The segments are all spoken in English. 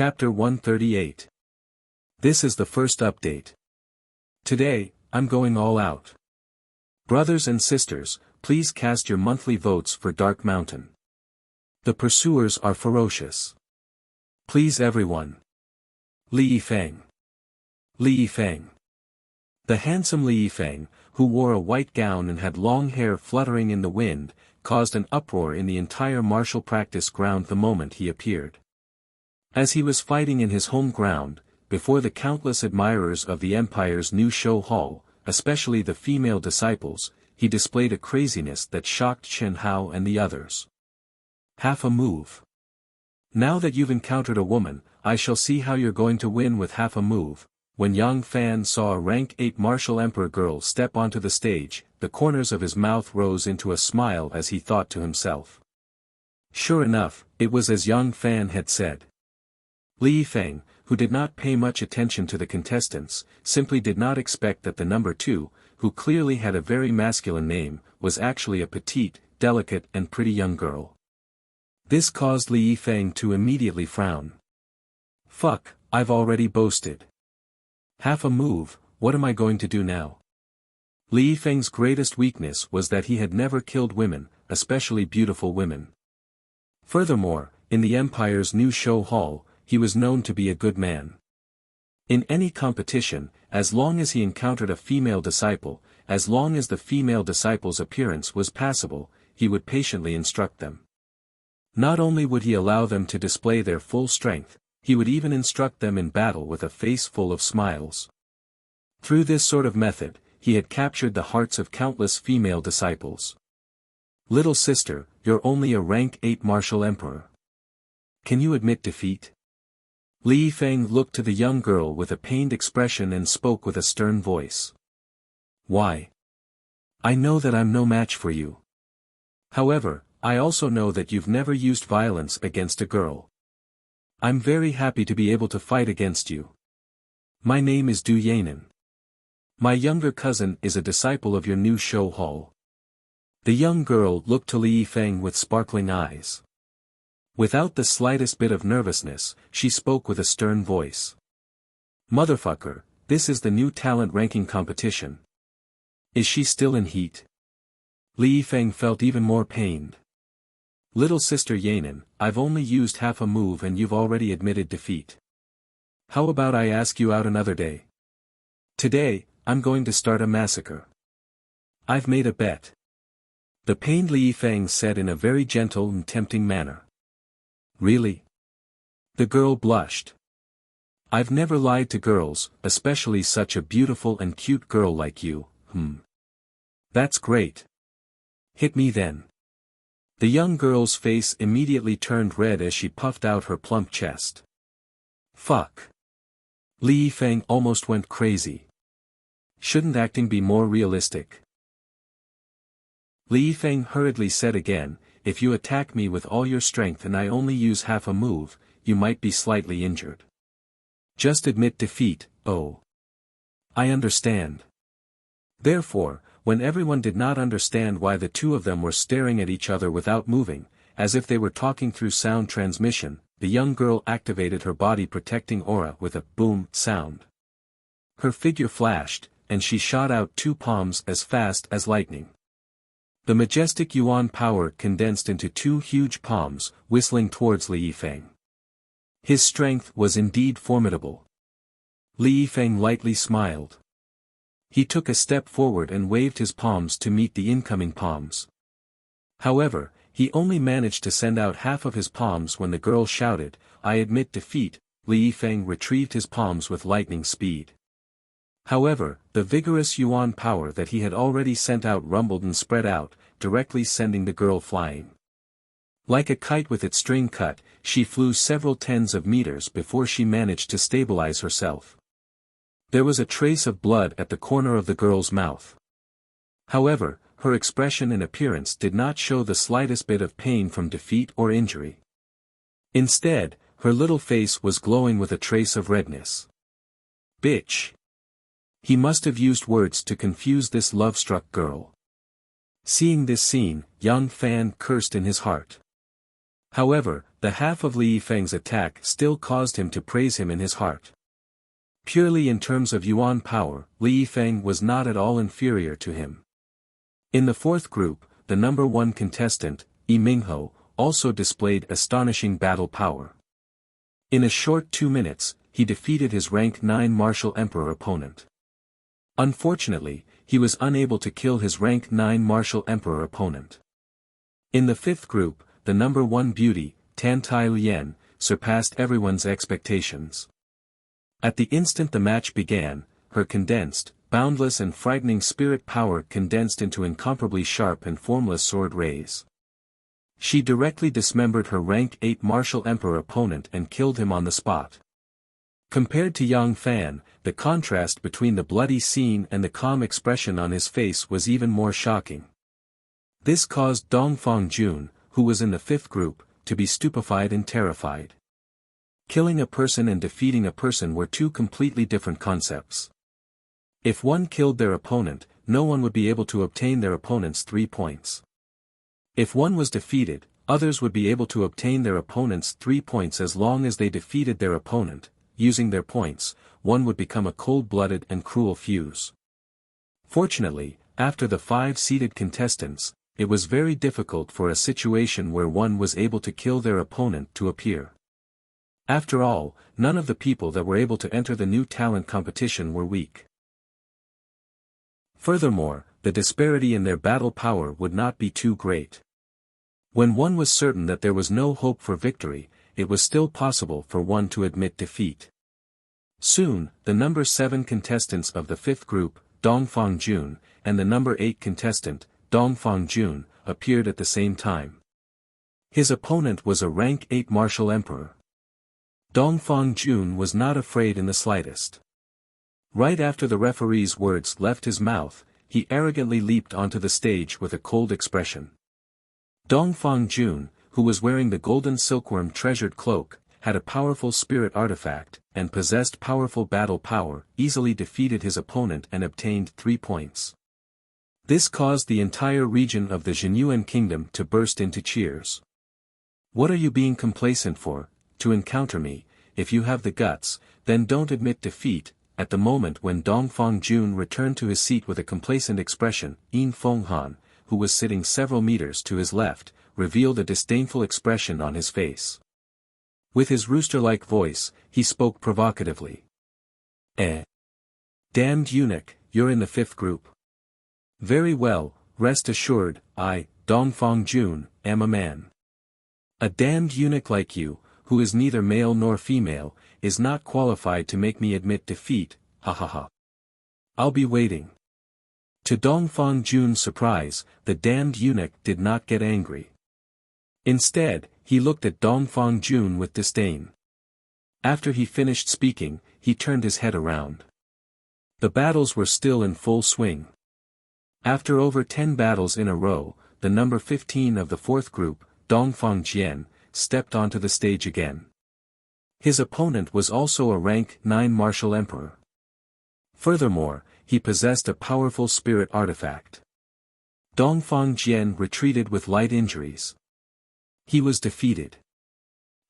Chapter 138. This is the first update. Today, I'm going all out. Brothers and sisters, please cast your monthly votes for Dark Mountain. The pursuers are ferocious. Please everyone. Li Yifeng. Li Yifeng. The handsome Li Yifeng, who wore a white gown and had long hair fluttering in the wind, caused an uproar in the entire martial practice ground the moment he appeared. As he was fighting in his home ground, before the countless admirers of the Empire's new show hall, especially the female disciples, he displayed a craziness that shocked Chen Hao and the others. Half a move. Now that you've encountered a woman, I shall see how you're going to win with half a move. When Yang Fan saw a rank 8 martial emperor girl step onto the stage, the corners of his mouth rose into a smile as he thought to himself. Sure enough, it was as Yang Fan had said. Li Yifeng, who did not pay much attention to the contestants, simply did not expect that the number 2, who clearly had a very masculine name, was actually a petite, delicate and pretty young girl. This caused Li Yifeng to immediately frown. Fuck, I've already boasted. Half a move, what am I going to do now? Li Yifeng's greatest weakness was that he had never killed women, especially beautiful women. Furthermore, in the Empire's new show hall, he was known to be a good man. In any competition, as long as he encountered a female disciple, as long as the female disciple's appearance was passable, he would patiently instruct them. Not only would he allow them to display their full strength, he would even instruct them in battle with a face full of smiles. Through this sort of method, he had captured the hearts of countless female disciples. Little sister, you're only a rank 8 martial emperor. Can you admit defeat? Li Yifeng looked to the young girl with a pained expression and spoke with a stern voice. Why? I know that I'm no match for you. However, I also know that you've never used violence against a girl. I'm very happy to be able to fight against you. My name is Du Yanan. My younger cousin is a disciple of your new show hall. The young girl looked to Li Yifeng with sparkling eyes. Without the slightest bit of nervousness, she spoke with a stern voice. Motherfucker, this is the new talent ranking competition. Is she still in heat? Li Yifeng felt even more pained. Little sister Yanan, I've only used half a move and you've already admitted defeat. How about I ask you out another day? Today, I'm going to start a massacre. I've made a bet. The pained Li Yifeng said in a very gentle and tempting manner. Really? The girl blushed. I've never lied to girls, especially such a beautiful and cute girl like you. That's great. Hit me then. The young girl's face immediately turned red as she puffed out her plump chest. Fuck. Li Yifeng almost went crazy. Shouldn't acting be more realistic? Li Yifeng hurriedly said again, if you attack me with all your strength and I only use half a move, you might be slightly injured. Just admit defeat, oh. I understand. Therefore, when everyone did not understand why the two of them were staring at each other without moving, as if they were talking through sound transmission, the young girl activated her body protecting aura with a boom sound. Her figure flashed, and she shot out 2 palms as fast as lightning. The majestic Yuan power condensed into 2 huge palms, whistling towards Li Yifeng. His strength was indeed formidable. Li Yifeng lightly smiled. He took a step forward and waved his palms to meet the incoming palms. However, he only managed to send out half of his palms when the girl shouted, I admit defeat. Li Yifeng retrieved his palms with lightning speed. However, the vigorous Yuan power that he had already sent out rumbled and spread out, directly sending the girl flying. Like a kite with its string cut, she flew several tens of meters before she managed to stabilize herself. There was a trace of blood at the corner of the girl's mouth. However, her expression and appearance did not show the slightest bit of pain from defeat or injury. Instead, her little face was glowing with a trace of redness. Bitch. He must have used words to confuse this love-struck girl. Seeing this scene, Yang Fan cursed in his heart. However, the half of Li Yifeng's attack still caused him to praise him in his heart. Purely in terms of yuan power, Li Yifeng was not at all inferior to him. In the fourth group, the number 1 contestant, Yi Mingho, also displayed astonishing battle power. In a short 2 minutes, he defeated his rank 9 martial emperor opponent. Unfortunately, he was unable to kill his rank 9 martial emperor opponent. In the fifth group, the number 1 beauty, Tan Tai Lian, surpassed everyone's expectations. At the instant the match began, her condensed, boundless and frightening spirit power condensed into incomparably sharp and formless sword rays. She directly dismembered her rank 8 martial emperor opponent and killed him on the spot. Compared to Yang Fan, the contrast between the bloody scene and the calm expression on his face was even more shocking. This caused Dongfang Jun, who was in the fifth group, to be stupefied and terrified. Killing a person and defeating a person were two completely different concepts. If one killed their opponent, no one would be able to obtain their opponent's 3 points. If one was defeated, others would be able to obtain their opponent's 3 points as long as they defeated their opponent. Using their points, one would become a cold-blooded and cruel fuse. Fortunately, after the 5 seeded contestants, it was very difficult for a situation where one was able to kill their opponent to appear. After all, none of the people that were able to enter the new talent competition were weak. Furthermore, the disparity in their battle power would not be too great. When one was certain that there was no hope for victory, it was still possible for one to admit defeat. Soon, the number 7 contestants of the fifth group, Dongfang Jun, and the number 8 contestant, Dongfang Jun, appeared at the same time. His opponent was a rank 8 martial emperor. Dongfang Jun was not afraid in the slightest. Right after the referee's words left his mouth, he arrogantly leaped onto the stage with a cold expression. Dongfang Jun, who was wearing the golden silkworm treasured cloak, had a powerful spirit artifact, and possessed powerful battle power, easily defeated his opponent and obtained 3 points. This caused the entire region of the Zhenyuan kingdom to burst into cheers. What are you being complacent for, to encounter me? If you have the guts, then don't admit defeat. At the moment when Dongfang Jun returned to his seat with a complacent expression, Yin Fenghan, who was sitting several meters to his left, revealed a disdainful expression on his face. With his rooster-like voice, he spoke provocatively. Damned eunuch, you're in the fifth group. Very well, rest assured, I, Dongfang Jun, am a man. A damned eunuch like you, who is neither male nor female, is not qualified to make me admit defeat, ha ha ha. I'll be waiting. To Dongfang Jun's surprise, the damned eunuch did not get angry. Instead, he looked at Dongfang Jun with disdain. After he finished speaking, he turned his head around. The battles were still in full swing. After over 10 battles in a row, the number 15 of the fourth group, Dongfang Jian, stepped onto the stage again. His opponent was also a rank 9 martial emperor. Furthermore, he possessed a powerful spirit artifact. Dongfang Jian retreated with light injuries. He was defeated.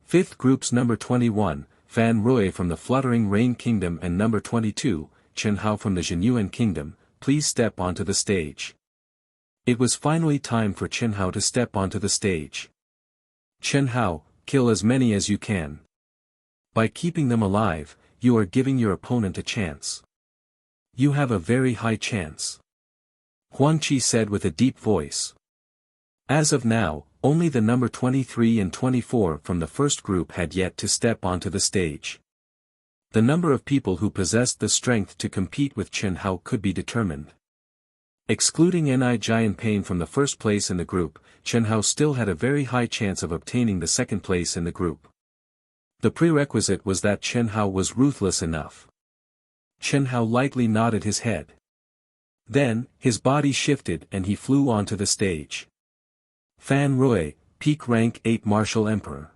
Fifth group's number 21, Fan Rui from the Fluttering Rain Kingdom and number 22, Chen Hao from the Zhenyuan Kingdom, please step onto the stage. It was finally time for Chen Hao to step onto the stage. Chen Hao, kill as many as you can. By keeping them alive, you are giving your opponent a chance. You have a very high chance. Huang Qi said with a deep voice. As of now, only the number 23 and 24 from the first group had yet to step onto the stage. The number of people who possessed the strength to compete with Chen Hao could be determined. Excluding Ni Jian Pain from the first place in the group, Chen Hao still had a very high chance of obtaining the second place in the group. The prerequisite was that Chen Hao was ruthless enough. Chen Hao lightly nodded his head. Then, his body shifted and he flew onto the stage. Fan Rui, peak rank 8 martial emperor.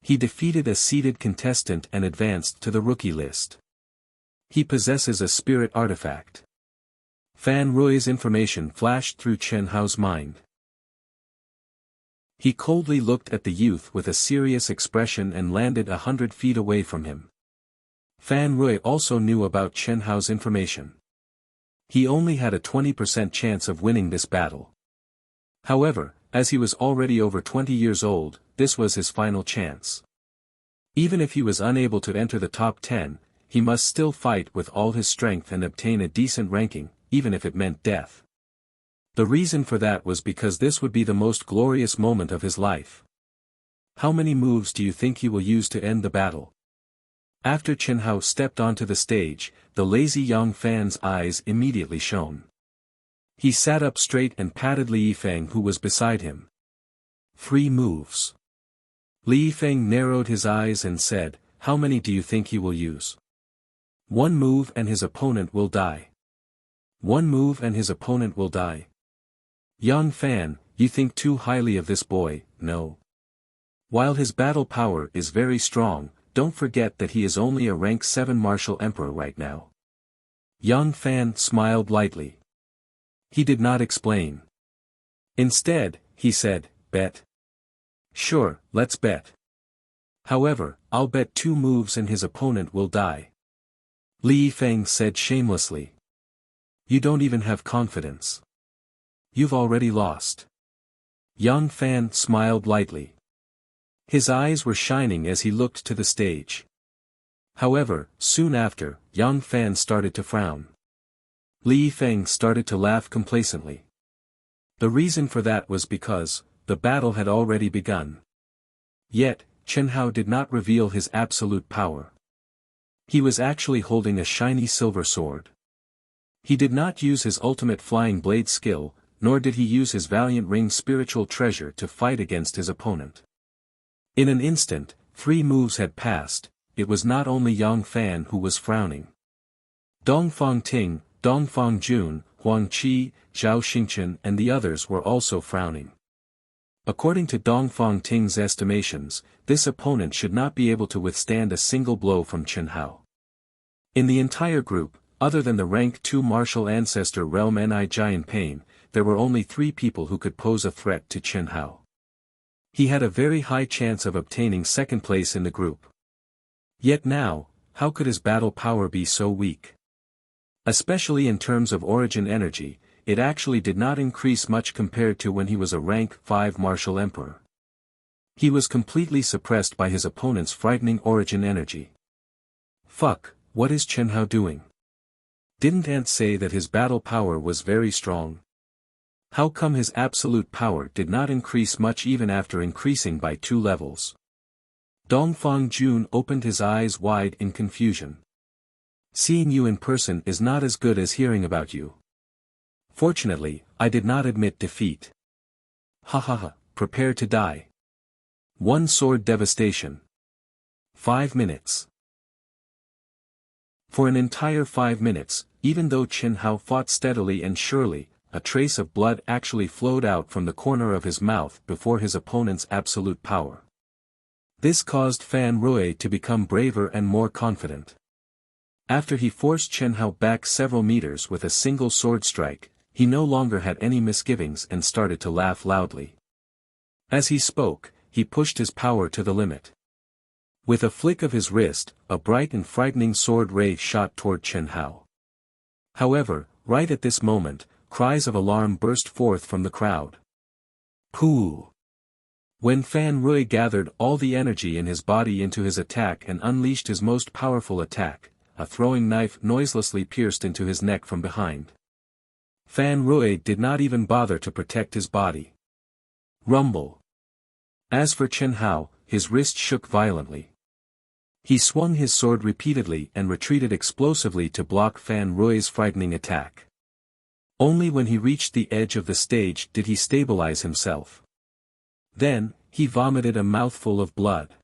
He defeated a seeded contestant and advanced to the rookie list. He possesses a spirit artifact. Fan Rui's information flashed through Chen Hao's mind. He coldly looked at the youth with a serious expression and landed 100 feet away from him. Fan Rui also knew about Chen Hao's information. He only had a 20% chance of winning this battle. However, as he was already over 20 years old, this was his final chance. Even if he was unable to enter the top 10, he must still fight with all his strength and obtain a decent ranking, even if it meant death. The reason for that was because this would be the most glorious moment of his life. How many moves do you think he will use to end the battle? After Chen Hao stepped onto the stage, the lazy young fan's eyes immediately shone. He sat up straight and patted Li Yifeng, who was beside him. 3 moves. Li Yifeng narrowed his eyes and said, "How many do you think he will use?" 1 move and his opponent will die. 1 move and his opponent will die. Young fan, you think too highly of this boy, no? While his battle power is very strong, don't forget that he is only a rank 7 martial emperor right now. Young fan smiled lightly. He did not explain. Instead, he said, "Bet." "Sure, let's bet. However, I'll bet 2 moves and his opponent will die." Li Yifeng said shamelessly. "You don't even have confidence. You've already lost." Young fan smiled lightly. His eyes were shining as he looked to the stage. However, soon after, Young fan started to frown. Li Yifeng started to laugh complacently. The reason for that was because the battle had already begun. Yet, Chen Hao did not reveal his absolute power. He was actually holding a shiny silver sword. He did not use his ultimate flying blade skill, nor did he use his valiant ring spiritual treasure to fight against his opponent. In an instant, 3 moves had passed. It was not only Yang Fan who was frowning. Dongfang Ting, Dongfang Jun, Huang Qi, Zhao Xingchen and the others were also frowning. According to Dongfang Ting's estimations, this opponent should not be able to withstand a single blow from Chen Hao. In the entire group, other than the rank 2 martial ancestor Realm Ni Jian Pain, there were only 3 people who could pose a threat to Chen Hao. He had a very high chance of obtaining second place in the group. Yet now, how could his battle power be so weak? Especially in terms of origin energy, it actually did not increase much compared to when he was a rank 5 martial emperor. He was completely suppressed by his opponent's frightening origin energy. Fuck, what is Chen Hao doing? Didn't Ant say that his battle power was very strong? How come his absolute power did not increase much even after increasing by 2 levels? Dongfang Jun opened his eyes wide in confusion. Seeing you in person is not as good as hearing about you. Fortunately, I did not admit defeat. Ha ha ha, prepare to die. 1 sword devastation. 5 minutes. For an entire 5 minutes, even though Chen Hao fought steadily and surely, a trace of blood actually flowed out from the corner of his mouth before his opponent's absolute power. This caused Fan Rui to become braver and more confident. After he forced Chen Hao back several meters with a single sword strike, he no longer had any misgivings and started to laugh loudly. As he spoke, he pushed his power to the limit. With a flick of his wrist, a bright and frightening sword ray shot toward Chen Hao. However, right at this moment, cries of alarm burst forth from the crowd. Pooh! When Fan Rui gathered all the energy in his body into his attack and unleashed his most powerful attack, a throwing knife noiselessly pierced into his neck from behind. Fan Rui did not even bother to protect his body. Rumble. As for Chen Hao, his wrist shook violently. He swung his sword repeatedly and retreated explosively to block Fan Rui's frightening attack. Only when he reached the edge of the stage did he stabilize himself. Then, he vomited a mouthful of blood.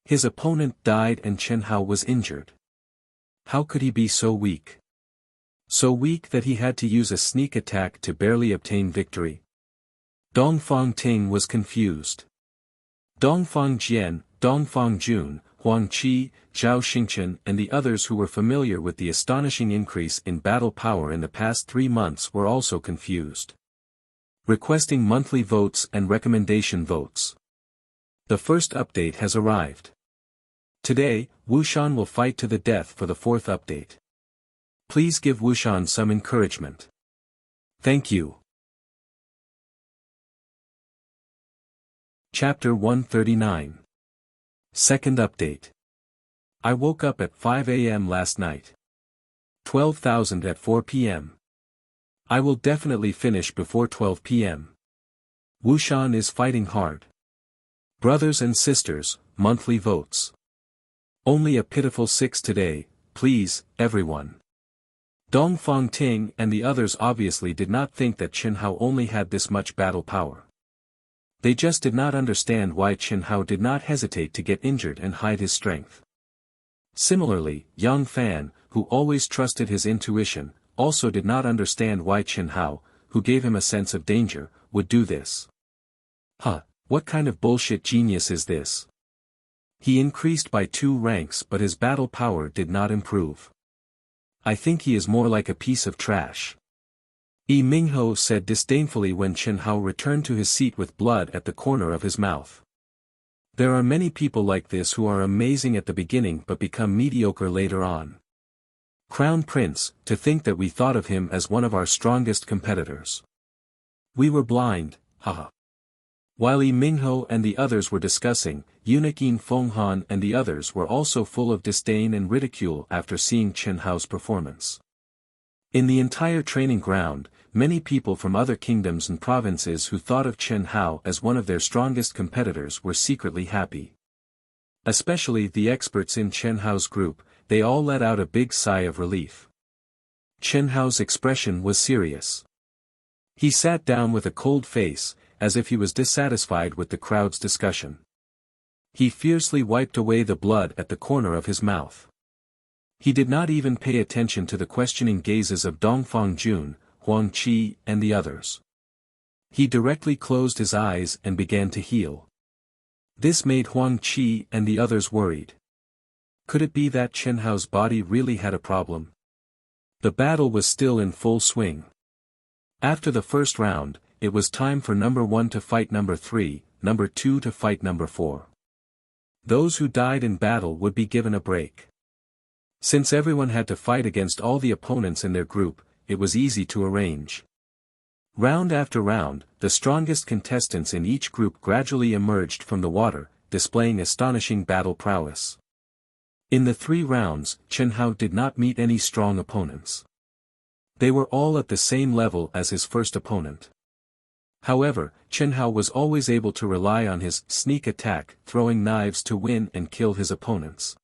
His opponent died and Chen Hao was injured. How could he be so weak? So weak that he had to use a sneak attack to barely obtain victory. Dongfang Ting was confused. Dongfang Jian, Dongfang Jun, Huang Qi, Zhao Xingchen and the others who were familiar with the astonishing increase in battle power in the past 3 months were also confused. Requesting monthly votes and recommendation votes. The first update has arrived. Today, Wuxian will fight to the death for the fourth update. Please give Wuxian some encouragement. Thank you. Chapter 139. Second update. I woke up at 5 a.m. last night. 12,000 at 4 p.m. I will definitely finish before 12 p.m. Wuxian is fighting hard. Brothers and sisters, monthly votes. Only a pitiful 6 today, please, everyone. Dongfang Ting and the others obviously did not think that Chen Hao only had this much battle power. They just did not understand why Chen Hao did not hesitate to get injured and hide his strength. Similarly, Yang Fan, who always trusted his intuition, also did not understand why Chen Hao, who gave him a sense of danger, would do this. What kind of bullshit genius is this? He increased by 2 ranks but his battle power did not improve. I think he is more like a piece of trash. Yi Mingho said disdainfully when Chen Hao returned to his seat with blood at the corner of his mouth. There are many people like this who are amazing at the beginning but become mediocre later on. Crown Prince, to think that we thought of him as one of our strongest competitors. We were blind, haha. While Yi Mingho and the others were discussing, eunuch Yin Fenghan and the others were also full of disdain and ridicule after seeing Chen Hao's performance. In the entire training ground, many people from other kingdoms and provinces who thought of Chen Hao as one of their strongest competitors were secretly happy. Especially the experts in Chen Hao's group, they all let out a big sigh of relief. Chen Hao's expression was serious. He sat down with a cold face, as if he was dissatisfied with the crowd's discussion. He fiercely wiped away the blood at the corner of his mouth. He did not even pay attention to the questioning gazes of Dongfang Jun, Huang Qi and the others. He directly closed his eyes and began to heal. This made Huang Qi and the others worried. Could it be that Chen Hao's body really had a problem? The battle was still in full swing. After the first round, it was time for number 1 to fight number 3, number 2 to fight number 4. Those who died in battle would be given a break. Since everyone had to fight against all the opponents in their group, it was easy to arrange. Round after round, the strongest contestants in each group gradually emerged from the water, displaying astonishing battle prowess. In the 3 rounds, Chen Hao did not meet any strong opponents. They were all at the same level as his first opponent. However, Chen Hao was always able to rely on his sneak attack, throwing knives to win and kill his opponents.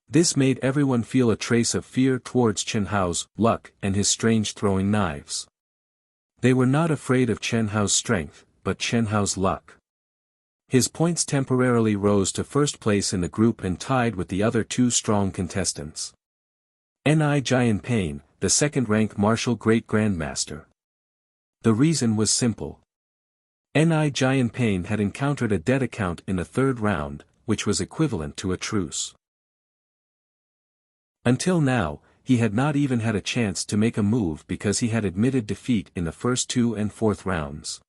This made everyone feel a trace of fear towards Chen Hao's luck and his strange throwing knives. They were not afraid of Chen Hao's strength, but Chen Hao's luck. His points temporarily rose to first place in the group and tied with the other 2 strong contestants. Ni Jianpain, the second-rank martial great grandmaster. The reason was simple. Ni Jianpain had encountered a dead account in the 3rd round, which was equivalent to a truce. Until now, he had not even had a chance to make a move because he had admitted defeat in the first 2 and 4th rounds.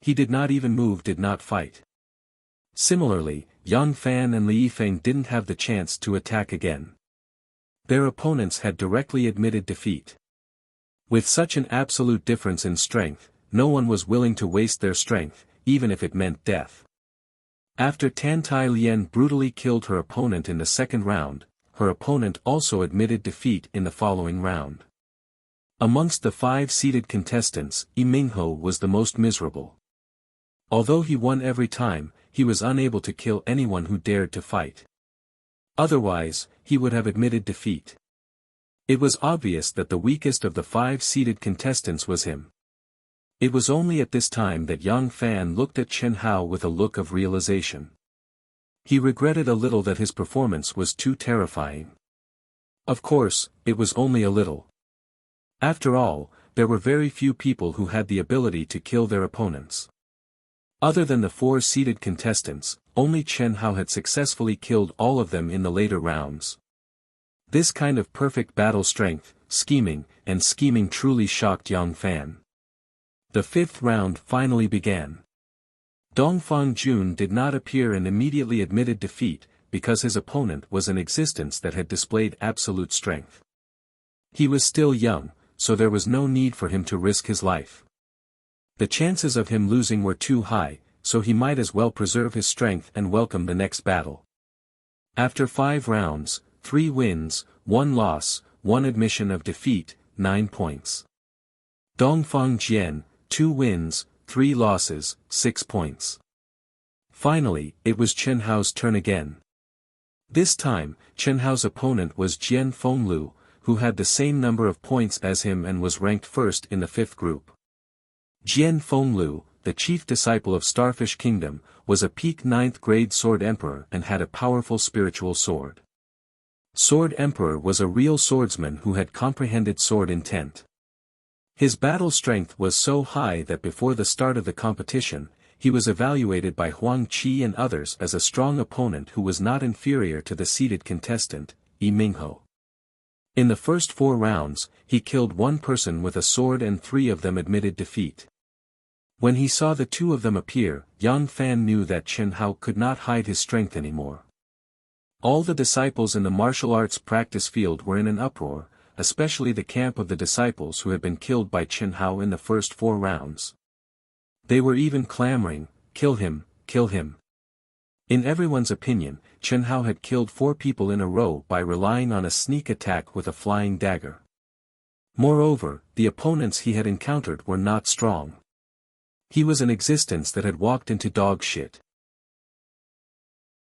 He did not even move, did not fight. Similarly, Yang Fan and Li Yifeng didn't have the chance to attack again. Their opponents had directly admitted defeat. With such an absolute difference in strength, no one was willing to waste their strength, even if it meant death. After Tan Tai Lien brutally killed her opponent in the 2nd round, her opponent also admitted defeat in the following round. Amongst the 5 seeded contestants, Yi Mingho was the most miserable. Although he won every time, he was unable to kill anyone who dared to fight. Otherwise, he would have admitted defeat. It was obvious that the weakest of the 5 seeded contestants was him. It was only at this time that Yang Fan looked at Chen Hao with a look of realization. He regretted a little that his performance was too terrifying. Of course, it was only a little. After all, there were very few people who had the ability to kill their opponents. Other than the 4 seeded contestants, only Chen Hao had successfully killed all of them in the later rounds. This kind of perfect battle strength, scheming truly shocked Yang Fan. The fifth round finally began. Dongfang Jun did not appear and immediately admitted defeat, because his opponent was an existence that had displayed absolute strength. He was still young, so there was no need for him to risk his life. The chances of him losing were too high, so he might as well preserve his strength and welcome the next battle. After 5 rounds, 3 wins, 1 loss, 1 admission of defeat, 9 points. Dongfang Jian, 2 wins, 3 losses, 6 points. Finally, it was Chen Hao's turn again. This time, Chen Hao's opponent was Jian Fenglu, who had the same number of points as him and was ranked first in the 5th group. Jian Fenglu, the chief disciple of Starfish Kingdom, was a peak 9th grade Sword Emperor and had a powerful spiritual sword. Sword Emperor was a real swordsman who had comprehended sword intent. His battle strength was so high that before the start of the competition, he was evaluated by Huang Qi and others as a strong opponent who was not inferior to the seeded contestant, Yi Mingho. In the first 4 rounds, he killed 1 person with a sword and 3 of them admitted defeat. When he saw the 2 of them appear, Yang Fan knew that Chen Hao could not hide his strength anymore. All the disciples in the martial arts practice field were in an uproar, especially the camp of the disciples who had been killed by Chen Hao in the first 4 rounds. They were even clamoring, "Kill him, kill him." In everyone's opinion, Chen Hao had killed 4 people in a row by relying on a sneak attack with a flying dagger. Moreover, the opponents he had encountered were not strong. He was an existence that had walked into dog shit.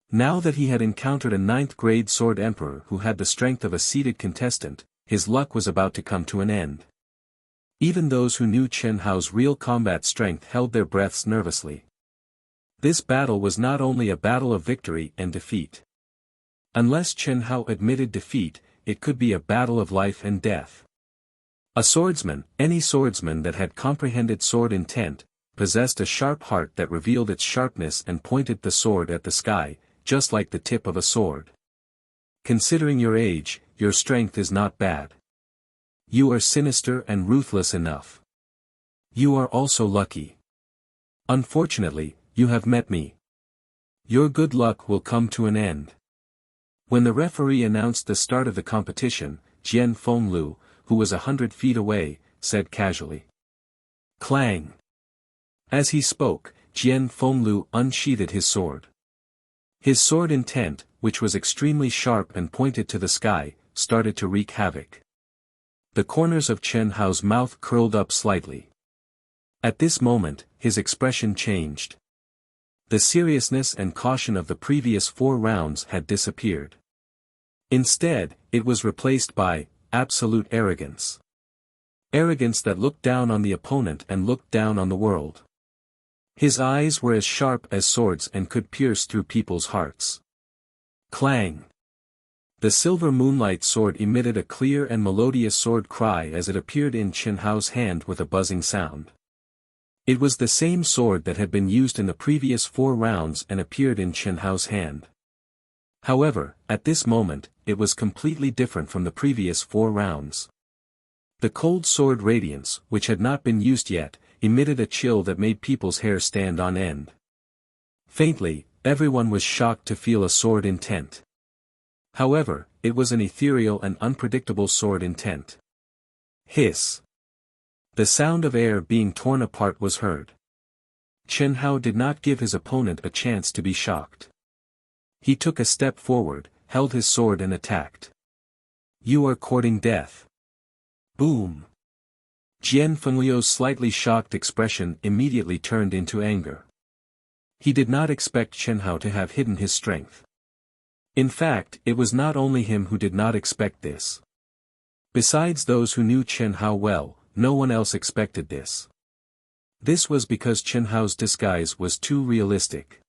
Now that he had encountered a 9th grade Sword Emperor who had the strength of a seeded contestant, his luck was about to come to an end. Even those who knew Chen Hao's real combat strength held their breaths nervously. This battle was not only a battle of victory and defeat. Unless Chen Hao admitted defeat, it could be a battle of life and death. A swordsman, any swordsman that had comprehended sword intent, possessed a sharp heart that revealed its sharpness and pointed the sword at the sky, just like the tip of a sword. Considering your age, your strength is not bad. You are sinister and ruthless enough. You are also lucky. Unfortunately, you have met me. Your good luck will come to an end. When the referee announced the start of the competition, Jian Fenglu, who was 100 feet away, said casually. Clang! As he spoke, Jian Fenglu unsheathed his sword. His sword intent, which was extremely sharp and pointed to the sky, started to wreak havoc. The corners of Chen Hao's mouth curled up slightly. At this moment, his expression changed. The seriousness and caution of the previous 4 rounds had disappeared. Instead, it was replaced by absolute arrogance. Arrogance that looked down on the opponent and looked down on the world. His eyes were as sharp as swords and could pierce through people's hearts. Clang! The silver moonlight sword emitted a clear and melodious sword cry as it appeared in Chen Hao's hand with a buzzing sound. It was the same sword that had been used in the previous 4 rounds and appeared in Chen Hao's hand. However, at this moment, it was completely different from the previous 4 rounds. The cold sword radiance, which had not been used yet, emitted a chill that made people's hair stand on end. Faintly, everyone was shocked to feel a sword intent. However, it was an ethereal and unpredictable sword intent. Hiss! The sound of air being torn apart was heard. Chen Hao did not give his opponent a chance to be shocked. He took a step forward, held his sword and attacked. You are courting death. Boom! Jian Fengluo's slightly shocked expression immediately turned into anger. He did not expect Chen Hao to have hidden his strength. In fact, it was not only him who did not expect this. Besides those who knew Chen Hao well, no one else expected this. This was because Chen Hao's disguise was too realistic.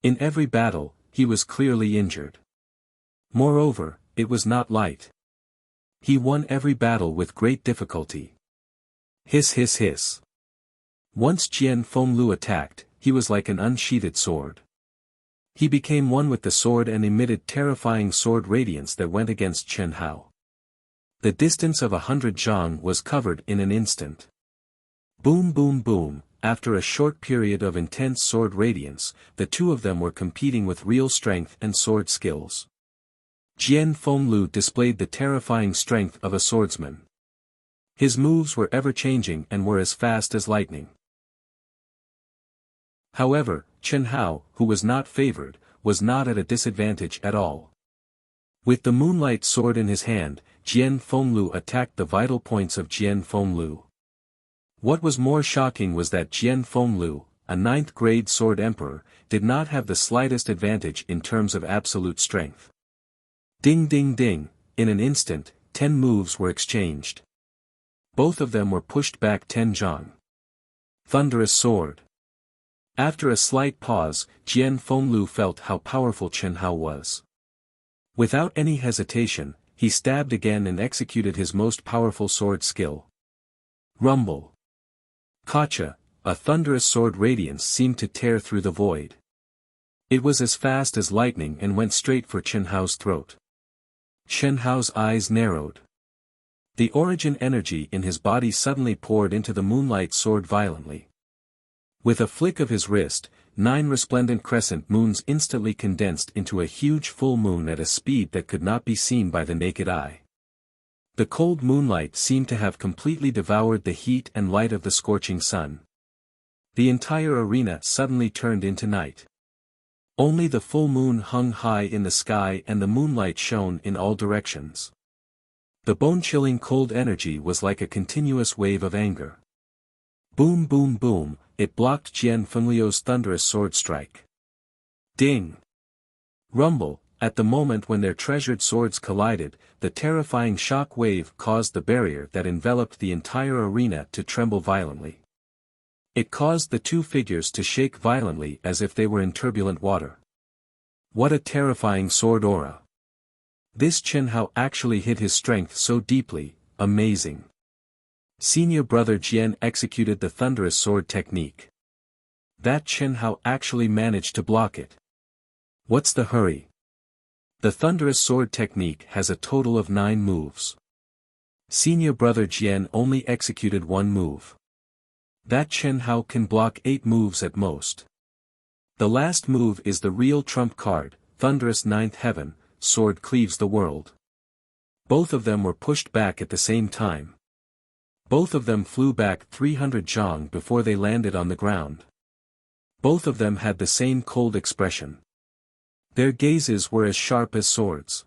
In every battle, he was clearly injured. Moreover, it was not light. He won every battle with great difficulty. Hiss hiss hiss. Once Jian Fenglu attacked, he was like an unsheathed sword. He became one with the sword and emitted terrifying sword radiance that went against Chen Hao. The distance of 100 zhang was covered in an instant. Boom boom boom, after a short period of intense sword radiance, the two of them were competing with real strength and sword skills. Jian Fenglu displayed the terrifying strength of a swordsman. His moves were ever-changing and were as fast as lightning. However, Chen Hao, who was not favored, was not at a disadvantage at all. With the moonlight sword in his hand, Jian Fenglu attacked the vital points of Jian Fenglu. What was more shocking was that Jian Fenglu, a 9th-grade sword emperor, did not have the slightest advantage in terms of absolute strength. Ding ding ding, in an instant, 10 moves were exchanged. Both of them were pushed back 10 zhang. Thunderous sword. After a slight pause, Jian Fenglu felt how powerful Chen Hao was. Without any hesitation, he stabbed again and executed his most powerful sword skill. Rumble. Kacha, a thunderous sword radiance seemed to tear through the void. It was as fast as lightning and went straight for Chen Hao's throat. Chen Hao's eyes narrowed. The origin energy in his body suddenly poured into the moonlight sword violently. With a flick of his wrist, 9 resplendent crescent moons instantly condensed into a huge full moon at a speed that could not be seen by the naked eye. The cold moonlight seemed to have completely devoured the heat and light of the scorching sun. The entire arena suddenly turned into night. Only the full moon hung high in the sky and the moonlight shone in all directions. The bone-chilling cold energy was like a continuous wave of anger. Boom boom boom, it blocked Jian Fenglu's thunderous sword strike. Ding! Rumble, at the moment when their treasured swords collided, the terrifying shock wave caused the barrier that enveloped the entire arena to tremble violently. It caused the two figures to shake violently as if they were in turbulent water. What a terrifying sword aura! This Chen Hao actually hid his strength so deeply, amazing. Senior brother Jian executed the thunderous sword technique. That Chen Hao actually managed to block it. What's the hurry? The thunderous sword technique has a total of 9 moves. Senior brother Jian only executed 1 move. That Chen Hao can block 8 moves at most. The last move is the real trump card, Thunderous Ninth Heaven, sword cleaves the world. Both of them were pushed back at the same time. Both of them flew back 300 zhang before they landed on the ground. Both of them had the same cold expression. Their gazes were as sharp as swords.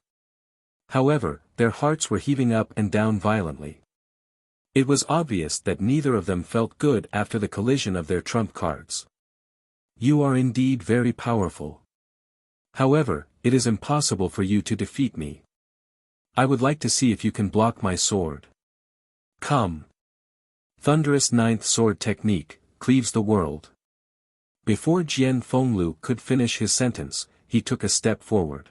However, their hearts were heaving up and down violently. It was obvious that neither of them felt good after the collision of their trump cards. You are indeed very powerful. However, it is impossible for you to defeat me. I would like to see if you can block my sword. Come. Thunderous Ninth Sword Technique, cleaves the world. Before Jian Fenglu could finish his sentence, he took a step forward.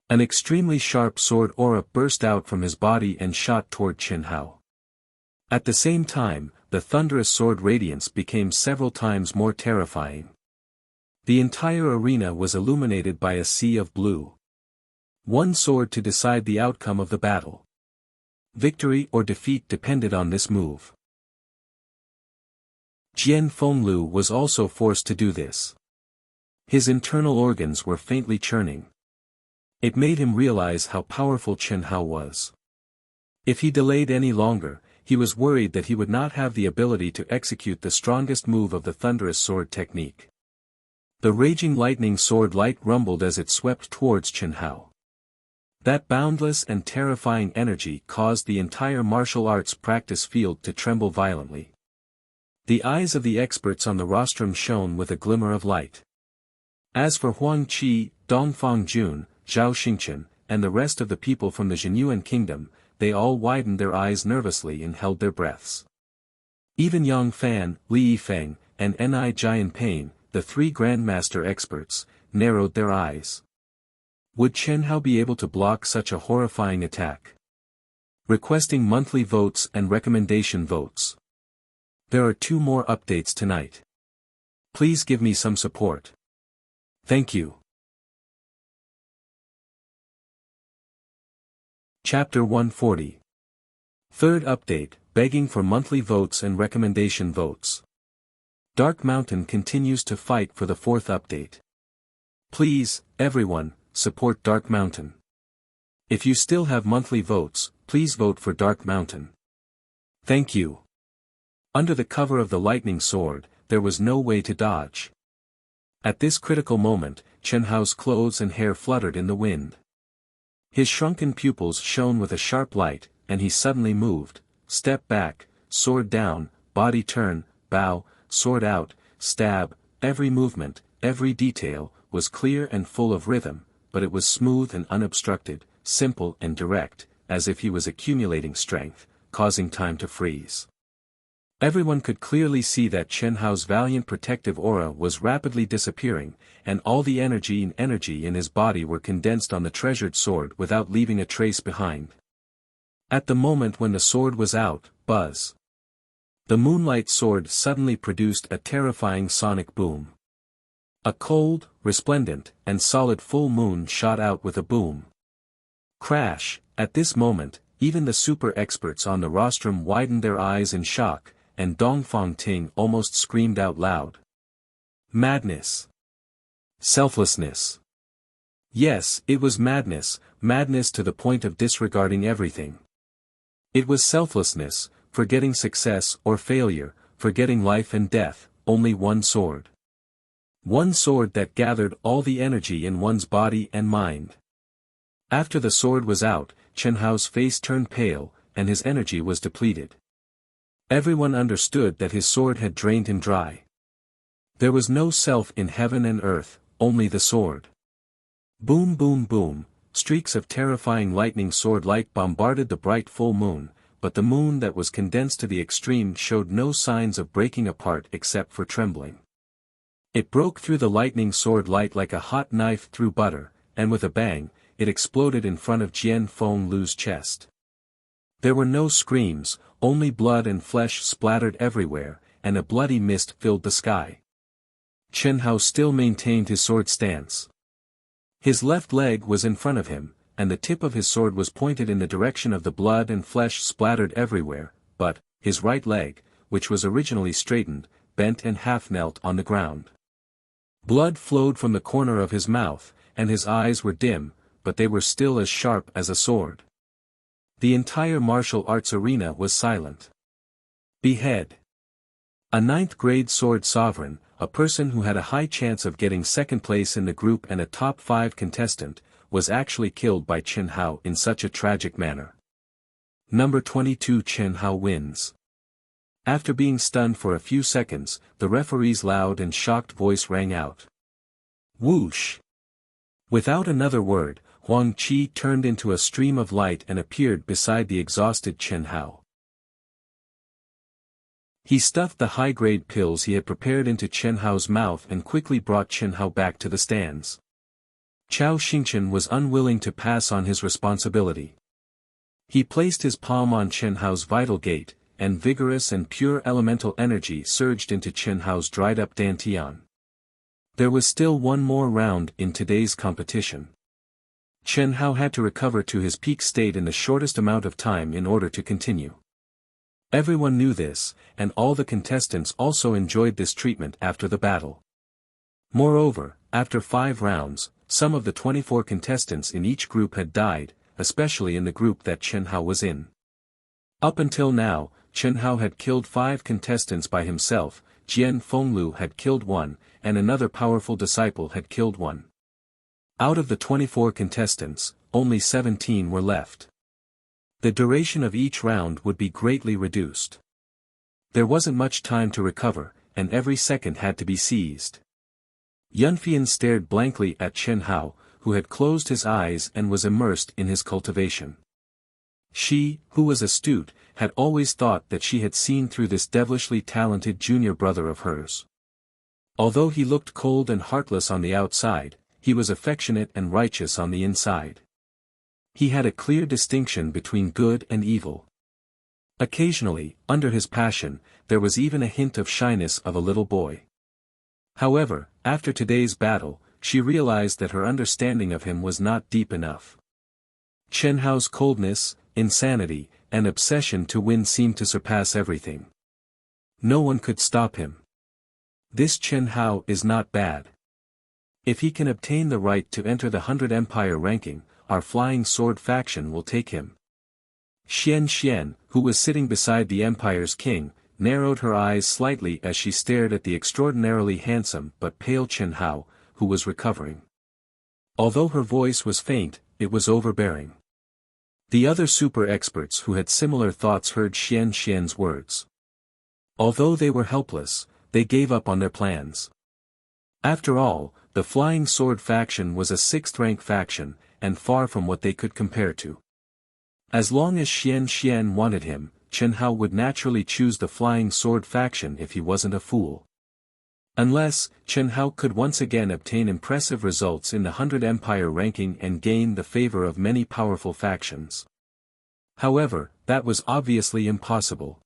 An extremely sharp sword aura burst out from his body and shot toward Chen Hao. At the same time, the thunderous sword radiance became several times more terrifying. The entire arena was illuminated by a sea of blue. One sword to decide the outcome of the battle. Victory or defeat depended on this move. Jian Fenglu was also forced to do this. His internal organs were faintly churning. It made him realize how powerful Chen Hao was. If he delayed any longer, he was worried that he would not have the ability to execute the strongest move of the thunderous sword technique. The raging lightning sword light rumbled as it swept towards Chen Hao. That boundless and terrifying energy caused the entire martial arts practice field to tremble violently. The eyes of the experts on the rostrum shone with a glimmer of light. As for Huang Qi, Dongfang Jun, Zhao Xingchen, and the rest of the people from the Jinyuan kingdom, they all widened their eyes nervously and held their breaths. Even Yang Fan, Li Yifeng, and Ni Jianping, the 3 grandmaster experts, narrowed their eyes. Would Chen Hao be able to block such a horrifying attack? Requesting monthly votes and recommendation votes. There are 2 more updates tonight. Please give me some support. Thank you. Chapter 140. Third update, begging for monthly votes and recommendation votes. Dark Mountain continues to fight for the 4th update. Please, everyone, support Dark Mountain. If you still have monthly votes, please vote for Dark Mountain. Thank you. Under the cover of the lightning sword, there was no way to dodge. At this critical moment, Chen Hao's clothes and hair fluttered in the wind. His shrunken pupils shone with a sharp light, and he suddenly moved, step back, sword down, body turn, bow, sword out, stab. Every movement, every detail, was clear and full of rhythm, but it was smooth and unobstructed, simple and direct, as if he was accumulating strength, causing time to freeze. Everyone could clearly see that Chen Hao's valiant protective aura was rapidly disappearing, and all the energy in his body were condensed on the treasured sword without leaving a trace behind. At the moment when the sword was out, buzz. The moonlight sword suddenly produced a terrifying sonic boom. A cold, resplendent, and solid full moon shot out with a boom. Crash. At this moment, even the super experts on the rostrum widened their eyes in shock, and Dongfang Ting almost screamed out loud. Madness. Selflessness. Yes, it was madness, madness to the point of disregarding everything. It was selflessness, forgetting success or failure, forgetting life and death, only one sword. One sword that gathered all the energy in one's body and mind. After the sword was out, Chen Hao's face turned pale, and his energy was depleted. Everyone understood that his sword had drained him dry. There was no self in heaven and earth, only the sword. Boom boom boom, streaks of terrifying lightning sword light bombarded the bright full moon, but the moon that was condensed to the extreme showed no signs of breaking apart except for trembling. It broke through the lightning sword light like a hot knife through butter, and with a bang, it exploded in front of Jian Fenglu's chest. There were no screams, only blood and flesh splattered everywhere, and a bloody mist filled the sky. Chen Hao still maintained his sword stance. His left leg was in front of him, and the tip of his sword was pointed in the direction of the blood and flesh splattered everywhere, but, his right leg, which was originally straightened, bent and half-knelt on the ground. Blood flowed from the corner of his mouth, and his eyes were dim, but they were still as sharp as a sword. The entire martial arts arena was silent. Behead. A 9th-grade sword sovereign, a person who had a high chance of getting second place in the group and a top 5 contestant, was actually killed by Chen Hao in such a tragic manner. Number 22 Chen Hao wins. After being stunned for a few seconds, the referee's loud and shocked voice rang out. Whoosh! Without another word, Huang Qi turned into a stream of light and appeared beside the exhausted Chen Hao. He stuffed the high-grade pills he had prepared into Chen Hao's mouth and quickly brought Chen Hao back to the stands. Chao Xingchen was unwilling to pass on his responsibility. He placed his palm on Chen Hao's vital gate, and vigorous and pure elemental energy surged into Chen Hao's dried-up dantian. There was still one more round in today's competition. Chen Hao had to recover to his peak state in the shortest amount of time in order to continue. Everyone knew this, and all the contestants also enjoyed this treatment after the battle. Moreover, after 5 rounds, some of the 24 contestants in each group had died, especially in the group that Chen Hao was in. Up until now, Chen Hao had killed 5 contestants by himself, Jian Fenglu had killed 1, and another powerful disciple had killed 1. Out of the 24 contestants, only 17 were left. The duration of each round would be greatly reduced. There wasn't much time to recover, and every second had to be seized. Yunfian stared blankly at Chen Hao, who had closed his eyes and was immersed in his cultivation. She, who was astute, had always thought that she had seen through this devilishly talented junior brother of hers. Although he looked cold and heartless on the outside, he was affectionate and righteous on the inside. He had a clear distinction between good and evil. Occasionally, under his passion, there was even a hint of shyness of a little boy. However, after today's battle, she realized that her understanding of him was not deep enough. Chen Hao's coldness, insanity, an obsession to win seemed to surpass everything. No one could stop him. This Chen Hao is not bad. If he can obtain the right to enter the 100 Empire ranking, our flying sword faction will take him. Xianxia, who was sitting beside the Empire's king, narrowed her eyes slightly as she stared at the extraordinarily handsome but pale Chen Hao, who was recovering. Although her voice was faint, it was overbearing. The other super experts who had similar thoughts heard Xianxia's words. Although they were helpless, they gave up on their plans. After all, the Flying Sword faction was a 6th-rank faction, and far from what they could compare to. As long as Xianxia wanted him, Chen Hao would naturally choose the Flying Sword faction if he wasn't a fool. Unless, Chen Hao could once again obtain impressive results in the 100 Empire ranking and gain the favor of many powerful factions. However, that was obviously impossible.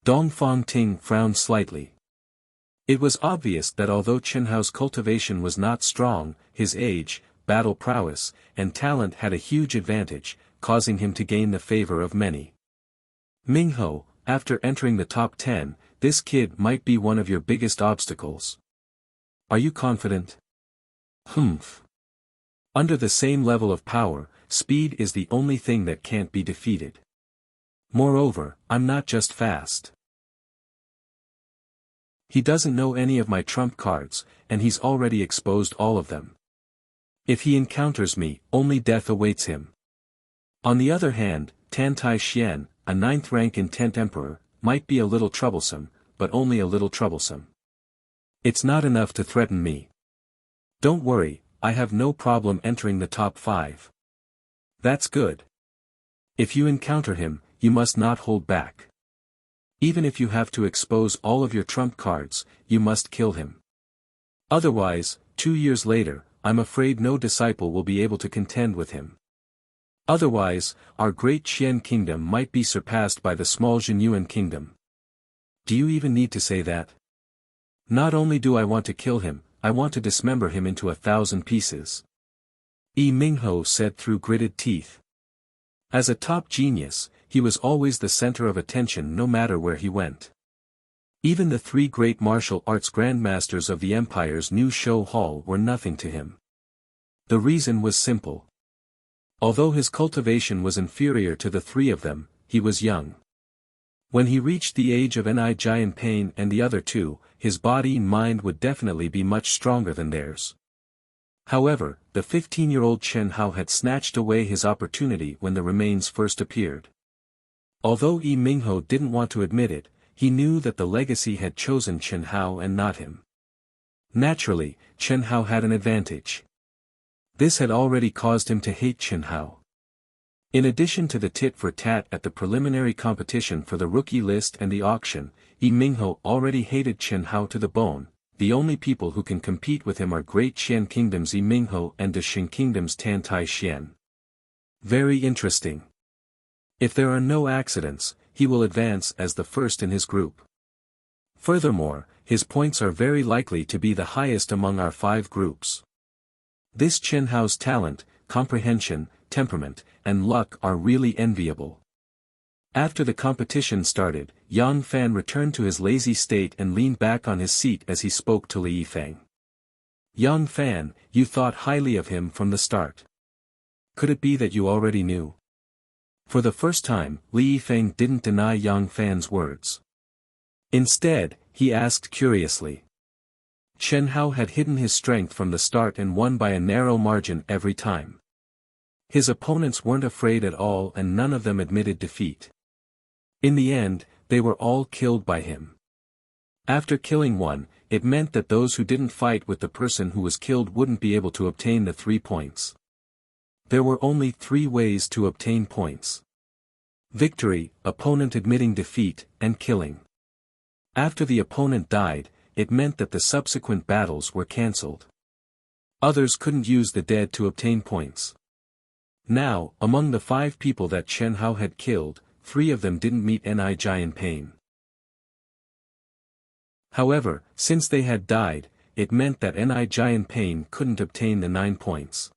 Dong Fangting frowned slightly. It was obvious that although Chen Hao's cultivation was not strong, his age, battle prowess, and talent had a huge advantage, causing him to gain the favor of many. Mingho, after entering the top 10, this kid might be one of your biggest obstacles. Are you confident? Humph. Under the same level of power, speed is the only thing that can't be defeated. Moreover, I'm not just fast. He doesn't know any of my trump cards, and he's already exposed all of them. If he encounters me, only death awaits him. On the other hand, Tantai Xian, a 9th-rank intent emperor, might be a little troublesome, but only a little troublesome. It's not enough to threaten me. Don't worry, I have no problem entering the top 5. That's good. If you encounter him, you must not hold back. Even if you have to expose all of your trump cards, you must kill him. Otherwise, 2 years later, I'm afraid no disciple will be able to contend with him. Otherwise, our great Qian kingdom might be surpassed by the small Jinyuan kingdom. Do you even need to say that? Not only do I want to kill him, I want to dismember him into 1,000 pieces. Yi Mingho said through gritted teeth. As a top genius, he was always the center of attention no matter where he went. Even the 3 great martial arts grandmasters of the Empire's new show hall were nothing to him. The reason was simple. Although his cultivation was inferior to the 3 of them, he was young. When he reached the age of Jianping and the other 2, his body and mind would definitely be much stronger than theirs. However, the 15-year-old Chen Hao had snatched away his opportunity when the remains first appeared. Although Yi Mingho didn't want to admit it, he knew that the legacy had chosen Chen Hao and not him. Naturally, Chen Hao had an advantage. This had already caused him to hate Chen Hao. In addition to the tit-for-tat at the preliminary competition for the rookie list and the auction, Yi Mingho already hated Chen Hao to the bone. The only people who can compete with him are Great Qian Kingdom's Yi Mingho and Dexing Kingdom's Tantai Xian. Very interesting. If there are no accidents, he will advance as the first in his group. Furthermore, his points are very likely to be the highest among our 5 groups. This Chen Hao's talent, comprehension, temperament, and luck are really enviable. After the competition started, Yang Fan returned to his lazy state and leaned back on his seat as he spoke to Li Yifeng. Yang Fan, you thought highly of him from the start. Could it be that you already knew? For the first time, Li Yifeng didn't deny Yang Fan's words. Instead, he asked curiously. Chen Hao had hidden his strength from the start and won by a narrow margin every time. His opponents weren't afraid at all and none of them admitted defeat. In the end, they were all killed by him. After killing one, it meant that those who didn't fight with the person who was killed wouldn't be able to obtain the 3 points. There were only 3 ways to obtain points. Victory, opponent admitting defeat, and killing. After the opponent died, it meant that the subsequent battles were cancelled. Others couldn't use the dead to obtain points. Now, among the 5 people that Chen Hao had killed, 3 of them didn't meet Jianping. However, since they had died, it meant that Jianping couldn't obtain the 9 points.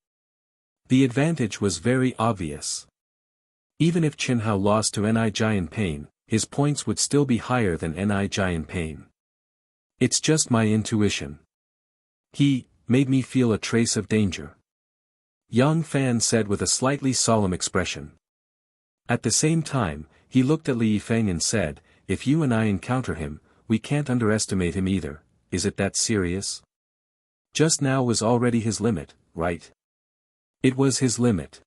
The advantage was very obvious. Even if Chen Hao lost to Ni Giant Pain, his points would still be higher than Ni Giant Pain. It's just my intuition. He made me feel a trace of danger. Yang Fan said with a slightly solemn expression. At the same time, he looked at Li Yifeng and said, if you and I encounter him, we can't underestimate him either. Is it that serious? Just now was already his limit, right? It was his limit.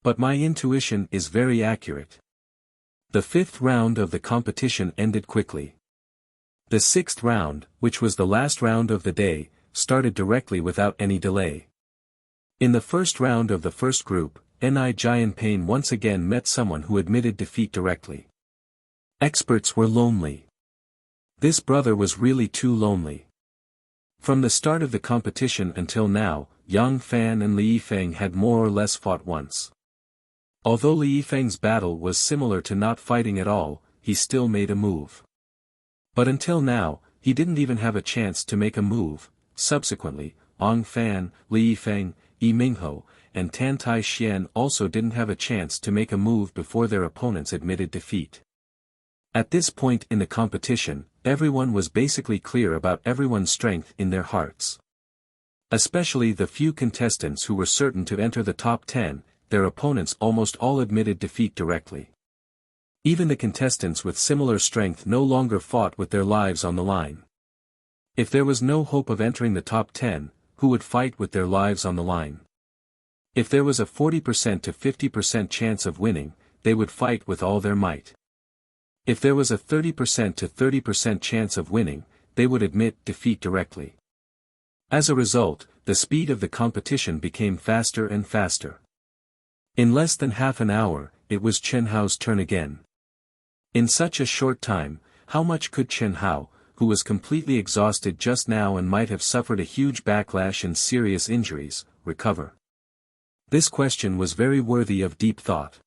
But my intuition is very accurate. The 5th round of the competition ended quickly. The 6th round, which was the last round of the day, started directly without any delay. In the first round of the first group, Ni Giant Pain once again met someone who admitted defeat directly. Experts were lonely. This brother was really too lonely. From the start of the competition until now, Yang Fan and Li Yifeng had more or less fought once. Although Li Yifeng's battle was similar to not fighting at all, he still made a move. But until now, he didn't even have a chance to make a move. Subsequently, Yang Fan, Li Yifeng, Yi Mingho, and Tan Tai Xian also didn't have a chance to make a move before their opponents admitted defeat. At this point in the competition, everyone was basically clear about everyone's strength in their hearts. Especially the few contestants who were certain to enter the top 10, their opponents almost all admitted defeat directly. Even the contestants with similar strength no longer fought with their lives on the line. If there was no hope of entering the top 10, who would fight with their lives on the line? If there was a 40% to 50% chance of winning, they would fight with all their might. If there was a 30% to 30% chance of winning, they would admit defeat directly. As a result, the speed of the competition became faster and faster. In less than half an hour, it was Chen Hao's turn again. In such a short time, how much could Chen Hao, who was completely exhausted just now and might have suffered a huge backlash and serious injuries, recover? This question was very worthy of deep thought.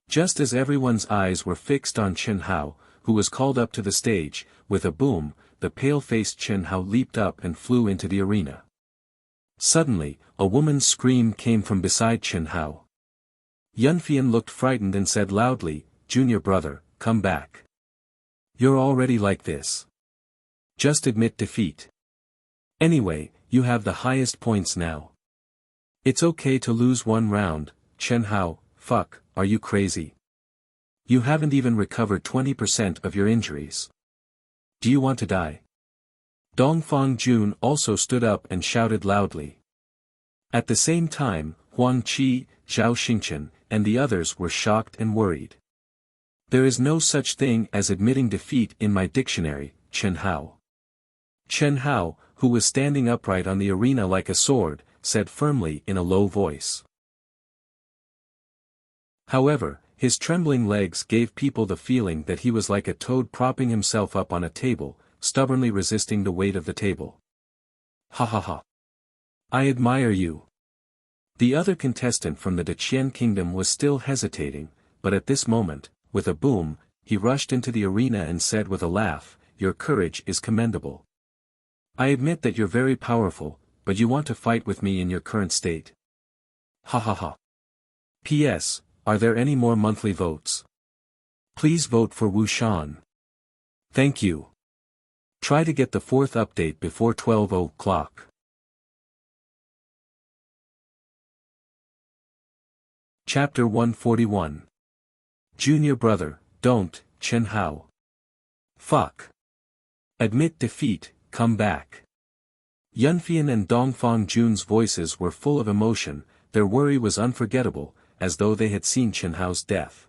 Just as everyone's eyes were fixed on Chen Hao, who was called up to the stage, with a boom, the pale-faced Chen Hao leaped up and flew into the arena. Suddenly, a woman's scream came from beside Chen Hao. Yunfian looked frightened and said loudly, "Junior brother, come back. You're already like this. Just admit defeat. Anyway, you have the highest points now. It's okay to lose one round, Chen Hao. Fuck, are you crazy? You haven't even recovered 20% of your injuries. Do you want to die?" Dongfang Jun also stood up and shouted loudly. At the same time, Huang Qi, Zhao Xingchen, and the others were shocked and worried. There is no such thing as admitting defeat in my dictionary, Chen Hao. Chen Hao, who was standing upright on the arena like a sword, said firmly in a low voice. However, his trembling legs gave people the feeling that he was like a toad propping himself up on a table, stubbornly resisting the weight of the table. Ha ha ha. I admire you. The other contestant from the Deqian kingdom was still hesitating, but at this moment, with a boom, he rushed into the arena and said with a laugh, "Your courage is commendable. I admit that you're very powerful, but you want to fight with me in your current state. Ha ha ha. P.S. Are there any more monthly votes? Please vote for Wuxian. Thank you. Try to get the 4th update before 12 o'clock. Chapter 141. Junior brother, don't, Chen Hao. Fuck. Admit defeat, come back. Yunfian and Dongfang Jun's voices were full of emotion, their worry was unforgettable, as though they had seen Chen Hao's death.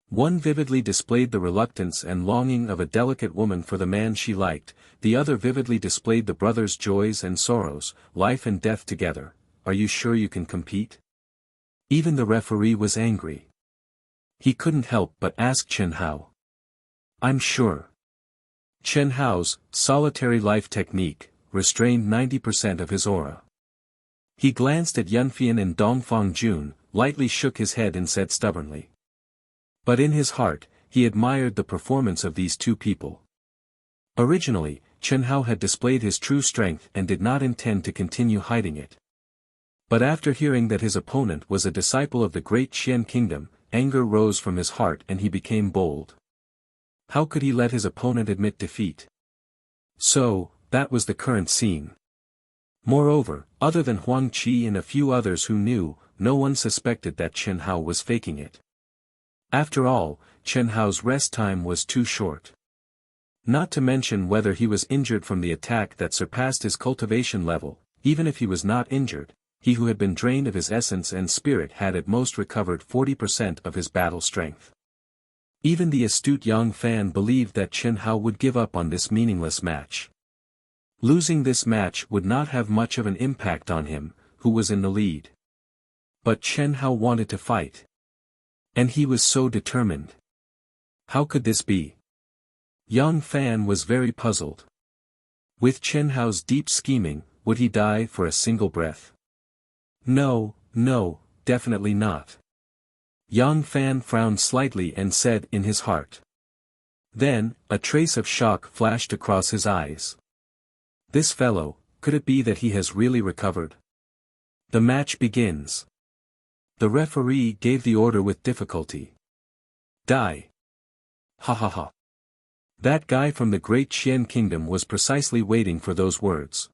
One vividly displayed the reluctance and longing of a delicate woman for the man she liked, the other vividly displayed the brothers' joys and sorrows, life and death together. Are you sure you can compete? Even the referee was angry. He couldn't help but ask Chen Hao. I'm sure. Chen Hao's solitary life technique restrained 90% of his aura. He glanced at Yunfian and Dongfang Jun, lightly shook his head and said stubbornly. But in his heart, he admired the performance of these two people. Originally, Chen Hao had displayed his true strength and did not intend to continue hiding it. But after hearing that his opponent was a disciple of the great Qian kingdom, anger rose from his heart and he became bold. How could he let his opponent admit defeat? So, that was the current scene. Moreover, other than Huang Qi and a few others who knew, no one suspected that Chen Hao was faking it. After all, Chen Hao's rest time was too short. Not to mention whether he was injured from the attack that surpassed his cultivation level. Even if he was not injured, he who had been drained of his essence and spirit had at most recovered 40% of his battle strength. Even the astute young fan believed that Chen Hao would give up on this meaningless match. Losing this match would not have much of an impact on him, who was in the lead. But Chen Hao wanted to fight. And he was so determined. How could this be? Young Fan was very puzzled. With Chen Hao's deep scheming, would he die for a single breath? No, definitely not. Yang Fan frowned slightly and said in his heart. Then, a trace of shock flashed across his eyes. This fellow, could it be that he has really recovered? The match begins. The referee gave the order with difficulty. Die. Ha ha ha. That guy from the great Qian kingdom was precisely waiting for those words.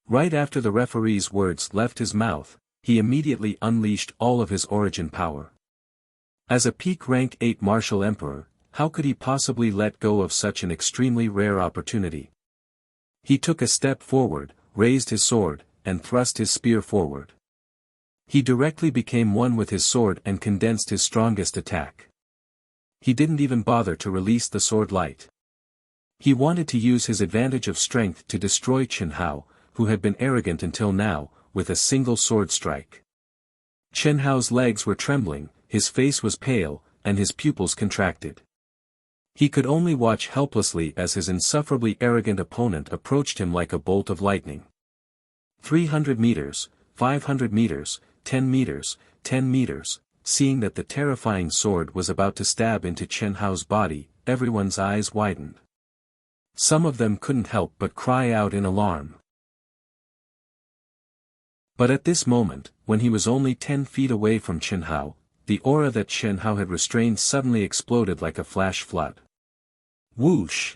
Right after the referee's words left his mouth, he immediately unleashed all of his origin power. As a peak rank 8 martial emperor, how could he possibly let go of such an extremely rare opportunity? He took a step forward, raised his sword, and thrust his spear forward. He directly became one with his sword and condensed his strongest attack. He didn't even bother to release the sword light. He wanted to use his advantage of strength to destroy Chen Hao, who had been arrogant until now, with a single sword strike. Chen Hao's legs were trembling, his face was pale, and his pupils contracted. He could only watch helplessly as his insufferably arrogant opponent approached him like a bolt of lightning. 300 meters, 500 meters, 10 meters, 10 meters, seeing that the terrifying sword was about to stab into Chen Hao's body, everyone's eyes widened. Some of them couldn't help but cry out in alarm. But at this moment, when he was only 10 feet away from Chen Hao, the aura that Chen Hao had restrained suddenly exploded like a flash flood. Whoosh!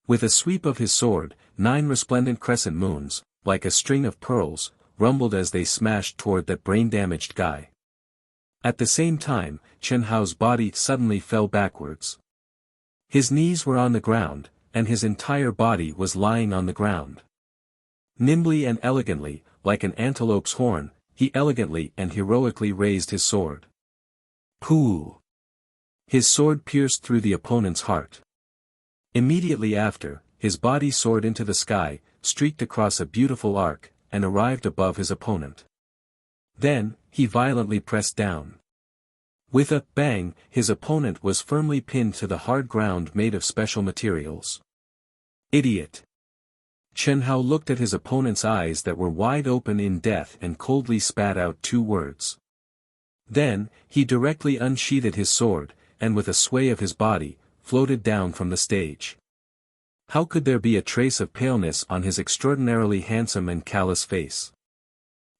With a sweep of his sword, 9 resplendent crescent moons, like a string of pearls, rumbled as they smashed toward that brain-damaged guy. At the same time, Chen Hao's body suddenly fell backwards. His knees were on the ground, and his entire body was lying on the ground. Nimbly and elegantly, like an antelope's horn, he elegantly and heroically raised his sword. Pooh! His sword pierced through the opponent's heart. Immediately after, his body soared into the sky, streaked across a beautiful arc, and arrived above his opponent. Then, he violently pressed down. With a bang, his opponent was firmly pinned to the hard ground made of special materials. Idiot! Chen Hao looked at his opponent's eyes that were wide open in death and coldly spat out 2 words. Then, he directly unsheathed his sword, and with a sway of his body, floated down from the stage. How could there be a trace of paleness on his extraordinarily handsome and callous face?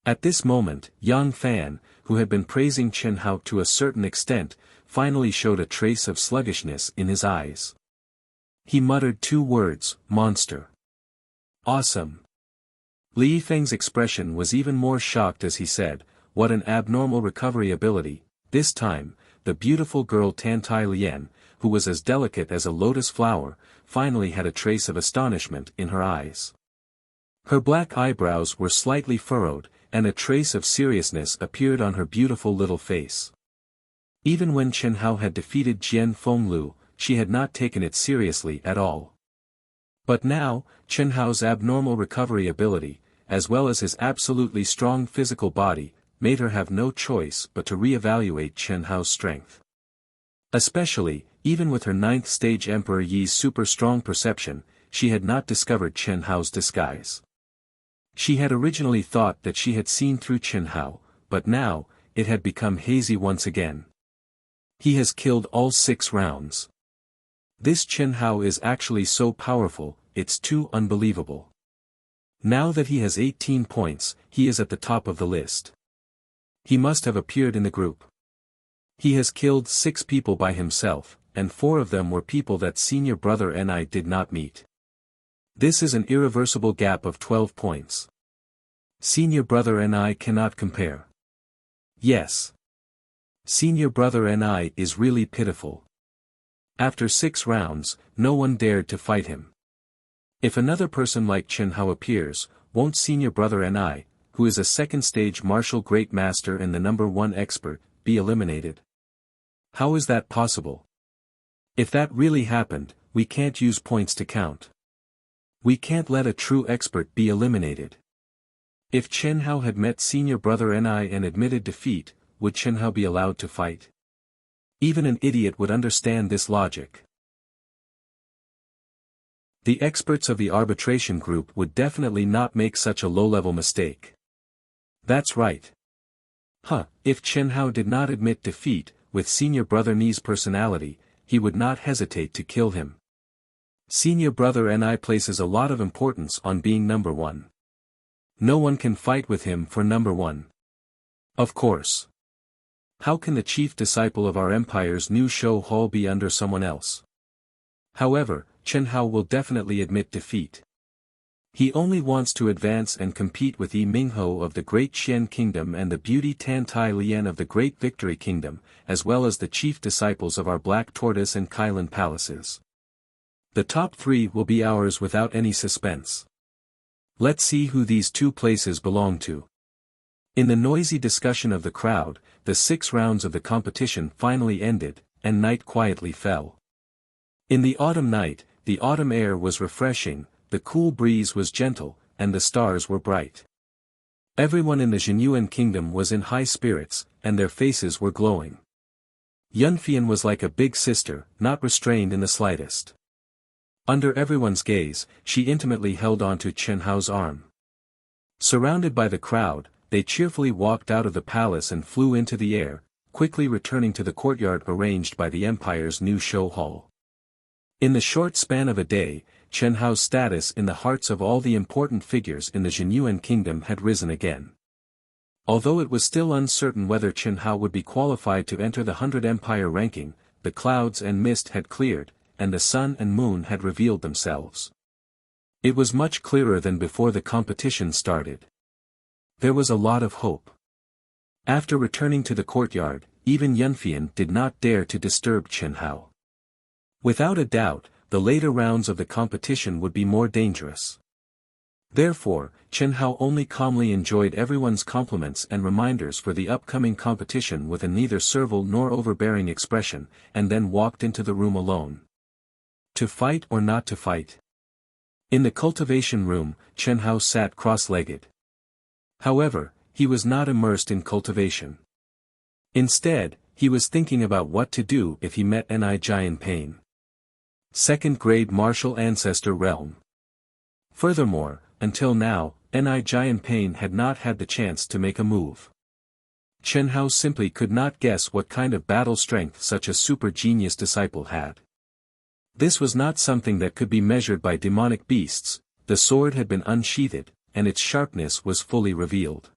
At this moment, Yang Fan, who had been praising Chen Hao to a certain extent, finally showed a trace of sluggishness in his eyes. He muttered 2 words, monster. Awesome. Li Feng's expression was even more shocked as he said, what an abnormal recovery ability. This time, the beautiful girl Tantai Lian, who was as delicate as a lotus flower, finally had a trace of astonishment in her eyes. Her black eyebrows were slightly furrowed, and a trace of seriousness appeared on her beautiful little face. Even when Chen Hao had defeated Jian Fenglu, she had not taken it seriously at all. But now, Chen Hao's abnormal recovery ability, as well as his absolutely strong physical body, made her have no choice but to re-evaluate Chen Hao's strength. Especially, even with her 9th stage Emperor Yi's super strong perception, she had not discovered Chen Hao's disguise. She had originally thought that she had seen through Chen Hao, but now, it had become hazy once again. He has killed all 6 rounds. This Chen Hao is actually so powerful, it's too unbelievable. Now that he has 18 points, he is at the top of the list. He must have appeared in the group. He has killed 6 people by himself, and 4 of them were people that senior brother and I did not meet. This is an irreversible gap of 12 points. Senior brother and I cannot compare. Yes. Senior brother and I is really pitiful. After 6 rounds, no one dared to fight him. If another person like Chen Hao appears, won't senior brother and I, who is a second stage martial great master and the #1 expert, be eliminated? How is that possible? If that really happened, we can't use points to count. We can't let a true expert be eliminated. If Chen Hao had met senior brother and I and admitted defeat, would Chen Hao be allowed to fight? Even an idiot would understand this logic. The experts of the arbitration group would definitely not make such a low-level mistake. That's right. If Chen Hao did not admit defeat, with senior brother Ni's personality, he would not hesitate to kill him. Senior brother and I places a lot of importance on being #1. No one can fight with him for #1. Of course. How can the chief disciple of our empire's new show hall be under someone else? However, Chen Hao will definitely admit defeat. He only wants to advance and compete with Yi Mingho of the Great Xian Kingdom and the beauty Tan Tai Lian of the Great Victory Kingdom, as well as the chief disciples of our Black Tortoise and Kailan palaces. The top 3 will be ours without any suspense. Let's see who these 2 places belong to. In the noisy discussion of the crowd, the 6 rounds of the competition finally ended, and night quietly fell. In the autumn night, the autumn air was refreshing, the cool breeze was gentle, and the stars were bright. Everyone in the Jinyuan kingdom was in high spirits, and their faces were glowing. Yunfian was like a big sister, not restrained in the slightest. Under everyone's gaze, she intimately held onto Chen Hao's arm. Surrounded by the crowd, they cheerfully walked out of the palace and flew into the air, quickly returning to the courtyard arranged by the empire's new show hall. In the short span of a day, Chen Hao's status in the hearts of all the important figures in the Jinyuan kingdom had risen again. Although it was still uncertain whether Chen Hao would be qualified to enter the 100 Empire ranking, the clouds and mist had cleared, and the sun and moon had revealed themselves. It was much clearer than before the competition started. There was a lot of hope. After returning to the courtyard, even Yunfian did not dare to disturb Chen Hao. Without a doubt, the later rounds of the competition would be more dangerous. Therefore, Chen Hao only calmly enjoyed everyone's compliments and reminders for the upcoming competition with a neither servile nor overbearing expression, and then walked into the room alone. To fight or not to fight? In the cultivation room, Chen Hao sat cross-legged. However, he was not immersed in cultivation. Instead, he was thinking about what to do if he met Ni Jianpain. Second-grade martial ancestor realm. Furthermore, until now, Ni Jianpain had not had the chance to make a move. Chen Hao simply could not guess what kind of battle strength such a super genius disciple had. This was not something that could be measured by demonic beasts. The sword had been unsheathed, and its sharpness was fully revealed.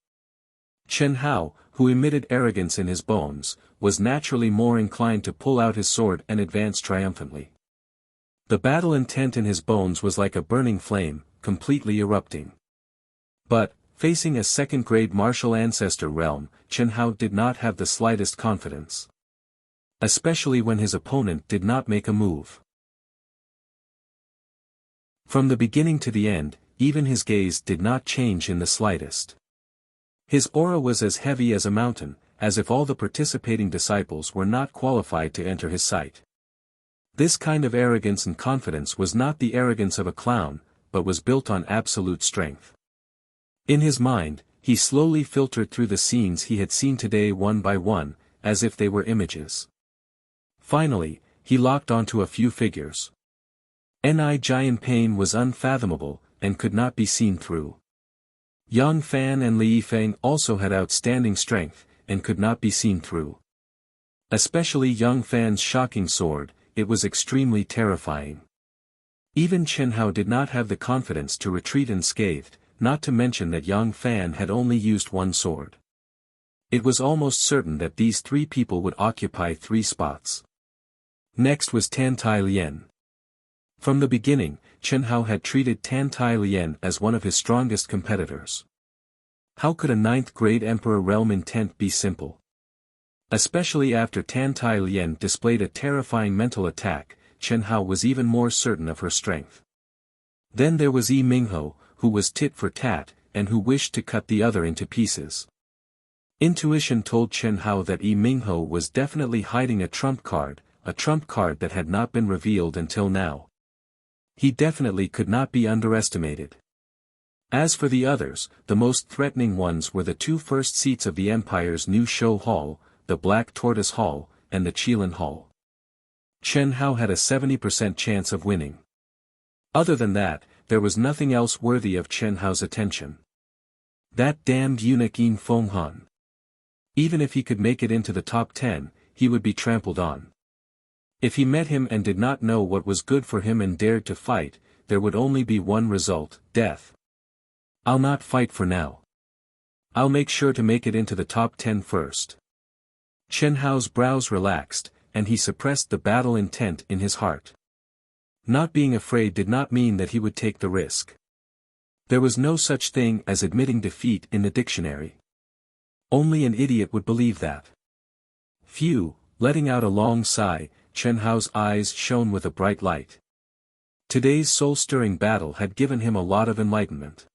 Chen Hao, who emitted arrogance in his bones, was naturally more inclined to pull out his sword and advance triumphantly. The battle intent in his bones was like a burning flame, completely erupting. But, facing a second-grade martial ancestor realm, Chen Hao did not have the slightest confidence. Especially when his opponent did not make a move. From the beginning to the end, even his gaze did not change in the slightest. His aura was as heavy as a mountain, as if all the participating disciples were not qualified to enter his sight. This kind of arrogance and confidence was not the arrogance of a clown, but was built on absolute strength. In his mind, he slowly filtered through the scenes he had seen today one by one, as if they were images. Finally, he locked onto a few figures. Ni Jianpain was unfathomable, and could not be seen through. Yang Fan and Li Yifeng also had outstanding strength, and could not be seen through. Especially Yang Fan's shocking sword, it was extremely terrifying. Even Chen Hao did not have the confidence to retreat unscathed, not to mention that Yang Fan had only used one sword. It was almost certain that these three people would occupy 3 spots. Next was Tan Tai Lien. From the beginning, Chen Hao had treated Tan Tai Lien as one of his strongest competitors. How could a 9th grade Emperor realm intent be simple? Especially after Tan Tai Lien displayed a terrifying mental attack, Chen Hao was even more certain of her strength. Then there was Yi Mingho, who was tit for tat, and who wished to cut the other into pieces. Intuition told Chen Hao that Yi Mingho was definitely hiding a trump card that had not been revealed until now. He definitely could not be underestimated. As for the others, the most threatening ones were the 2 first seats of the Empire's new show hall, the Black Tortoise Hall, and the Qilin Hall. Chen Hao had a 70% chance of winning. Other than that, there was nothing else worthy of Chen Hao's attention. That damned eunuch Yin Fenghan. Even if he could make it into the top 10, he would be trampled on. If he met him and did not know what was good for him and dared to fight, there would only be one result, death. I'll not fight for now. I'll make sure to make it into the top 10 first. Chen Hao's brows relaxed, and he suppressed the battle intent in his heart. Not being afraid did not mean that he would take the risk. There was no such thing as admitting defeat in the dictionary. Only an idiot would believe that. Phew, letting out a long sigh, Chen Hao's eyes shone with a bright light. Today's soul-stirring battle had given him a lot of enlightenment.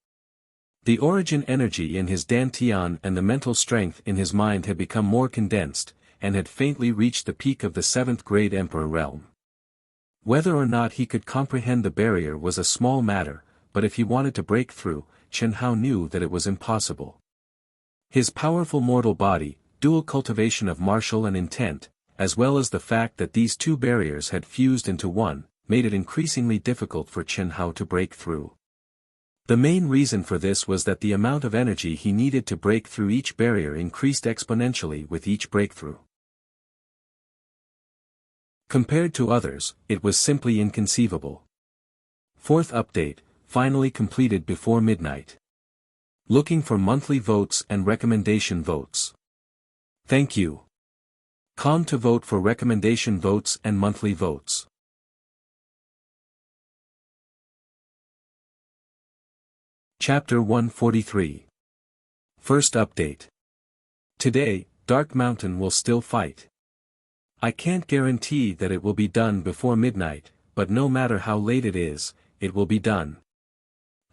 The origin energy in his dantian and the mental strength in his mind had become more condensed, and had faintly reached the peak of the 7th grade Emperor realm. Whether or not he could comprehend the barrier was a small matter, but if he wanted to break through, Chen Hao knew that it was impossible. His powerful mortal body, dual cultivation of martial and intent, as well as the fact that these 2 barriers had fused into one, made it increasingly difficult for Chen Hao to break through. The main reason for this was that the amount of energy he needed to break through each barrier increased exponentially with each breakthrough. Compared to others, it was simply inconceivable. 4th update, finally completed before midnight. Looking for monthly votes and recommendation votes. Thank you. Calm to vote for recommendation votes and monthly votes. Chapter 143. First update. Today, Dark Mountain will still fight. I can't guarantee that it will be done before midnight, but no matter how late it is, it will be done.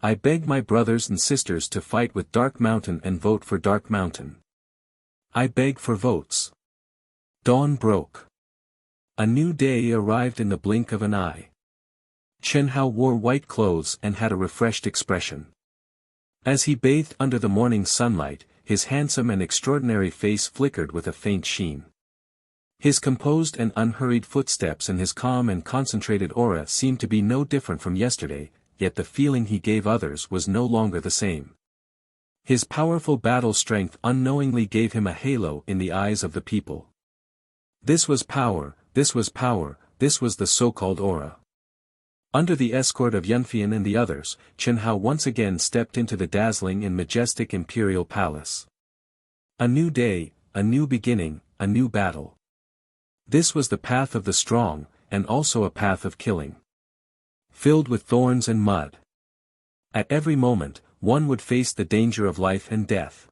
I beg my brothers and sisters to fight with Dark Mountain and vote for Dark Mountain. I beg for votes. Dawn broke. A new day arrived in the blink of an eye. Chen Hao wore white clothes and had a refreshed expression. As he bathed under the morning sunlight, his handsome and extraordinary face flickered with a faint sheen. His composed and unhurried footsteps and his calm and concentrated aura seemed to be no different from yesterday, yet the feeling he gave others was no longer the same. His powerful battle strength unknowingly gave him a halo in the eyes of the people. This was power, this was power, this was the so-called aura. Under the escort of Yunfian and the others, Chen Hao once again stepped into the dazzling and majestic imperial palace. A new day, a new beginning, a new battle. This was the path of the strong, and also a path of killing. Filled with thorns and mud. At every moment, one would face the danger of life and death.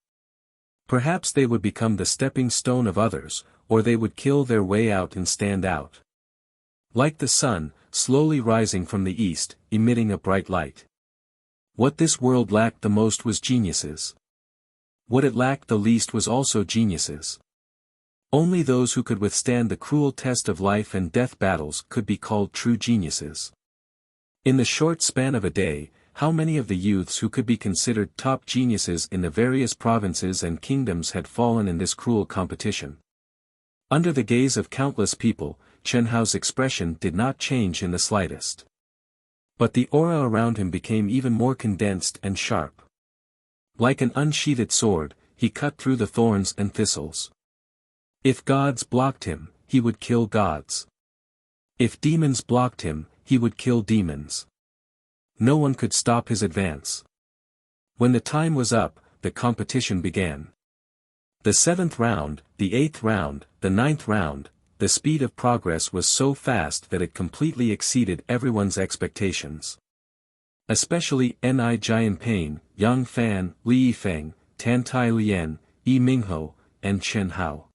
Perhaps they would become the stepping stone of others, or they would kill their way out and stand out. Like the sun, slowly rising from the east, emitting a bright light. What this world lacked the most was geniuses. What it lacked the least was also geniuses. Only those who could withstand the cruel test of life and death battles could be called true geniuses. In the short span of a day, how many of the youths who could be considered top geniuses in the various provinces and kingdoms had fallen in this cruel competition? Under the gaze of countless people, Chen Hao's expression did not change in the slightest. But the aura around him became even more condensed and sharp. Like an unsheathed sword, he cut through the thorns and thistles. If gods blocked him, he would kill gods. If demons blocked him, he would kill demons. No one could stop his advance. When the time was up, the competition began. The 7th round, the 8th round, the 9th round, the speed of progress was so fast that it completely exceeded everyone's expectations. Especially Ni Jianping, Yang Fan, Li Yifeng, Tan Tai Lian, Yi Mingho, and Chen Hao.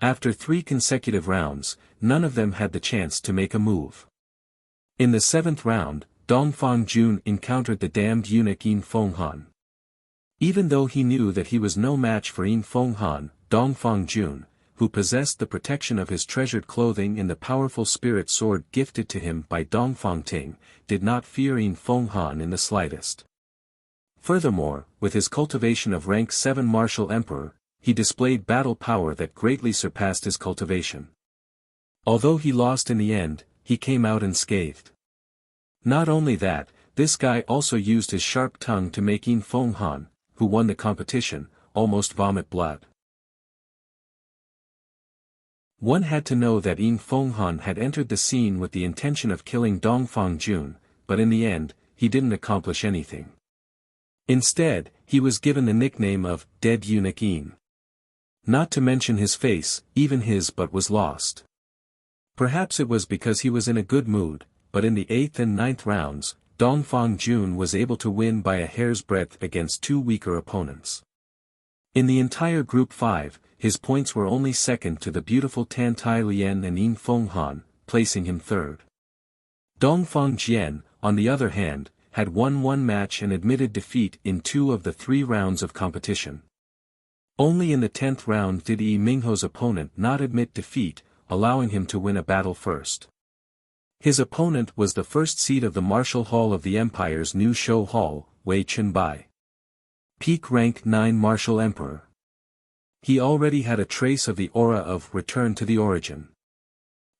After 3 consecutive rounds, none of them had the chance to make a move. In the 7th round, Dongfang Jun encountered the damned eunuch Yin Fenghan. Even though he knew that he was no match for Yin Fenghan, Dongfang Jun, who possessed the protection of his treasured clothing in the powerful spirit sword gifted to him by Dongfang Ting, did not fear Yin Fenghan in the slightest. Furthermore, with his cultivation of rank 7 martial emperor, he displayed battle power that greatly surpassed his cultivation. Although he lost in the end, he came out unscathed. Not only that, this guy also used his sharp tongue to make Yin Fenghan, who won the competition, almost vomit blood. One had to know that Yin Fenghan had entered the scene with the intention of killing Dongfang Jun, but in the end, he didn't accomplish anything. Instead, he was given the nickname of Dead Eunuch Yin. Not to mention his face, even his butt was lost. Perhaps it was because he was in a good mood, but in the 8th and 9th rounds, Dongfang Jun was able to win by a hair's breadth against 2 weaker opponents. In the entire Group 5, his points were only second to the beautiful Tan Tai Lian and Yin Fenghan, placing him third. Dongfang Jian, on the other hand, had won 1 match and admitted defeat in 2 of the 3 rounds of competition. Only in the 10th round did Yi Mingho's opponent not admit defeat, allowing him to win a battle first. His opponent was the first seat of the Martial Hall of the Empire's new show hall, Wei Chenbai. Peak rank 9 Martial Emperor. He already had a trace of the aura of Return to the Origin.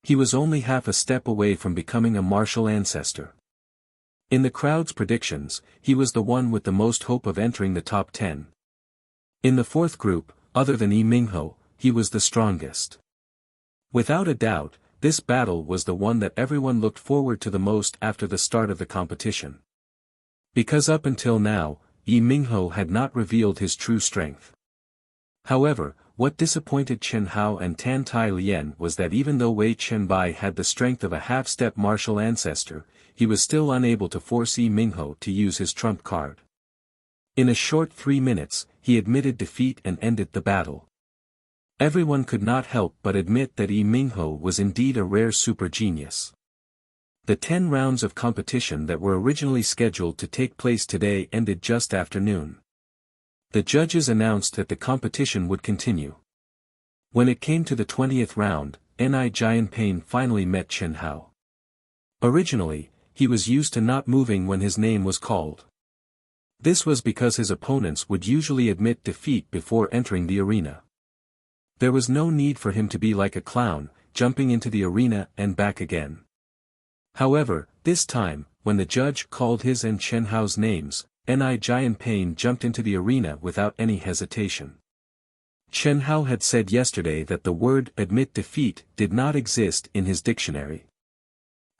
He was only half a step away from becoming a martial ancestor. In the crowd's predictions, he was the one with the most hope of entering the top 10. In the 4th group, other than Yi Mingho, he was the strongest. Without a doubt, this battle was the one that everyone looked forward to the most after the start of the competition. Because up until now, Yi Mingho had not revealed his true strength. However, what disappointed Chen Hao and Tan Tai Lian was that even though Wei Chenbai had the strength of a half-step martial ancestor, he was still unable to force Yi Mingho to use his trump card. In a short 3 minutes, he admitted defeat and ended the battle. Everyone could not help but admit that Yi Mingho was indeed a rare super genius. The 10 rounds of competition that were originally scheduled to take place today ended just after noon. The judges announced that the competition would continue. When it came to the 20th round, Ni Jianping finally met Chen Hao. Originally, he was used to not moving when his name was called. This was because his opponents would usually admit defeat before entering the arena. There was no need for him to be like a clown, jumping into the arena and back again. However, this time, when the judge called his and Chen Hao's names, Ni Jianping jumped into the arena without any hesitation. Chen Hao had said yesterday that the word admit defeat did not exist in his dictionary.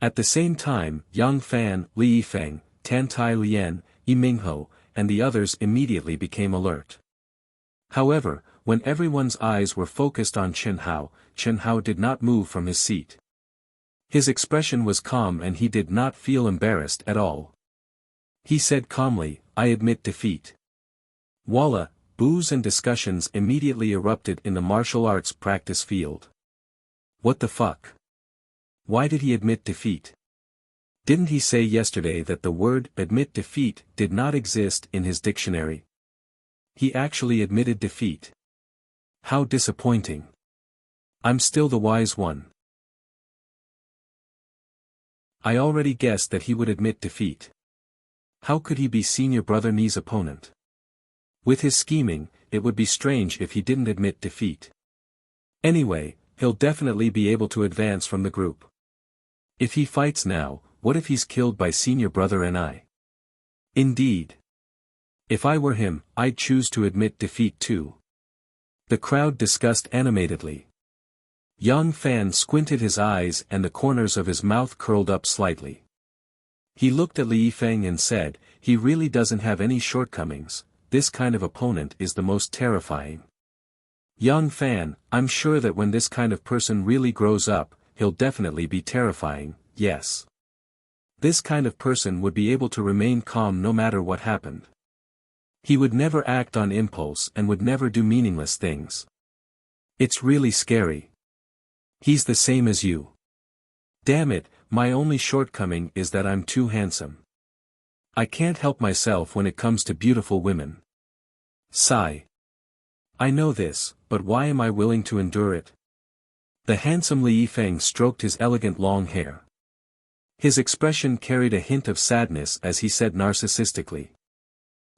At the same time, Yang Fan, Li Yifeng, Tan Tai Lian, Yi Mingho, and the others immediately became alert. However, when everyone's eyes were focused on Chen Hao did not move from his seat. His expression was calm and he did not feel embarrassed at all. He said calmly, "I admit defeat." Voila, boos and discussions immediately erupted in the martial arts practice field. What the fuck? Why did he admit defeat? Didn't he say yesterday that the word admit defeat did not exist in his dictionary? He actually admitted defeat. How disappointing. I'm still the wise one. I already guessed that he would admit defeat. How could he be senior brother Ni's opponent? With his scheming, it would be strange if he didn't admit defeat. Anyway, he'll definitely be able to advance from the group. If he fights now, what if he's killed by senior brother Ni? Indeed. If I were him, I'd choose to admit defeat too. The crowd discussed animatedly. Yang Fan squinted his eyes and the corners of his mouth curled up slightly. He looked at Li Yifeng and said, "He really doesn't have any shortcomings, this kind of opponent is the most terrifying. Young Fan, I'm sure that when this kind of person really grows up, he'll definitely be terrifying, yes. This kind of person would be able to remain calm no matter what happened. He would never act on impulse and would never do meaningless things. It's really scary. He's the same as you. Damn it, my only shortcoming is that I'm too handsome. I can't help myself when it comes to beautiful women. Sigh. I know this, but why am I willing to endure it?" The handsome Li Yifeng stroked his elegant long hair. His expression carried a hint of sadness as he said narcissistically.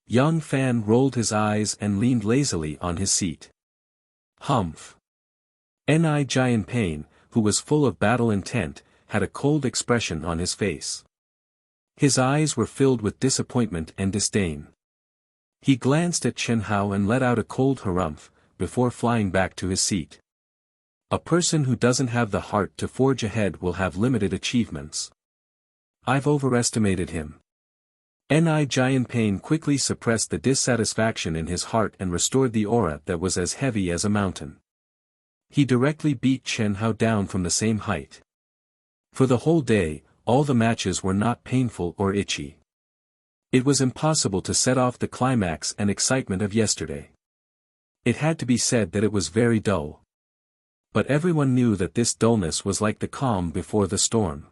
Young Fan rolled his eyes and leaned lazily on his seat. Humph. Ni Jianping, who was full of battle intent, had a cold expression on his face. His eyes were filled with disappointment and disdain. He glanced at Chen Hao and let out a cold harumph, before flying back to his seat. A person who doesn't have the heart to forge ahead will have limited achievements. I've overestimated him. Ni Jianping quickly suppressed the dissatisfaction in his heart and restored the aura that was as heavy as a mountain. He directly beat Chen Hao down from the same height. For the whole day, all the matches were not painful or itchy. It was impossible to set off the climax and excitement of yesterday. It had to be said that it was very dull. But everyone knew that this dullness was like the calm before the storm.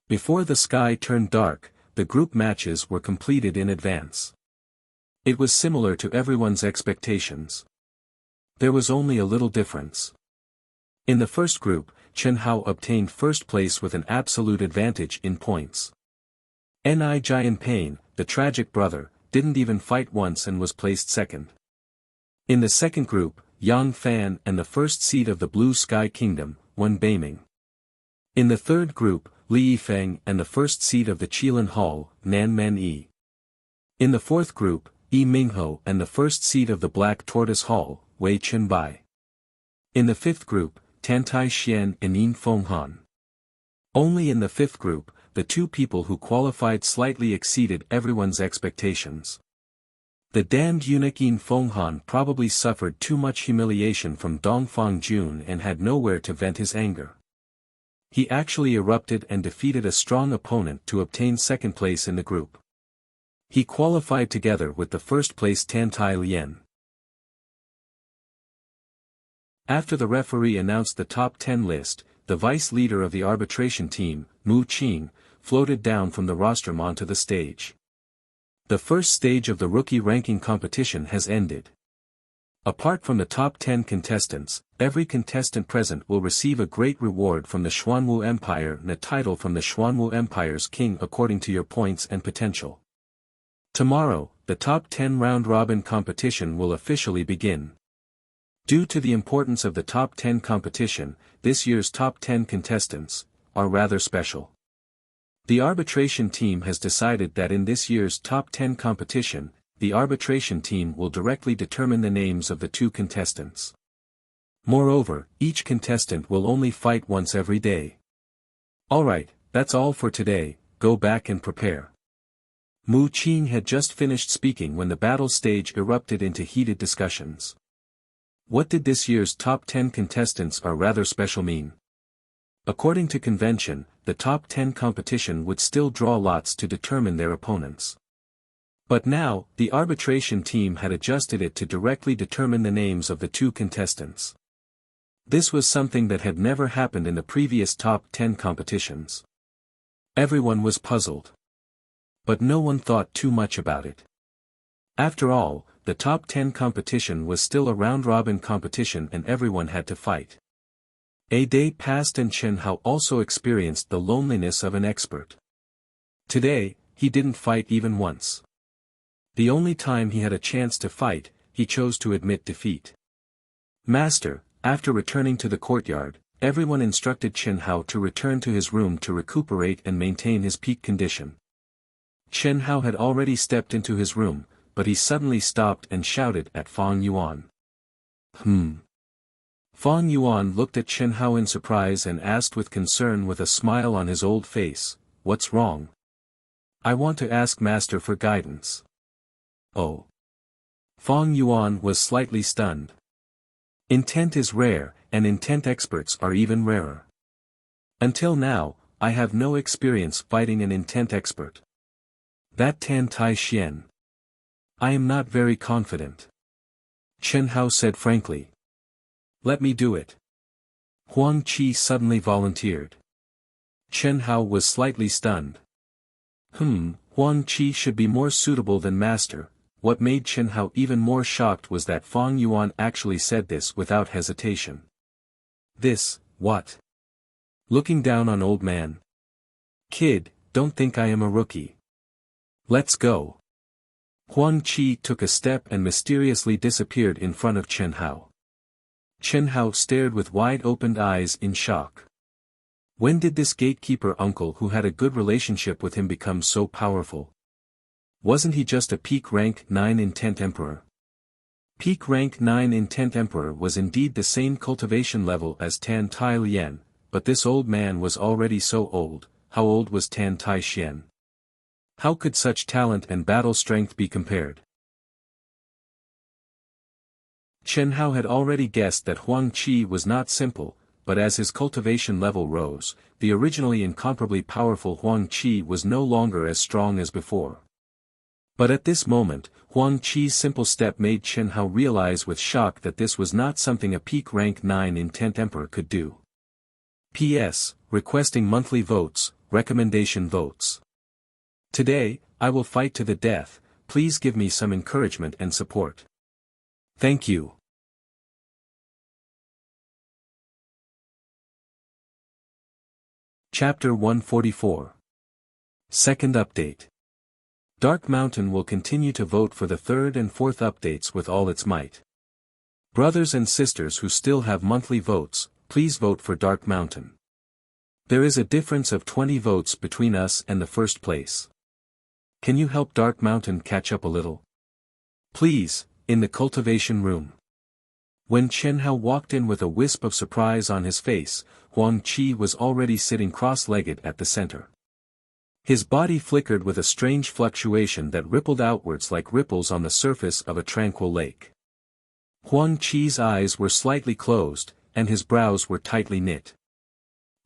Before the sky turned dark, the group matches were completed in advance. It was similar to everyone's expectations. There was only a little difference. In the first group, Chen Hao obtained first place with an absolute advantage in points. Ni Jianping, the tragic brother, didn't even fight once and was placed second. In the second group, Yang Fan and the first seed of the Blue Sky Kingdom, Wen Beiming. In the third group, Li Yifeng and the first seed of the Qilin Hall, Nan Men Yi. In the fourth group, Yi Mingho and the first seed of the Black Tortoise Hall, Wei Chunbai. In the fifth group, Tantai Xian and Yin Fenghan. Only in the fifth group, the two people who qualified slightly exceeded everyone's expectations. The damned eunuch Yin Fenghan probably suffered too much humiliation from Dongfang Jun and had nowhere to vent his anger. He actually erupted and defeated a strong opponent to obtain second place in the group. He qualified together with the first place Tantai Lian. After the referee announced the top 10 list, the vice leader of the arbitration team, Mu Qing, floated down from the rostrum onto the stage. The first stage of the rookie ranking competition has ended. Apart from the top 10 contestants, every contestant present will receive a great reward from the Xuanwu Empire and a title from the Xuanwu Empire's king according to your points and potential. Tomorrow, the top 10 round-robin competition will officially begin. Due to the importance of the top 10 competition, this year's top 10 contestants are rather special. The arbitration team has decided that in this year's top 10 competition, the arbitration team will directly determine the names of the two contestants. Moreover, each contestant will only fight once every day. Alright, that's all for today, go back and prepare. Mu Qing had just finished speaking when the battle stage erupted into heated discussions. What did this year's top 10 contestants are rather special mean? According to convention, the top 10 competition would still draw lots to determine their opponents. But now, the arbitration team had adjusted it to directly determine the names of the two contestants. This was something that had never happened in the previous top 10 competitions. Everyone was puzzled. But no one thought too much about it. After all, the top 10 competition was still a round-robin competition and everyone had to fight. A day passed and Chen Hao also experienced the loneliness of an expert. Today, he didn't fight even once. The only time he had a chance to fight, he chose to admit defeat. Master, after returning to the courtyard, everyone instructed Chen Hao to return to his room to recuperate and maintain his peak condition. Chen Hao had already stepped into his room, but he suddenly stopped and shouted at Fang Yuan. Fang Yuan looked at Chen Hao in surprise and asked with concern with a smile on his old face, "What's wrong?" I want to ask Master for guidance. Oh. Fang Yuan was slightly stunned. Intent is rare, and intent experts are even rarer. Until now, I have no experience fighting an intent expert. That Tan Tai Xian. I am not very confident. Chen Hao said frankly. Let me do it. Huang Qi suddenly volunteered. Chen Hao was slightly stunned. Huang Qi should be more suitable than Master. What made Chen Hao even more shocked was that Fang Yuan actually said this without hesitation. This, what? Looking down on old man. Kid, don't think I am a rookie. Let's go. Huang Qi took a step and mysteriously disappeared in front of Chen Hao. Chen Hao stared with wide-opened eyes in shock. When did this gatekeeper uncle who had a good relationship with him become so powerful? Wasn't he just a peak rank 9 intent emperor? Peak rank 9 intent emperor was indeed the same cultivation level as Tan Tai Lian, but this old man was already so old. How old was Tan Tai Xian? How could such talent and battle strength be compared? Chen Hao had already guessed that Huang Qi was not simple, but as his cultivation level rose, the originally incomparably powerful Huang Qi was no longer as strong as before. But at this moment, Huang Qi's simple step made Chen Hao realize with shock that this was not something a peak rank 9 intent emperor could do. P.S. Requesting monthly votes, recommendation votes. Today, I will fight to the death, please give me some encouragement and support. Thank you. Chapter 144. Second update. Dark Mountain will continue to vote for the third and fourth updates with all its might. Brothers and sisters who still have monthly votes, please vote for Dark Mountain. There is a difference of 20 votes between us and the first place. Can you help Dark Mountain catch up a little? Please, in the cultivation room. When Chen Hao walked in with a wisp of surprise on his face, Huang Qi was already sitting cross-legged at the center. His body flickered with a strange fluctuation that rippled outwards like ripples on the surface of a tranquil lake. Huang Qi's eyes were slightly closed, and his brows were tightly knit.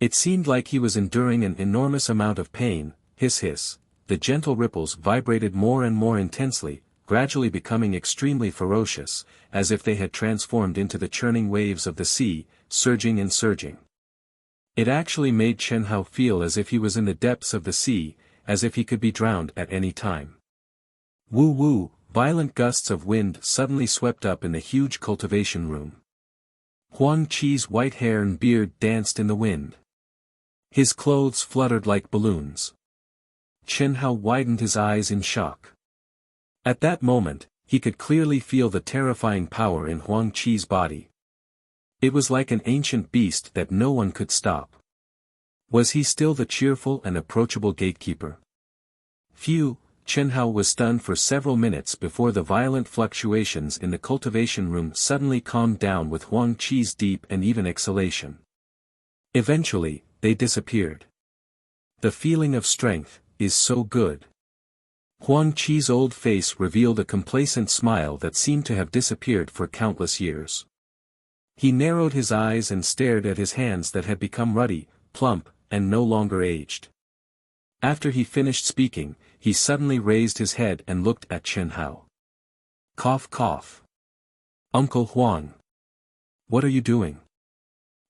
It seemed like he was enduring an enormous amount of pain. Hiss hiss, the gentle ripples vibrated more and more intensely, gradually becoming extremely ferocious, as if they had transformed into the churning waves of the sea, surging and surging. It actually made Chen Hao feel as if he was in the depths of the sea, as if he could be drowned at any time. Woo woo, violent gusts of wind suddenly swept up in the huge cultivation room. Huang Qi's white hair and beard danced in the wind. His clothes fluttered like balloons. Chen Hao widened his eyes in shock. At that moment, he could clearly feel the terrifying power in Huang Qi's body. It was like an ancient beast that no one could stop. Was he still the cheerful and approachable gatekeeper? Phew, Chen Hao was stunned for several minutes before the violent fluctuations in the cultivation room suddenly calmed down with Huang Qi's deep and even exhalation. Eventually, they disappeared. The feeling of strength is so good. Huang Qi's old face revealed a complacent smile that seemed to have disappeared for countless years. He narrowed his eyes and stared at his hands that had become ruddy, plump, and no longer aged. After he finished speaking, he suddenly raised his head and looked at Chen Hao. Cough cough. Uncle Huang. What are you doing?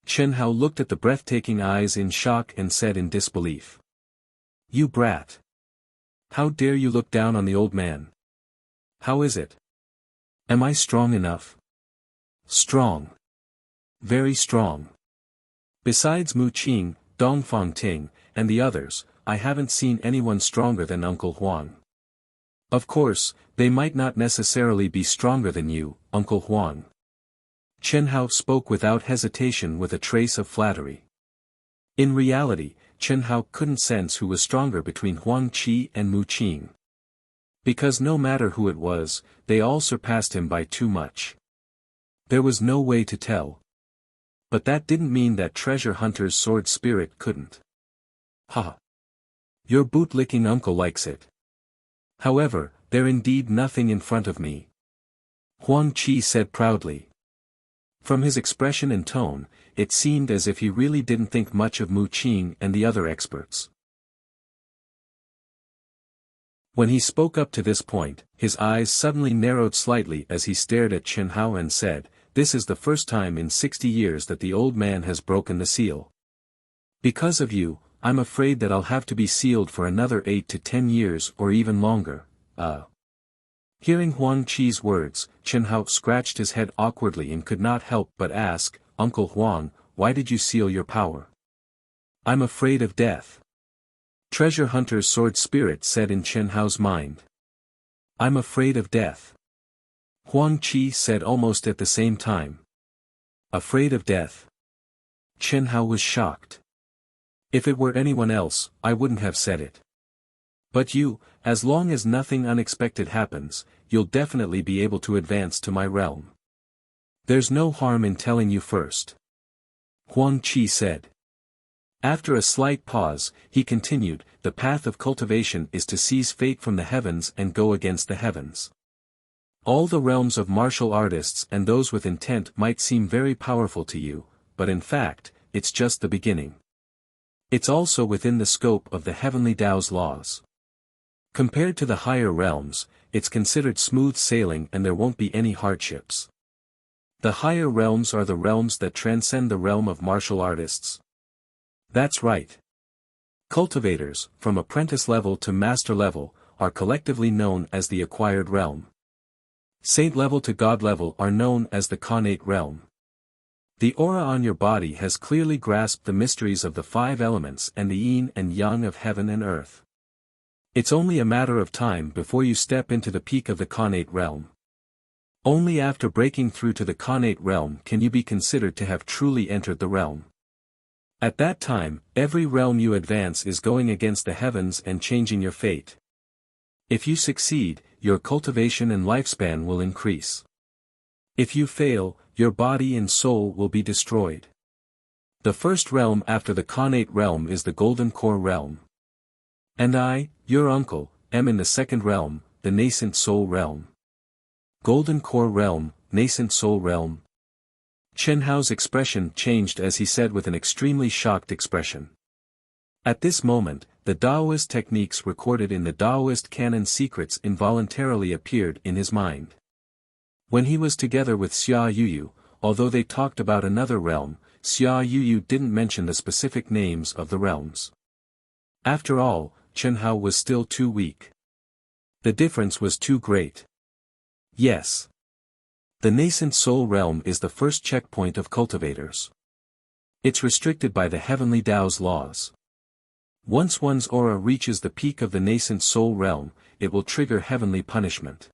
Chen Hao looked at the breathtaking eyes in shock and said in disbelief. You brat. How dare you look down on the old man? How is it? Am I strong enough? Strong. Very strong. Besides Mu Qing, Dongfang Ting, and the others, I haven't seen anyone stronger than Uncle Huang. Of course, they might not necessarily be stronger than you, Uncle Huang. Chen Hao spoke without hesitation with a trace of flattery. In reality, Chen Hao couldn't sense who was stronger between Huang Qi and Mu Qing. Because no matter who it was, they all surpassed him by too much. There was no way to tell. But that didn't mean that treasure hunter's sword spirit couldn't. Ha! Your boot-licking uncle likes it. However, there indeed nothing in front of me. Huang Qi said proudly. From his expression and tone, it seemed as if he really didn't think much of Mu Qing and the other experts. When he spoke up to this point, his eyes suddenly narrowed slightly as he stared at Chen Hao and said, "This is the first time in 60 years that the old man has broken the seal. Because of you, I'm afraid that I'll have to be sealed for another 8 to 10 years or even longer." Hearing Huang Qi's words, Chen Hao scratched his head awkwardly and could not help but ask, "Uncle Huang, why did you seal your power?" "I'm afraid of death." Treasure Hunter's sword spirit said in Chen Hao's mind. "I'm afraid of death." Huang Qi said almost at the same time. "Afraid of death?" Chen Hao was shocked. "If it were anyone else, I wouldn't have said it. But you, as long as nothing unexpected happens, you'll definitely be able to advance to my realm. There's no harm in telling you first." Huang Qi said. After a slight pause, he continued, "The path of cultivation is to seize fate from the heavens and go against the heavens. All the realms of martial artists and those with intent might seem very powerful to you, but in fact, it's just the beginning. It's also within the scope of the heavenly Tao's laws. Compared to the higher realms, it's considered smooth sailing and there won't be any hardships. The higher realms are the realms that transcend the realm of martial artists." "That's right. Cultivators, from apprentice level to master level, are collectively known as the acquired realm. Saint level to god level are known as the connate realm. The aura on your body has clearly grasped the mysteries of the 5 elements and the yin and yang of heaven and earth. It's only a matter of time before you step into the peak of the connate realm. Only after breaking through to the connate realm can you be considered to have truly entered the realm. At that time, every realm you advance is going against the heavens and changing your fate. If you succeed, your cultivation and lifespan will increase. If you fail, your body and soul will be destroyed. The first realm after the connate realm is the golden core realm. And I, your uncle, am in the second realm, the nascent soul realm." Golden core realm, nascent soul realm. Chen Hao's expression changed as he said with an extremely shocked expression. At this moment, the Taoist techniques recorded in the Taoist canon secrets involuntarily appeared in his mind. When he was together with Xia Yuyu, although they talked about another realm, Xia Yuyu didn't mention the specific names of the realms. After all, Chen Hao was still too weak. The difference was too great. Yes. The nascent soul realm is the first checkpoint of cultivators. It's restricted by the heavenly Tao's laws. Once one's aura reaches the peak of the nascent soul realm, it will trigger heavenly punishment.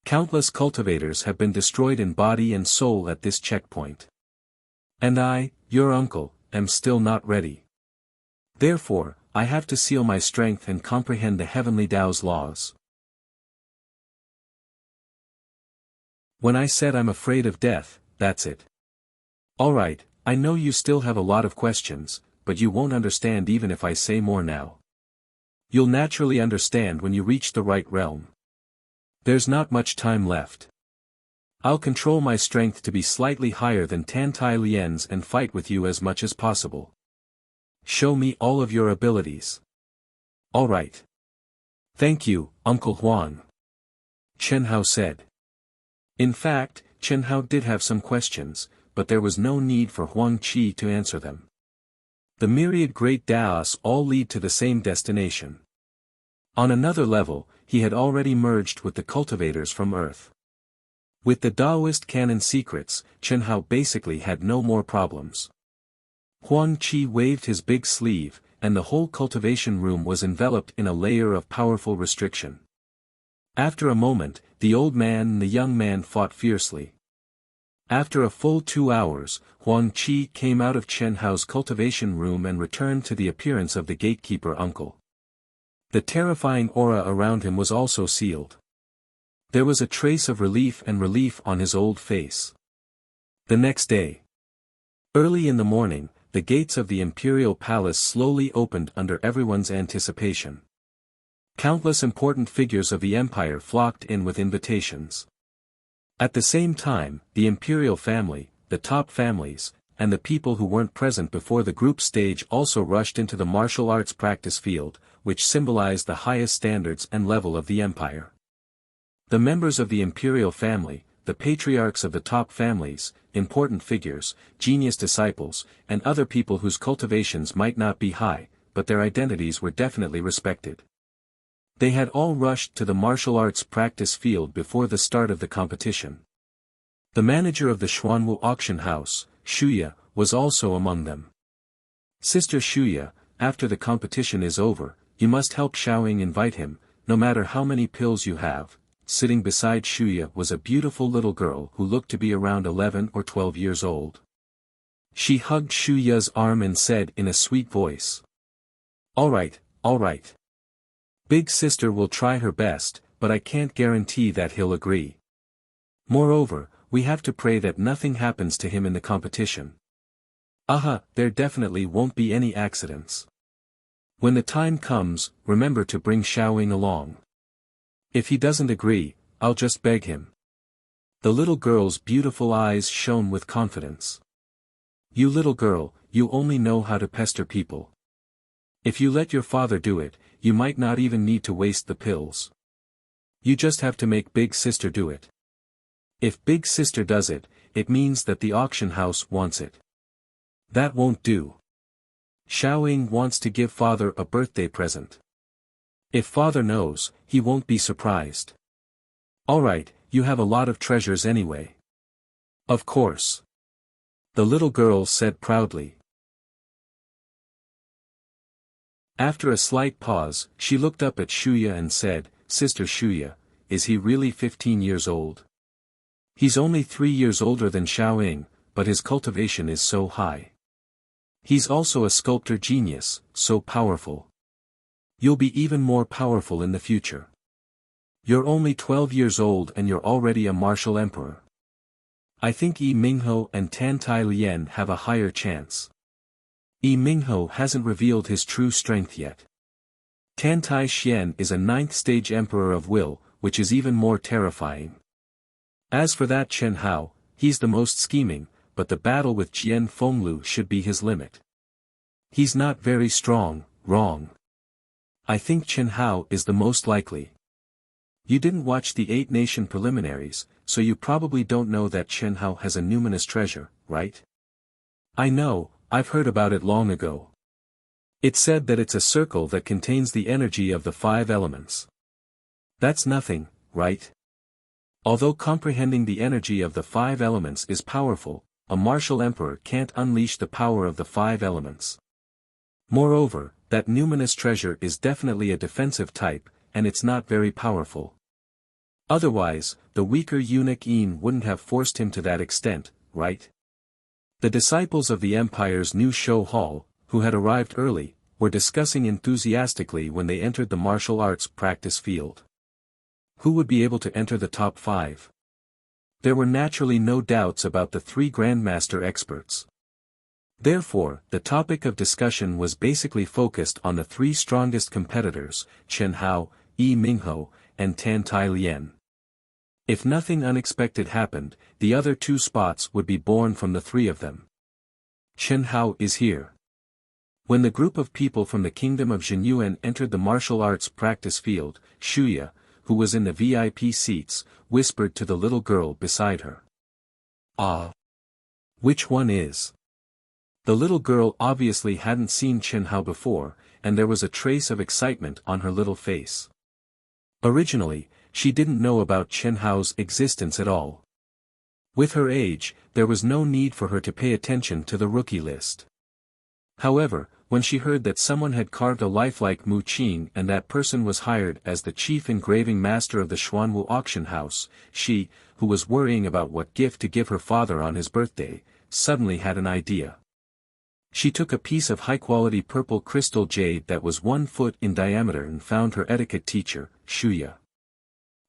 Countless cultivators have been destroyed in body and soul at this checkpoint. And I, your uncle, am still not ready. Therefore, I have to seal my strength and comprehend the heavenly Tao's laws. When I said I'm afraid of death, that's it. Alright, I know you still have a lot of questions, but you won't understand even if I say more now. You'll naturally understand when you reach the right realm. There's not much time left. I'll control my strength to be slightly higher than Tan Tai Lian's and fight with you as much as possible. Show me all of your abilities. Alright. Thank you, Uncle Huang. Chen Hao said. In fact, Chen Hao did have some questions, but there was no need for Huang Qi to answer them. The myriad great Taos all lead to the same destination. On another level, he had already merged with the cultivators from Earth. With the Taoist canon secrets, Chen Hao basically had no more problems. Huang Qi waved his big sleeve, and the whole cultivation room was enveloped in a layer of powerful restriction. After a moment, the old man and the young man fought fiercely. After a full 2 hours, Huang Qi came out of Chen Hao's cultivation room and returned to the appearance of the gatekeeper uncle. The terrifying aura around him was also sealed. There was a trace of relief on his old face. The next day. Early in the morning, the gates of the imperial palace slowly opened under everyone's anticipation. Countless important figures of the empire flocked in with invitations. At the same time, the imperial family, the top families, and the people who weren't present before the group stage also rushed into the martial arts practice field, which symbolized the highest standards and level of the empire. The members of the imperial family, the patriarchs of the top families, important figures, genius disciples, and other people whose cultivations might not be high, but their identities were definitely respected. They had all rushed to the martial arts practice field before the start of the competition. The manager of the Xuanwu auction house, Xianxia, was also among them. Sister Xianxia, after the competition is over, you must help Xiaoying invite him, no matter how many pills you have. Sitting beside Xianxia was a beautiful little girl who looked to be around 11 or 12 years old. She hugged Xianxia's arm and said in a sweet voice, all right. Big sister will try her best, but I can't guarantee that he'll agree. Moreover, we have to pray that nothing happens to him in the competition. There definitely won't be any accidents. When the time comes, remember to bring Xiaoying along. If he doesn't agree, I'll just beg him. The little girl's beautiful eyes shone with confidence. You little girl, you only know how to pester people. If you let your father do it, you might not even need to waste the pills. You just have to make big sister do it. If big sister does it, it means that the auction house wants it. That won't do. Xiaoying wants to give father a birthday present. If father knows, he won't be surprised. Alright, you have a lot of treasures anyway. Of course. The little girl said proudly. After a slight pause, she looked up at Xianxia and said, Sister Xianxia, is he really 15 years old? He's only 3 years older than Xiaoying, but his cultivation is so high. He's also a sculptor genius, so powerful. You'll be even more powerful in the future. You're only 12 years old and you're already a martial emperor. I think Yi Mingho and Tan Tai Lian have a higher chance. Yi Mingho hasn't revealed his true strength yet. Tan Tai Xian is a 9th stage emperor of will, which is even more terrifying. As for that Chen Hao, he's the most scheming, but the battle with Jian Fenglu should be his limit. He's not very strong, wrong. I think Chen Hao is the most likely. You didn't watch the 8-nation preliminaries, so you probably don't know that Chen Hao has a numinous treasure, right? I know, I've heard about it long ago. It said that it's a circle that contains the energy of the 5 elements. That's nothing, right? Although comprehending the energy of the 5 elements is powerful, a martial emperor can't unleash the power of the 5 elements. Moreover, that numinous treasure is definitely a defensive type, and it's not very powerful. Otherwise, the weaker eunuch Yin wouldn't have forced him to that extent, right? The disciples of the empire's new show hall, who had arrived early, were discussing enthusiastically when they entered the martial arts practice field. Who would be able to enter the top 5? There were naturally no doubts about the 3 grandmaster experts. Therefore, the topic of discussion was basically focused on the 3 strongest competitors, Chen Hao, Yi Mingho, and Tan Tai Lian. If nothing unexpected happened, the other 2 spots would be born from the 3 of them. Chen Hao is here. When the group of people from the kingdom of Zhenyuan entered the martial arts practice field, Xianxia, who was in the VIP seats, whispered to the little girl beside her. Which one is? The little girl obviously hadn't seen Chen Hao before, and there was a trace of excitement on her little face. Originally, she didn't know about Chen Hao's existence at all. With her age, there was no need for her to pay attention to the rookie list. However, when she heard that someone had carved a lifelike Mu Qing and that person was hired as the chief engraving master of the Xuanwu auction house, she, who was worrying about what gift to give her father on his birthday, suddenly had an idea. She took a piece of high-quality purple crystal jade that was 1 foot in diameter and found her etiquette teacher, Xianxia.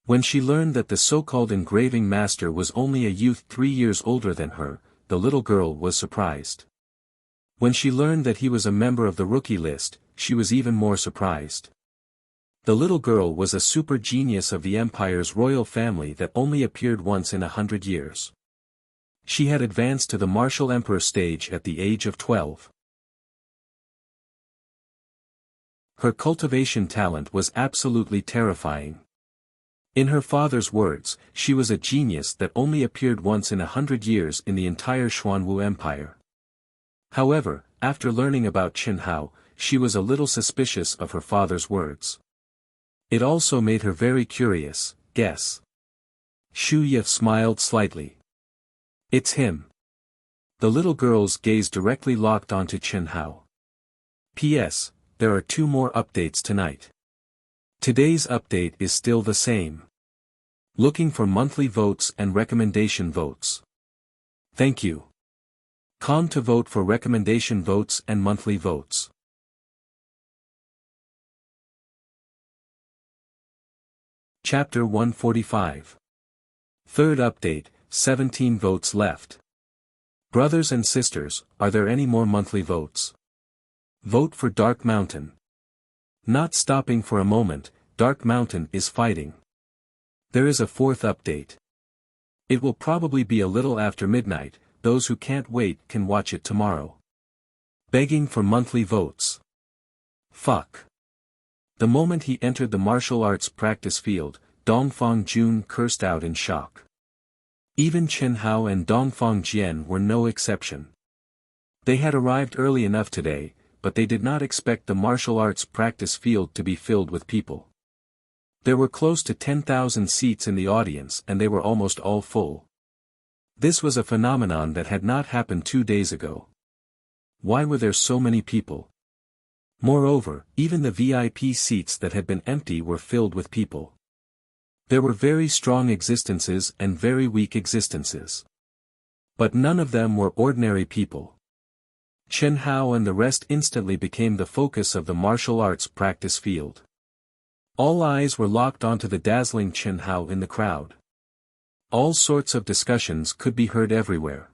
When she learned that the so-called engraving master was only a youth 3 years older than her, the little girl was surprised. When she learned that he was a member of the rookie list, she was even more surprised. The little girl was a super genius of the Empire's royal family that only appeared once in 100 years. She had advanced to the martial emperor stage at the age of 12. Her cultivation talent was absolutely terrifying. In her father's words, she was a genius that only appeared once in 100 years in the entire Xuanwu Empire. However, after learning about Chen Hao, she was a little suspicious of her father's words. It also made her very curious. Guess. Xu Ye smiled slightly. It's him. The little girl's gaze directly locked onto Chen Hao. P.S. There are 2 more updates tonight. Today's update is still the same. Looking for monthly votes and recommendation votes. Thank you. To vote for recommendation votes and monthly votes. Chapter 145. Third update, 17 votes left. Brothers and sisters, are there any more monthly votes? Vote for Dark Mountain. Not stopping for a moment, Dark Mountain is fighting. There is a 4th update. It will probably be a little after midnight. Those who can't wait can watch it tomorrow. Begging for monthly votes. Fuck. The moment he entered the martial arts practice field, Dongfang Jun cursed out in shock. Even Chen Hao and Dongfang Jian were no exception. They had arrived early enough today, but they did not expect the martial arts practice field to be filled with people. There were close to 10,000 seats in the audience and they were almost all full. This was a phenomenon that had not happened 2 days ago. Why were there so many people? Moreover, even the VIP seats that had been empty were filled with people. There were very strong existences and very weak existences. But none of them were ordinary people. Chen Hao and the rest instantly became the focus of the martial arts practice field. All eyes were locked onto the dazzling Chen Hao in the crowd. All sorts of discussions could be heard everywhere.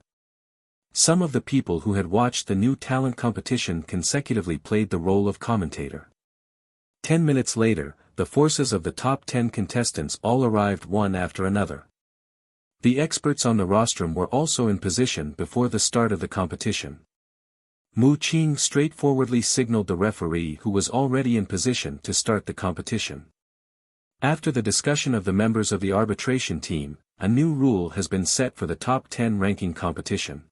Some of the people who had watched the new talent competition consecutively played the role of commentator. 10 minutes later, the forces of the top 10 contestants all arrived one after another. The experts on the rostrum were also in position before the start of the competition. Mu Qing straightforwardly signaled the referee who was already in position to start the competition. After the discussion of the members of the arbitration team, a new rule has been set for the top 10 ranking competition.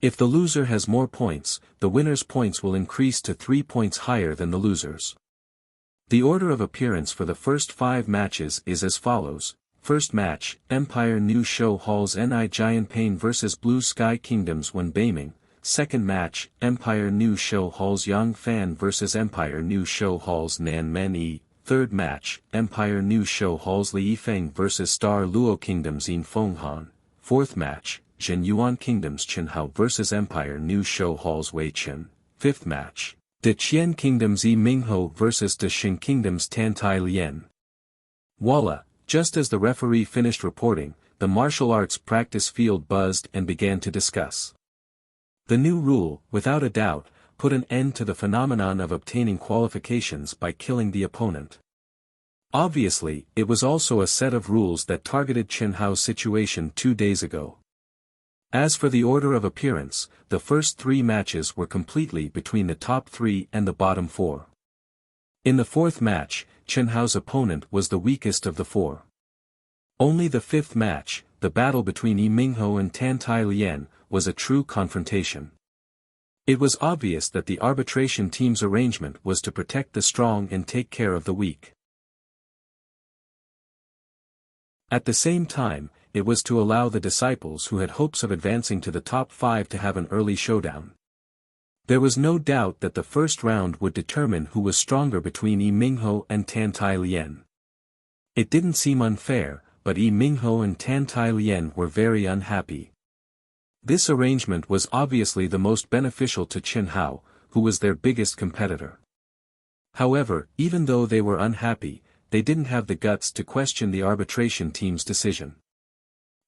If the loser has more points, the winner's points will increase to 3 points higher than the loser's. The order of appearance for the first 5 matches is as follows. First match, Empire New Show Hall's Ni Jianpain vs Blue Sky Kingdoms Wen Beiming. Second match, Empire New Show Hall's Yang Fan vs Empire New Show Hall's Nan Men Yi. Third match, Empire New Show Hall's Li Yifeng vs Star Luo Kingdoms Yin Fenghan. Fourth match, Zhen Yuan Kingdoms Chen Hao vs Empire New Show Hall's Wei Chen. Fifth match, De Qian Kingdoms Yi Mingho vs De Xing Kingdoms Tan Tai Lian. Voila, just as the referee finished reporting, the martial arts practice field buzzed and began to discuss. The new rule, without a doubt, put an end to the phenomenon of obtaining qualifications by killing the opponent. Obviously, it was also a set of rules that targeted Chen Hao's situation 2 days ago. As for the order of appearance, the first 3 matches were completely between the top 3 and the bottom 4. In the 4th match, Chen Hao's opponent was the weakest of the 4. Only the 5th match, the battle between Yi Mingho and Tan Tai Lian, was a true confrontation. It was obvious that the arbitration team's arrangement was to protect the strong and take care of the weak. At the same time, it was to allow the disciples who had hopes of advancing to the top 5 to have an early showdown. There was no doubt that the first round would determine who was stronger between Yi Mingho and Tan Tai Lian. It didn't seem unfair, but Yi Mingho and Tan Tai Lian were very unhappy. This arrangement was obviously the most beneficial to Chen Hao, who was their biggest competitor. However, even though they were unhappy, they didn't have the guts to question the arbitration team's decision.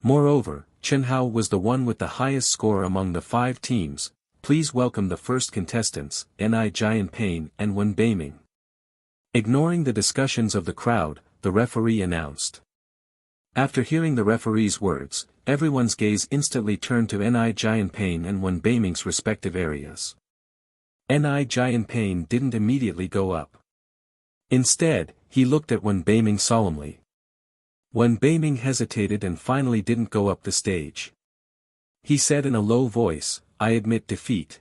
Moreover, Chen Hao was the one with the highest score among the 5 teams, please welcome the first contestants, Ni Giant Pain and Wen Beiming. Ignoring the discussions of the crowd, the referee announced. After hearing the referee's words, everyone's gaze instantly turned to Ni Giant Pain and Wen Beiming's respective areas. Ni Giant Pain didn't immediately go up. Instead, he looked at Wen Beiming solemnly. Wen Beiming hesitated and finally didn't go up the stage. He said in a low voice, "I admit defeat.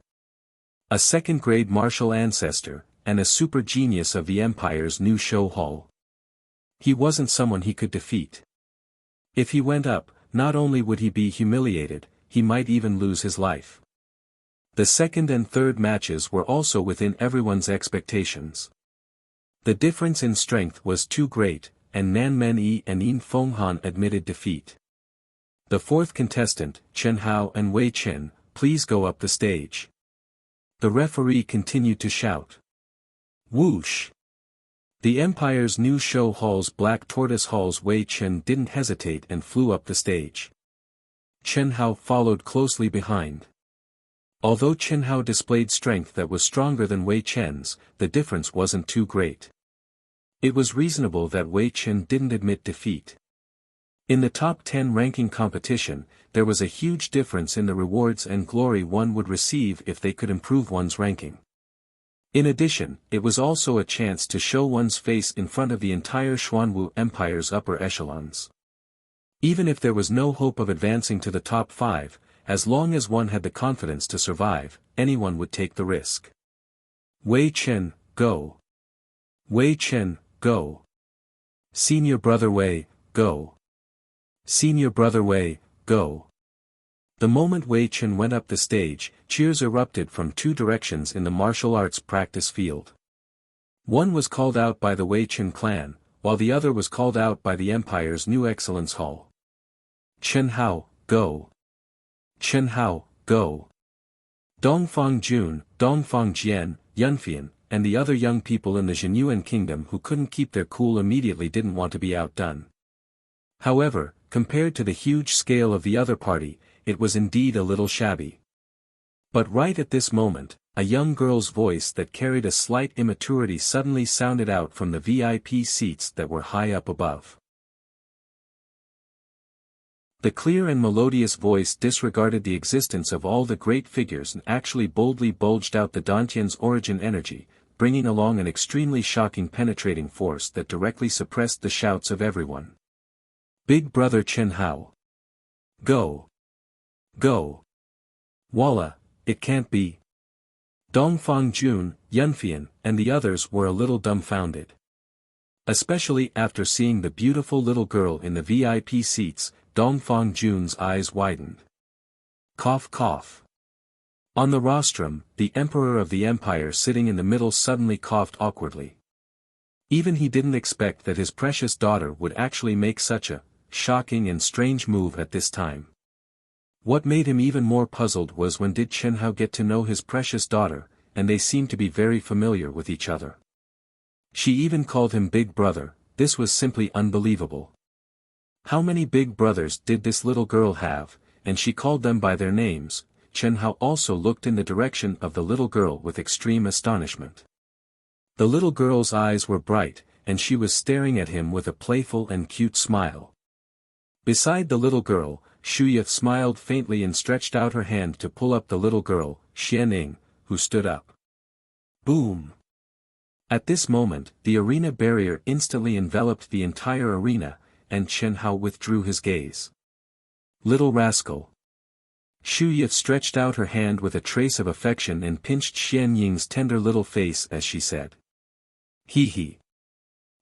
A second-grade martial ancestor, and a super genius of the Empire's new show hall. He wasn't someone he could defeat. If he went up, not only would he be humiliated, he might even lose his life." The second and third matches were also within everyone's expectations. The difference in strength was too great, and Nan Men-yi and Yin Fenghan admitted defeat. The fourth contestant, Chen Hao and Wei Chen, please go up the stage. The referee continued to shout. Whoosh! The Empire's new show hall's Black Tortoise Hall's Wei Chen didn't hesitate and flew up the stage. Chen Hao followed closely behind. Although Chen Hao displayed strength that was stronger than Wei Chen's, the difference wasn't too great. It was reasonable that Wei Chen didn't admit defeat. In the top 10 ranking competition, there was a huge difference in the rewards and glory one would receive if they could improve one's ranking. In addition, it was also a chance to show one's face in front of the entire Xuanwu Empire's upper echelons. Even if there was no hope of advancing to the top 5, as long as one had the confidence to survive, anyone would take the risk. Wei Chen, go. Wei Chen, go. Senior brother Wei, go. Senior brother Wei, go. The moment Wei Chen went up the stage, cheers erupted from two directions in the martial arts practice field. One was called out by the Wei Chen clan, while the other was called out by the Empire's new Excellence Hall. Chen Hao, go. Chen Hao, go. Dongfang Jun, Dongfang Jian, Yunfian, and the other young people in the Zhenyuan kingdom who couldn't keep their cool immediately didn't want to be outdone. However, compared to the huge scale of the other party, it was indeed a little shabby. But right at this moment, a young girl's voice that carried a slight immaturity suddenly sounded out from the VIP seats that were high up above. The clear and melodious voice disregarded the existence of all the great figures and actually boldly bulged out the Dantian's origin energy, bringing along an extremely shocking penetrating force that directly suppressed the shouts of everyone. Big brother Chen Hao. Go. Go. Walla, it can't be. Dongfang Jun, Yunfian, and the others were a little dumbfounded. Especially after seeing the beautiful little girl in the VIP seats, Dongfang Jun's eyes widened. Cough cough. On the rostrum, the Emperor of the Empire sitting in the middle suddenly coughed awkwardly. Even he didn't expect that his precious daughter would actually make such a shocking and strange move at this time. What made him even more puzzled was when did Chen Hao get to know his precious daughter, and they seemed to be very familiar with each other. She even called him big brother. This was simply unbelievable. How many big brothers did this little girl have, and she called them by their names? Chen Hao also looked in the direction of the little girl with extreme astonishment. The little girl's eyes were bright, and she was staring at him with a playful and cute smile. Beside the little girl, Shuya smiled faintly and stretched out her hand to pull up the little girl, Xianing, who stood up. Boom! At this moment, the arena barrier instantly enveloped the entire arena, and Chen Hao withdrew his gaze. Little rascal. Shuya stretched out her hand with a trace of affection and pinched Xianying's tender little face as she said. Hee hee.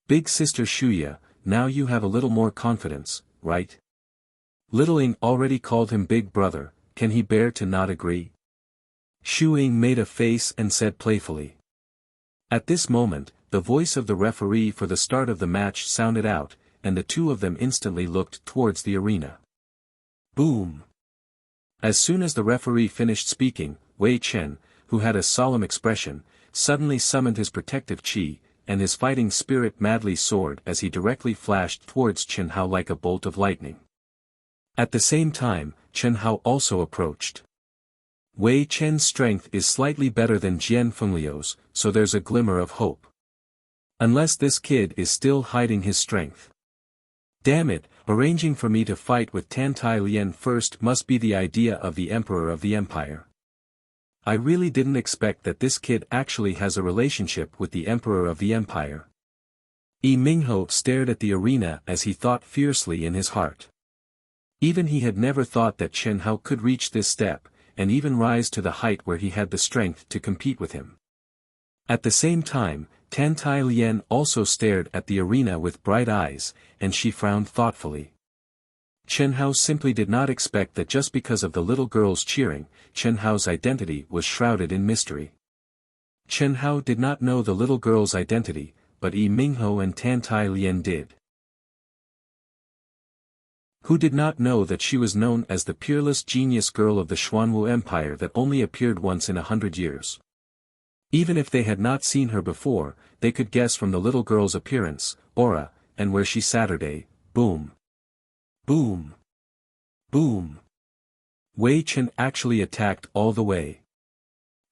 Big sister Shuya, now you have a little more confidence, right? Little Ying already called him big brother, can he bear to not agree? Shu Ying made a face and said playfully. At this moment, the voice of the referee for the start of the match sounded out, and the two of them instantly looked towards the arena. Boom! As soon as the referee finished speaking, Wei Chen, who had a solemn expression, suddenly summoned his protective chi, and his fighting spirit madly soared as he directly flashed towards Chen Hao like a bolt of lightning. At the same time, Chen Hao also approached. Wei Chen's strength is slightly better than Jian Fengliu's, so there's a glimmer of hope. Unless this kid is still hiding his strength. Damn it, arranging for me to fight with Tan Tai Lian first must be the idea of the Emperor of the Empire. I really didn't expect that this kid actually has a relationship with the Emperor of the Empire. Yi Mingho stared at the arena as he thought fiercely in his heart. Even he had never thought that Chen Hao could reach this step, and even rise to the height where he had the strength to compete with him. At the same time, Tan Tai Lian also stared at the arena with bright eyes, and she frowned thoughtfully. Chen Hao simply did not expect that just because of the little girls cheering, Chen Hao's identity was shrouded in mystery. Chen Hao did not know the little girl's identity, but Yi Mingho and Tan Tai Lian did. Who did not know that she was known as the peerless genius girl of the Xuanwu Empire that only appeared once in 100 years? Even if they had not seen her before, they could guess from the little girl's appearance, aura, and where she Saturday, boom. Boom. Boom. Wei Chen actually attacked all the way.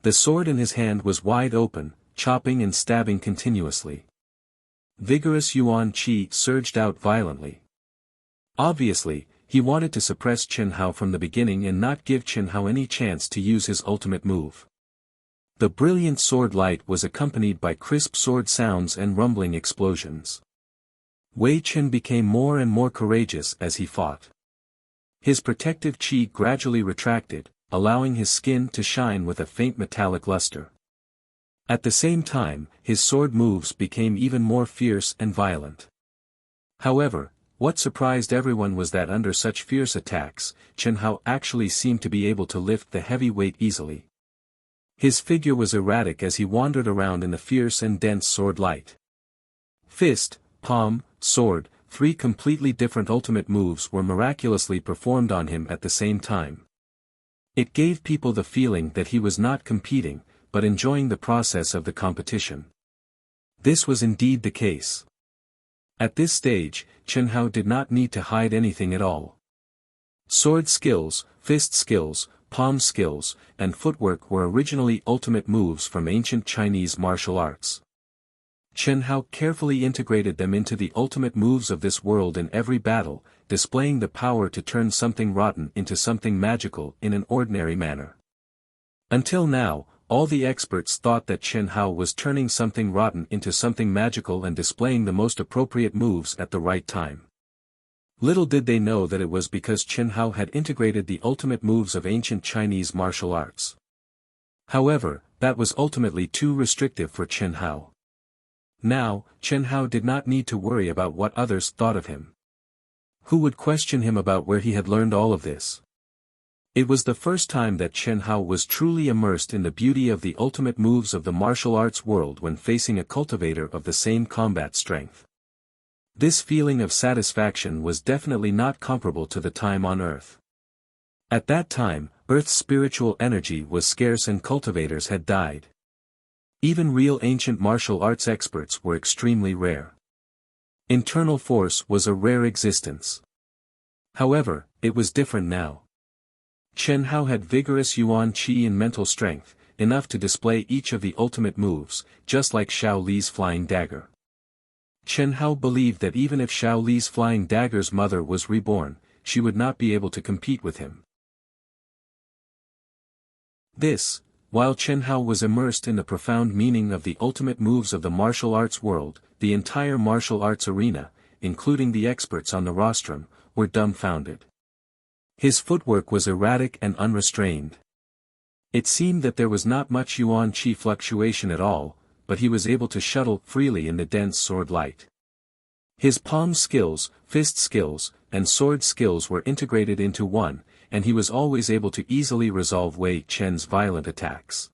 The sword in his hand was wide open, chopping and stabbing continuously. Vigorous yuan qi surged out violently. Obviously, he wanted to suppress Chen Hao from the beginning and not give Chen Hao any chance to use his ultimate move. The brilliant sword light was accompanied by crisp sword sounds and rumbling explosions. Wei Chen became more and more courageous as he fought. His protective qi gradually retracted, allowing his skin to shine with a faint metallic luster. At the same time, his sword moves became even more fierce and violent. However, what surprised everyone was that under such fierce attacks, Chen Hao actually seemed to be able to lift the heavy weight easily. His figure was erratic as he wandered around in the fierce and dense sword light. Fist, palm, sword, three completely different ultimate moves were miraculously performed on him at the same time. It gave people the feeling that he was not competing, but enjoying the process of the competition. This was indeed the case. At this stage, Chen Hao did not need to hide anything at all. Sword skills, fist skills, palm skills, and footwork were originally ultimate moves from ancient Chinese martial arts. Chen Hao carefully integrated them into the ultimate moves of this world in every battle, displaying the power to turn something rotten into something magical in an ordinary manner. Until now, all the experts thought that Chen Hao was turning something rotten into something magical and displaying the most appropriate moves at the right time. Little did they know that it was because Chen Hao had integrated the ultimate moves of ancient Chinese martial arts. However, that was ultimately too restrictive for Chen Hao. Now, Chen Hao did not need to worry about what others thought of him. Who would question him about where he had learned all of this? It was the first time that Chen Hao was truly immersed in the beauty of the ultimate moves of the martial arts world when facing a cultivator of the same combat strength. This feeling of satisfaction was definitely not comparable to the time on Earth. At that time, Earth's spiritual energy was scarce and cultivators had died. Even real ancient martial arts experts were extremely rare. Internal force was a rare existence. However, it was different now. Chen Hao had vigorous yuan qi and mental strength, enough to display each of the ultimate moves, just like Xiao Li's flying dagger. Chen Hao believed that even if Xiao Li's flying dagger's mother was reborn, she would not be able to compete with him. This, while Chen Hao was immersed in the profound meaning of the ultimate moves of the martial arts world, the entire martial arts arena, including the experts on the rostrum, were dumbfounded. His footwork was erratic and unrestrained. It seemed that there was not much yuan qi fluctuation at all, but he was able to shuttle freely in the dense sword light. His palm skills, fist skills, and sword skills were integrated into one, and he was always able to easily resolve Wei Chen's violent attacks.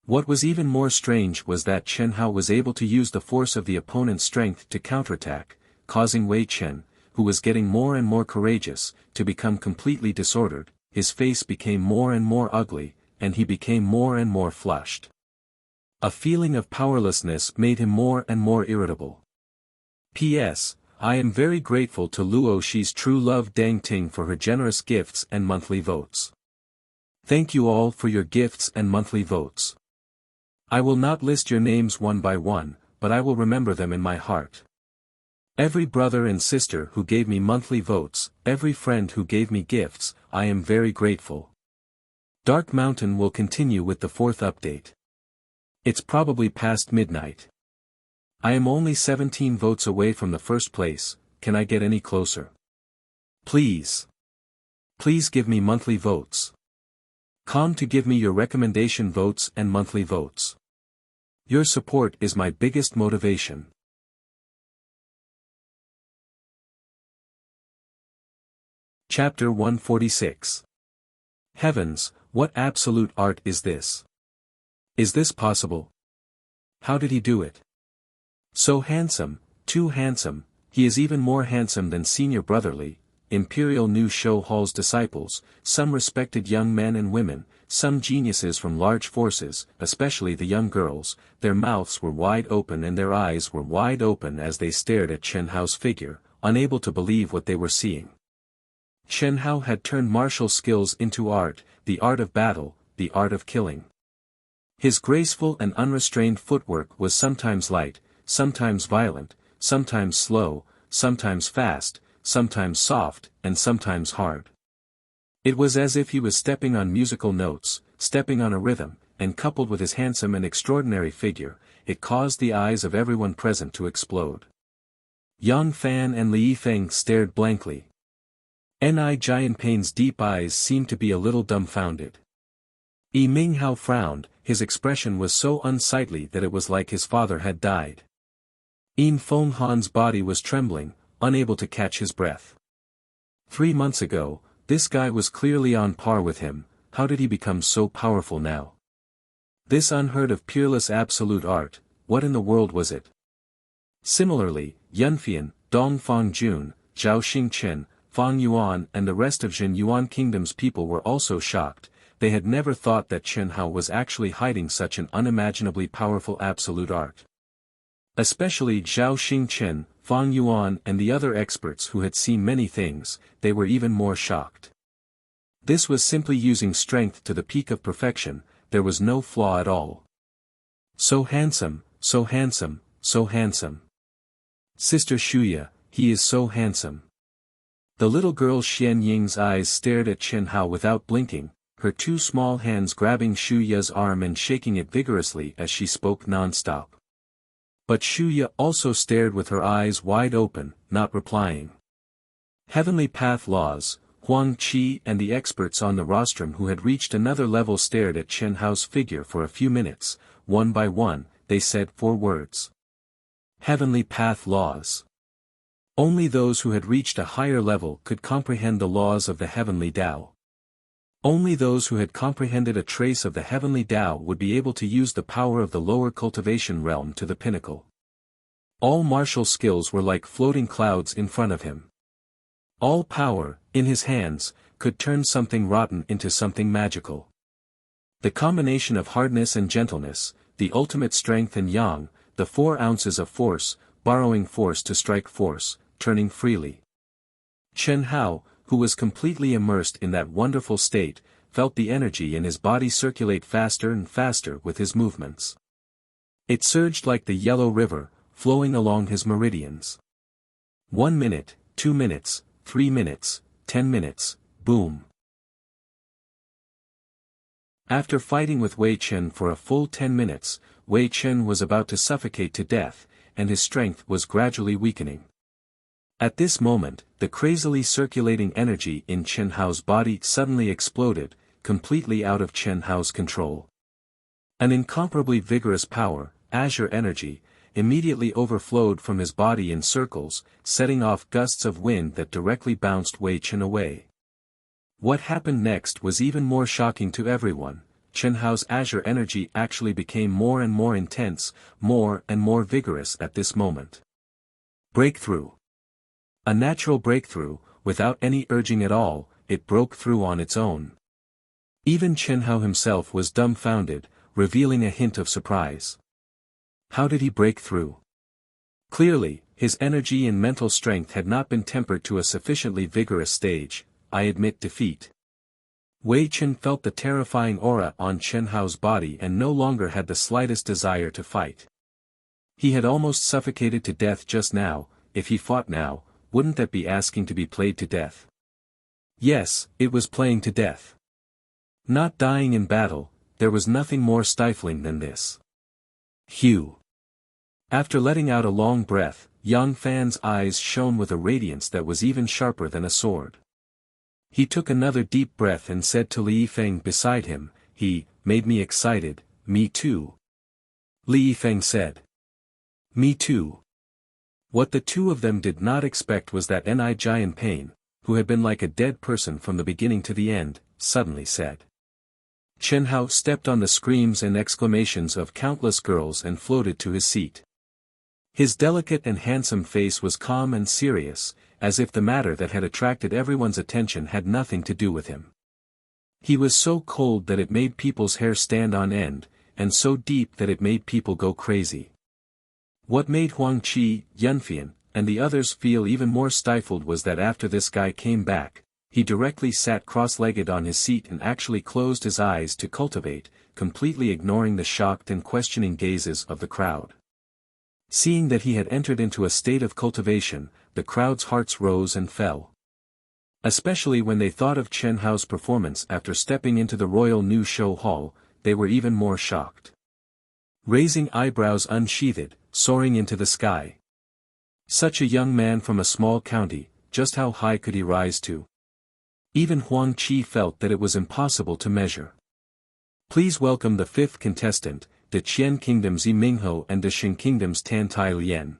What was even more strange was that Chen Hao was able to use the force of the opponent's strength to counterattack, causing Wei Chen, who was getting more and more courageous, to become completely disordered. His face became more and more ugly, and he became more and more flushed. A feeling of powerlessness made him more and more irritable. P.S. I am very grateful to Luo Shi's true love Dang Ting for her generous gifts and monthly votes. Thank you all for your gifts and monthly votes. I will not list your names one by one, but I will remember them in my heart. Every brother and sister who gave me monthly votes, every friend who gave me gifts, I am very grateful. Dark Mountain will continue with the 4th update. It's probably past midnight. I am only 17 votes away from the first place. Can I get any closer? Please. Please give me monthly votes. Come to give me your recommendation votes and monthly votes. Your support is my biggest motivation. Chapter 146. Heavens, what absolute art is this? Is this possible? How did he do it? So handsome, too handsome, he is even more handsome than Senior Brotherly, Imperial New Show Hall's disciples, some respected young men and women, some geniuses from large forces, especially the young girls. Their mouths were wide open and their eyes were wide open as they stared at Chen Hao's figure, unable to believe what they were seeing. Chen Hao had turned martial skills into art, the art of battle, the art of killing. His graceful and unrestrained footwork was sometimes light, sometimes violent, sometimes slow, sometimes fast, sometimes soft, and sometimes hard. It was as if he was stepping on musical notes, stepping on a rhythm, and coupled with his handsome and extraordinary figure, it caused the eyes of everyone present to explode. Yang Fan and Li Feng stared blankly. Ni Jianping's deep eyes seemed to be a little dumbfounded. Yi Minghao frowned, his expression was so unsightly that it was like his father had died. Yin Fenghan's body was trembling, unable to catch his breath. 3 months ago, this guy was clearly on par with him. How did he become so powerful now? This unheard of peerless absolute art, what in the world was it? Similarly, Yunfian, Dongfang Jun, Zhao Xingchen, Fang Yuan and the rest of Jin Yuan Kingdom's people were also shocked. They had never thought that Chen Hao was actually hiding such an unimaginably powerful absolute art. Especially Zhao Xingchen, Fang Yuan and the other experts who had seen many things, they were even more shocked. This was simply using strength to the peak of perfection, there was no flaw at all. So handsome, so handsome, so handsome. Sister Shuya, he is so handsome. The little girl Xian Ying's eyes stared at Chen Hao without blinking, her 2 small hands grabbing Shuya's arm and shaking it vigorously as she spoke non-stop. But Shuya also stared with her eyes wide open, not replying. Heavenly Path Laws, Huang Qi and the experts on the rostrum who had reached another level stared at Chen Hao's figure for a few minutes. One by one, they said 4 words. Heavenly Path Laws. Only those who had reached a higher level could comprehend the laws of the heavenly Tao. Only those who had comprehended a trace of the heavenly Tao would be able to use the power of the lower cultivation realm to the pinnacle. All martial skills were like floating clouds in front of him. All power, in his hands, could turn something rotten into something magical. The combination of hardness and gentleness, the ultimate strength and yang, the 4 ounces of force, borrowing force to strike force, turning freely. Chen Hao, who was completely immersed in that wonderful state, felt the energy in his body circulate faster and faster with his movements. It surged like the yellow river, flowing along his meridians. 1 minute, 2 minutes, 3 minutes, 10 minutes, boom. After fighting with Wei Chen for a full 10 minutes, Wei Chen was about to suffocate to death, and his strength was gradually weakening. At this moment, the crazily circulating energy in Chen Hao's body suddenly exploded, completely out of Chen Hao's control. An incomparably vigorous power, azure energy, immediately overflowed from his body in circles, setting off gusts of wind that directly bounced Wei Chen away. What happened next was even more shocking to everyone. Chen Hao's azure energy actually became more and more intense, more and more vigorous at this moment. Breakthrough. A natural breakthrough, without any urging at all, it broke through on its own. Even Chen Hao himself was dumbfounded, revealing a hint of surprise. How did he break through? Clearly, his energy and mental strength had not been tempered to a sufficiently vigorous stage. I admit defeat. Wei Chen felt the terrifying aura on Chen Hao's body and no longer had the slightest desire to fight. He had almost suffocated to death just now. If he fought now, wouldn't that be asking to be played to death? Yes, it was playing to death. Not dying in battle, there was nothing more stifling than this. Hugh. After letting out a long breath, Yang Fan's eyes shone with a radiance that was even sharper than a sword. He took another deep breath and said to Li Yifeng beside him, "He made me excited, me too." Li Yifeng said, "Me too." What the two of them did not expect was that Ni Jian Pain, who had been like a dead person from the beginning to the end, suddenly said. Chen Hao stepped on the screams and exclamations of countless girls and floated to his seat. His delicate and handsome face was calm and serious, as if the matter that had attracted everyone's attention had nothing to do with him. He was so cold that it made people's hair stand on end, and so deep that it made people go crazy. What made Huang Qi, Yunfian, and the others feel even more stifled was that after this guy came back, he directly sat cross-legged on his seat and actually closed his eyes to cultivate, completely ignoring the shocked and questioning gazes of the crowd. Seeing that he had entered into a state of cultivation, the crowd's hearts rose and fell. Especially when they thought of Chen Hao's performance after stepping into the Royal New Show Hall, they were even more shocked. Raising eyebrows unsheathed, soaring into the sky. Such a young man from a small county, just how high could he rise to? Even Huang Qi felt that it was impossible to measure. Please welcome the fifth contestant, the Qian Kingdom's Yi Mingho and the Xing Kingdom's Tan Tai Lian.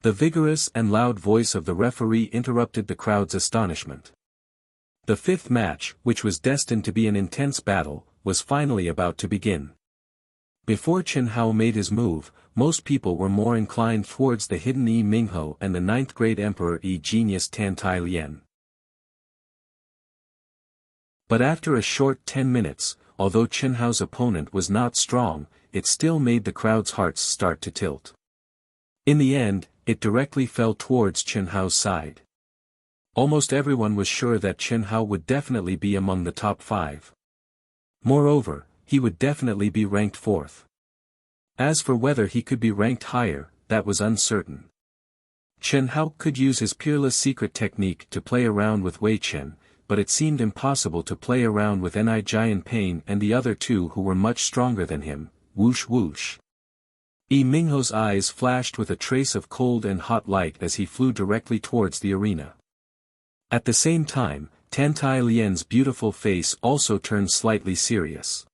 The vigorous and loud voice of the referee interrupted the crowd's astonishment. The fifth match, which was destined to be an intense battle, was finally about to begin. Before Chen Hao made his move, most people were more inclined towards the hidden Yi Mingho and the ninth-grade Emperor Yi Genius Tan Tai Lian. But after a short 10 minutes, although Chen Hao's opponent was not strong, it still made the crowd's hearts start to tilt. In the end, it directly fell towards Chen Hao's side. Almost everyone was sure that Chen Hao would definitely be among the top 5. Moreover, he would definitely be ranked 4th. As for whether he could be ranked higher, that was uncertain. Chen Hao could use his peerless secret technique to play around with Wei Chen, but it seemed impossible to play around with Ni Jian Pain and the other two who were much stronger than him. Whoosh whoosh. Yi Mingho's eyes flashed with a trace of cold and hot light as he flew directly towards the arena. At the same time, Tan Tai Lian's beautiful face also turned slightly serious.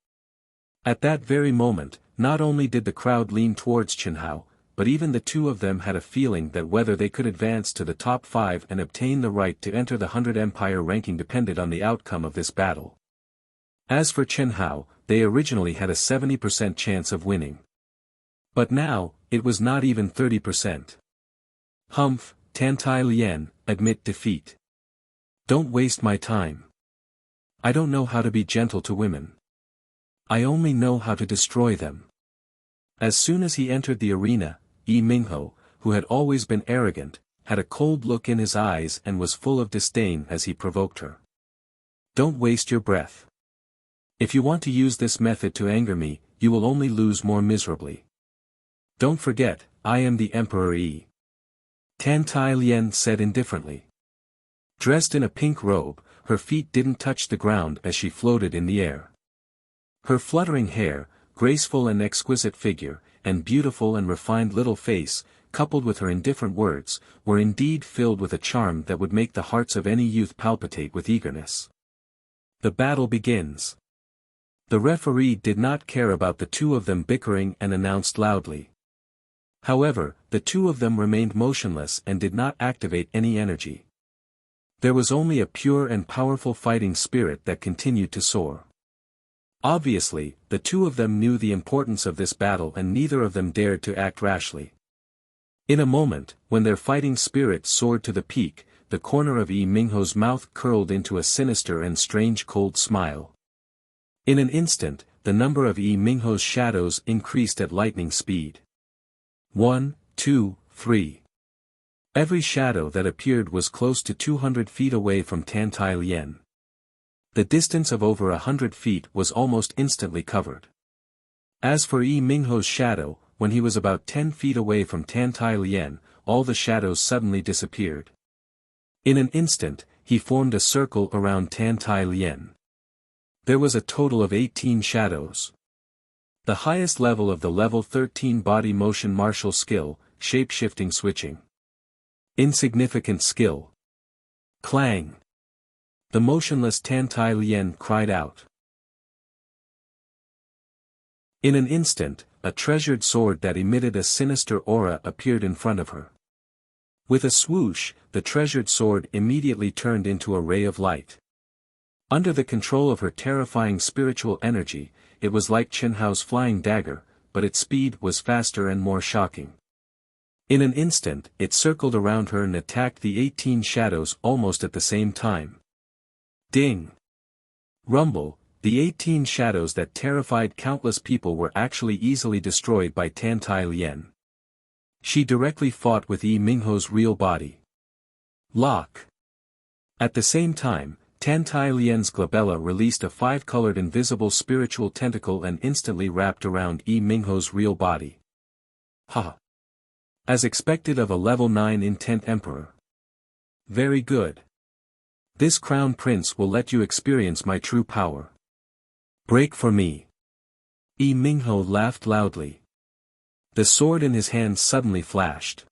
At that very moment, not only did the crowd lean towards Chen Hao, but even the two of them had a feeling that whether they could advance to the top 5 and obtain the right to enter the 100 Empire ranking depended on the outcome of this battle. As for Chen Hao, they originally had a 70% chance of winning. But now, it was not even 30%. Humph, Tan Tai Lian, admit defeat. Don't waste my time. I don't know how to be gentle to women. I only know how to destroy them. As soon as he entered the arena, Yi Mingho, who had always been arrogant, had a cold look in his eyes and was full of disdain as he provoked her. Don't waste your breath. If you want to use this method to anger me, you will only lose more miserably. Don't forget, I am the Emperor Yi. Tan Tai Lian said indifferently. Dressed in a pink robe, her feet didn't touch the ground as she floated in the air. Her fluttering hair, graceful and exquisite figure, and beautiful and refined little face, coupled with her indifferent words, were indeed filled with a charm that would make the hearts of any youth palpitate with eagerness. The battle begins. The referee did not care about the two of them bickering and announced loudly. However, the two of them remained motionless and did not activate any energy. There was only a pure and powerful fighting spirit that continued to soar. Obviously, the two of them knew the importance of this battle and neither of them dared to act rashly. In a moment, when their fighting spirit soared to the peak, the corner of Yi Mingho's mouth curled into a sinister and strange cold smile. In an instant, the number of Yi Mingho's shadows increased at lightning speed. 1, 2, 3. Every shadow that appeared was close to 200 feet away from Tan Tai Lian. The distance of over 100 feet was almost instantly covered. As for Yi Mingho's shadow, when he was about 10 feet away from Tan Tai Lien, all the shadows suddenly disappeared. In an instant, he formed a circle around Tan Tai Lien. There was a total of 18 shadows. The highest level of the level 13 body motion martial skill, shape-shifting switching. Insignificant skill. Clang. The motionless Tan Tai Lien cried out. In an instant, a treasured sword that emitted a sinister aura appeared in front of her. With a swoosh, the treasured sword immediately turned into a ray of light. Under the control of her terrifying spiritual energy, it was like Chen Hao's flying dagger, but its speed was faster and more shocking. In an instant, it circled around her and attacked the 18 shadows almost at the same time. Ding! Rumble! The 18 shadows that terrified countless people were actually easily destroyed by Tan Tai Lien. She directly fought with Yi Mingho's real body. Lock! At the same time, Tan Tai Lien's glabella released a 5-colored invisible spiritual tentacle and instantly wrapped around Yi Mingho's real body. Ha! As expected of a level 9 intent emperor. Very good. This crown prince will let you experience my true power. Break for me. Yi Mingho laughed loudly. The sword in his hand suddenly flashed.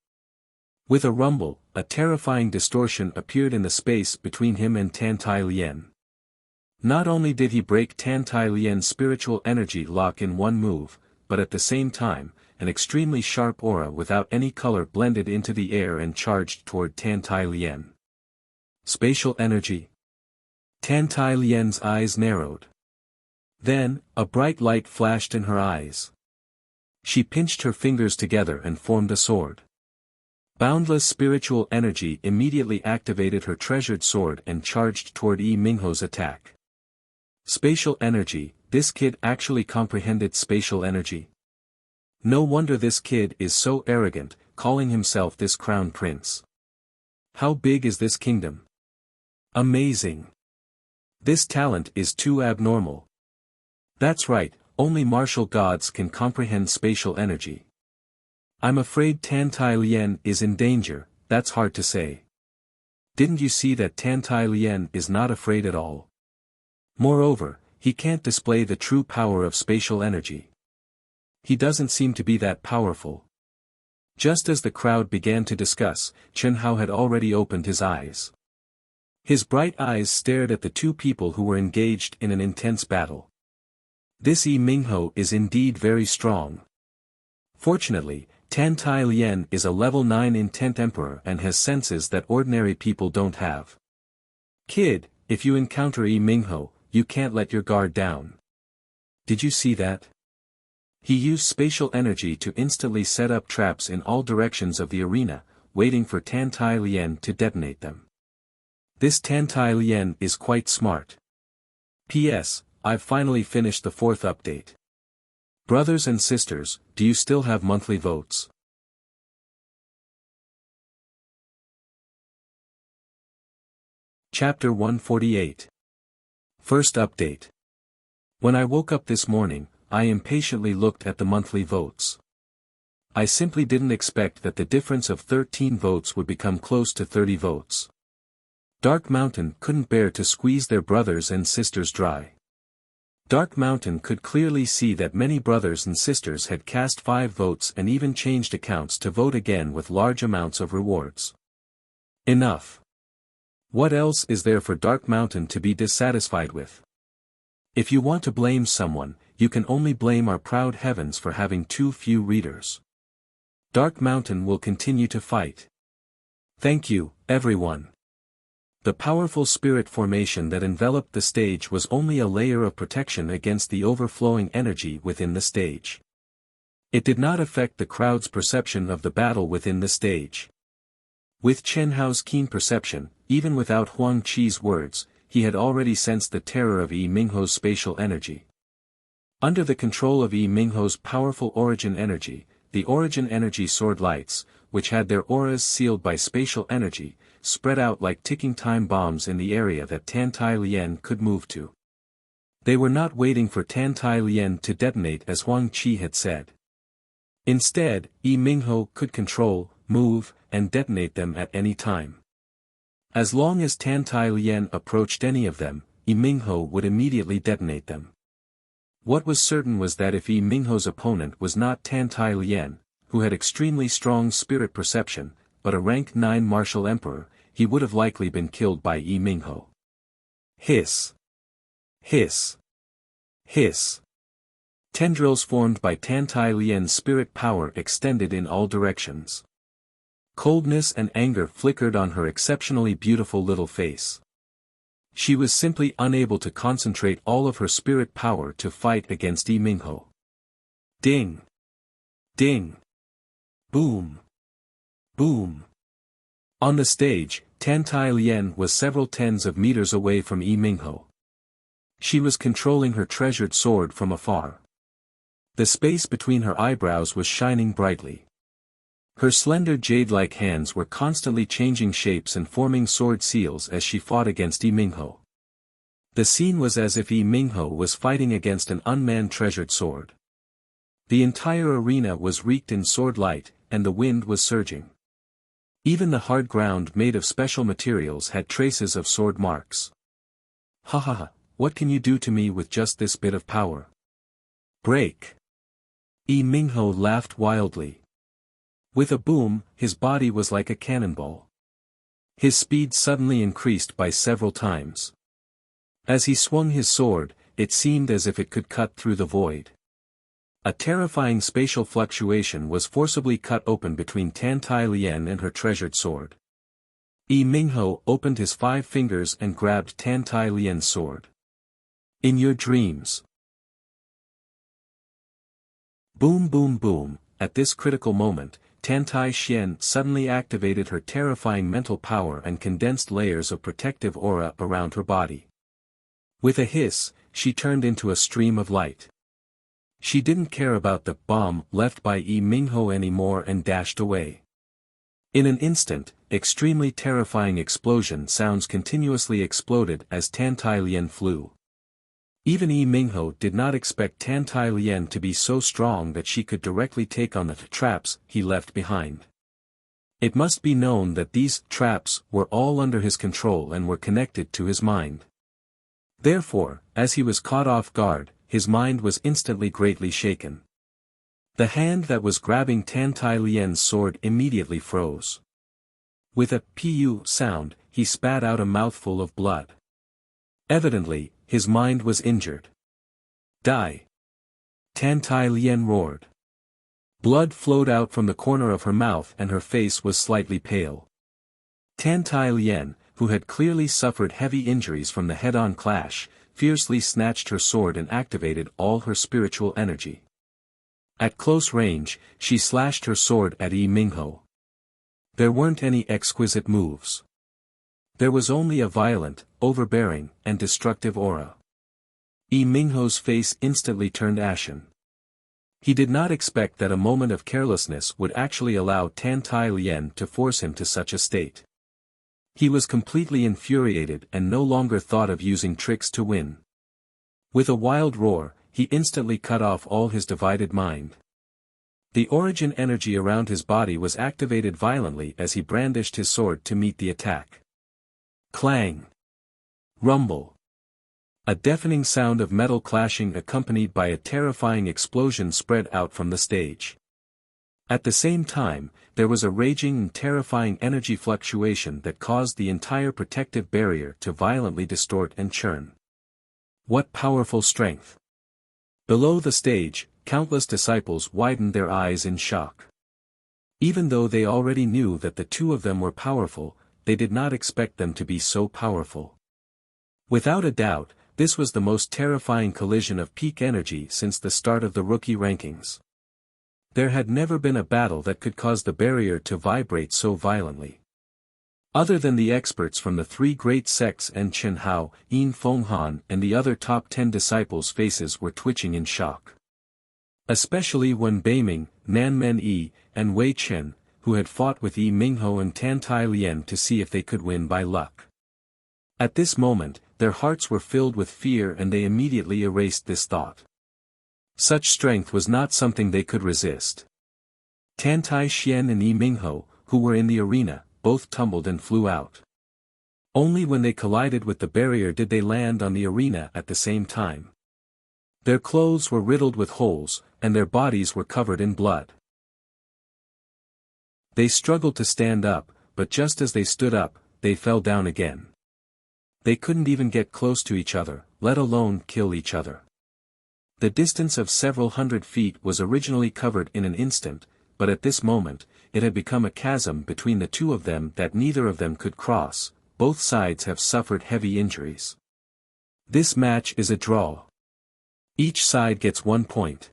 With a rumble, a terrifying distortion appeared in the space between him and Tan Tai Lien. Not only did he break Tan Tai Lien's spiritual energy lock in one move, but at the same time, an extremely sharp aura without any color blended into the air and charged toward Tan Tai Lien. Spatial energy. Tan Tai Lien's eyes narrowed. Then, a bright light flashed in her eyes. She pinched her fingers together and formed a sword. Boundless spiritual energy immediately activated her treasured sword and charged toward Yi Mingho's attack. Spatial energy, this kid actually comprehended spatial energy. No wonder this kid is so arrogant, calling himself this crown prince. How big is this kingdom? Amazing. This talent is too abnormal. That's right, only martial gods can comprehend spatial energy. I'm afraid Tan Tai Lien is in danger, that's hard to say. Didn't you see that Tan Tai Lien is not afraid at all? Moreover, he can't display the true power of spatial energy. He doesn't seem to be that powerful. Just as the crowd began to discuss, Chen Hao had already opened his eyes. His bright eyes stared at the two people who were engaged in an intense battle. This Yi Mingho is indeed very strong. Fortunately, Tan Tai Lien is a level 9 intent emperor and has senses that ordinary people don't have. Kid, if you encounter Yi Mingho, you can't let your guard down. Did you see that? He used spatial energy to instantly set up traps in all directions of the arena, waiting for Tan Tai Lien to detonate them. This Tan Tai Lien is quite smart. P.S. I've finally finished the 4th update. Brothers and sisters, do you still have monthly votes? Chapter 148. First update. When I woke up this morning, I impatiently looked at the monthly votes. I simply didn't expect that the difference of 13 votes would become close to 30 votes. Dark Mountain couldn't bear to squeeze their brothers and sisters dry. Dark Mountain could clearly see that many brothers and sisters had cast 5 votes and even changed accounts to vote again with large amounts of rewards. Enough. What else is there for Dark Mountain to be dissatisfied with? If you want to blame someone, you can only blame our proud heavens for having too few readers. Dark Mountain will continue to fight. Thank you, everyone. The powerful spirit formation that enveloped the stage was only a layer of protection against the overflowing energy within the stage. It did not affect the crowd's perception of the battle within the stage. With Chen Hao's keen perception, even without Huang Qi's words, he had already sensed the terror of Yi Mingho's spatial energy. Under the control of Yi Mingho's powerful origin energy, the origin energy sword lights, which had their auras sealed by spatial energy, spread out like ticking time bombs in the area that Tan Tai Lien could move to. They were not waiting for Tan Tai Lien to detonate as Huang Qi had said. Instead, Yi Mingho could control, move, and detonate them at any time. As long as Tan Tai Lien approached any of them, Yi Mingho would immediately detonate them. What was certain was that if Yi Mingho's opponent was not Tan Tai Lien, who had extremely strong spirit perception, but a rank 9 martial emperor, he would have likely been killed by Yi Mingho. Hiss. Hiss. Hiss. Tendrils formed by Tan Tai Lien's spirit power extended in all directions. Coldness and anger flickered on her exceptionally beautiful little face. She was simply unable to concentrate all of her spirit power to fight against Yi Mingho. Ding! Ding! Boom! Boom! On the stage, Tan Tai Lien was several tens of meters away from Yi Mingho. She was controlling her treasured sword from afar. The space between her eyebrows was shining brightly. Her slender jade-like hands were constantly changing shapes and forming sword seals as she fought against Yi Mingho. The scene was as if Yi Mingho was fighting against an unmanned treasured sword. The entire arena was wreaked in sword light, and the wind was surging. Even the hard ground made of special materials had traces of sword marks. Ha ha ha, what can you do to me with just this bit of power? Break! Yi Mingho laughed wildly. With a boom, his body was like a cannonball. His speed suddenly increased by several times. As he swung his sword, it seemed as if it could cut through the void. A terrifying spatial fluctuation was forcibly cut open between Tan Tai Lien and her treasured sword. Yi Mingho opened his 5 fingers and grabbed Tan Tai Lien's sword. In your dreams. Boom boom boom, at this critical moment, Tan Tai Xian suddenly activated her terrifying mental power and condensed layers of protective aura around her body. With a hiss, she turned into a stream of light. She didn't care about the bomb left by Yi Mingho anymore and dashed away. In an instant, extremely terrifying explosion sounds continuously exploded as Tan Tai Lien flew. Even Yi Mingho did not expect Tan Tai Lien to be so strong that she could directly take on the traps he left behind. It must be known that these traps were all under his control and were connected to his mind. Therefore, as he was caught off guard, his mind was instantly greatly shaken. The hand that was grabbing Tan Tai Lien's sword immediately froze. With a pu sound, he spat out a mouthful of blood. Evidently, his mind was injured. Die! Tan Tai Lien roared. Blood flowed out from the corner of her mouth and her face was slightly pale. Tan Tai Lien, who had clearly suffered heavy injuries from the head-on clash, fiercely snatched her sword and activated all her spiritual energy. At close range, she slashed her sword at Yi Mingho. There weren't any exquisite moves. There was only a violent, overbearing, and destructive aura. Yi Mingho's face instantly turned ashen. He did not expect that a moment of carelessness would actually allow Tan Tai Lien to force him to such a state. He was completely infuriated and no longer thought of using tricks to win. With a wild roar, he instantly cut off all his divided mind. The origin energy around his body was activated violently as he brandished his sword to meet the attack. Clang! Rumble! A deafening sound of metal clashing accompanied by a terrifying explosion spread out from the stage. At the same time, there was a raging and terrifying energy fluctuation that caused the entire protective barrier to violently distort and churn. What powerful strength! Below the stage, countless disciples widened their eyes in shock. Even though they already knew that the two of them were powerful, they did not expect them to be so powerful. Without a doubt, this was the most terrifying collision of peak energy since the start of the rookie rankings. There had never been a battle that could cause the barrier to vibrate so violently. Other than the experts from the 3 great sects and Chen Hao, Yin Fenghan and the other top 10 disciples' faces were twitching in shock. Especially when Beiming, Nan Men Yi, and Wei Chen, who had fought with Yi Mingho and Tan Tai Lien to see if they could win by luck. At this moment, their hearts were filled with fear and they immediately erased this thought. Such strength was not something they could resist. Tan Tai Xian and Yi Mingho, who were in the arena, both tumbled and flew out. Only when they collided with the barrier did they land on the arena at the same time. Their clothes were riddled with holes, and their bodies were covered in blood. They struggled to stand up, but just as they stood up, they fell down again. They couldn't even get close to each other, let alone kill each other. The distance of several hundred feet was originally covered in an instant, but at this moment, it had become a chasm between the two of them that neither of them could cross. Both sides have suffered heavy injuries. This match is a draw. Each side gets 1 point.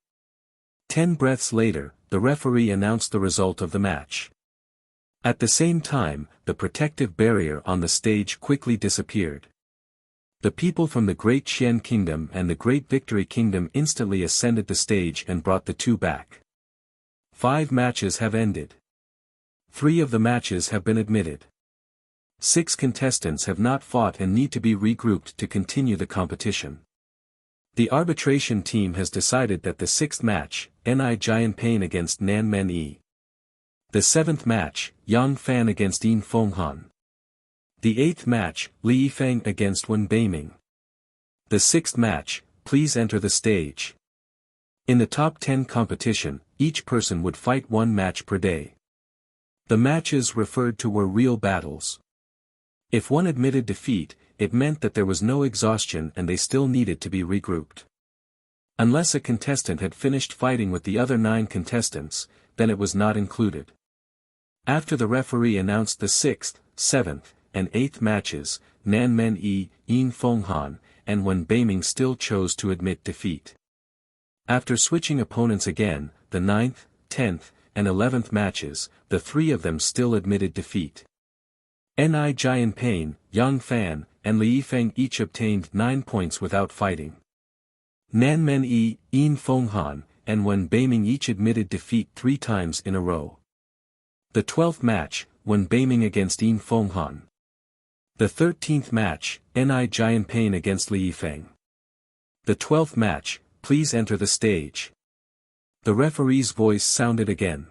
10 breaths later, the referee announced the result of the match. At the same time, the protective barrier on the stage quickly disappeared. The people from the Great Qian Kingdom and the Great Victory Kingdom instantly ascended the stage and brought the two back. 5 matches have ended. 3 of the matches have been admitted. 6 contestants have not fought and need to be regrouped to continue the competition. The arbitration team has decided that the 6th match, Ni Jianpain against Nan Men Yi. The 7th match, Yang Fan against Yin Fenghan. The 8th match, Li Yifeng against Wen Beiming. The 6th match, please enter the stage. In the top 10 competition, each person would fight 1 match per day. The matches referred to were real battles. If one admitted defeat, it meant that there was no exhaustion and they still needed to be regrouped. Unless a contestant had finished fighting with the other 9 contestants, then it was not included. After the referee announced the 6th, 7th, and 8th matches, Nan Men Yi, Yin Fenghan, and Wen Beiming still chose to admit defeat. After switching opponents again, the 9th, 10th, and 11th matches, the 3 of them still admitted defeat. Ni Jianpain, Yang Fan, and Li Yifeng each obtained 9 points without fighting. Nan Men Yi, Yin Fenghan, and Wen Beiming each admitted defeat 3 times in a row. The 12th match, Wen Beiming against Yin Fenghan. The 13th match, Ni Jianpain against Li Yifeng. The 12th match, please enter the stage. The referee's voice sounded again.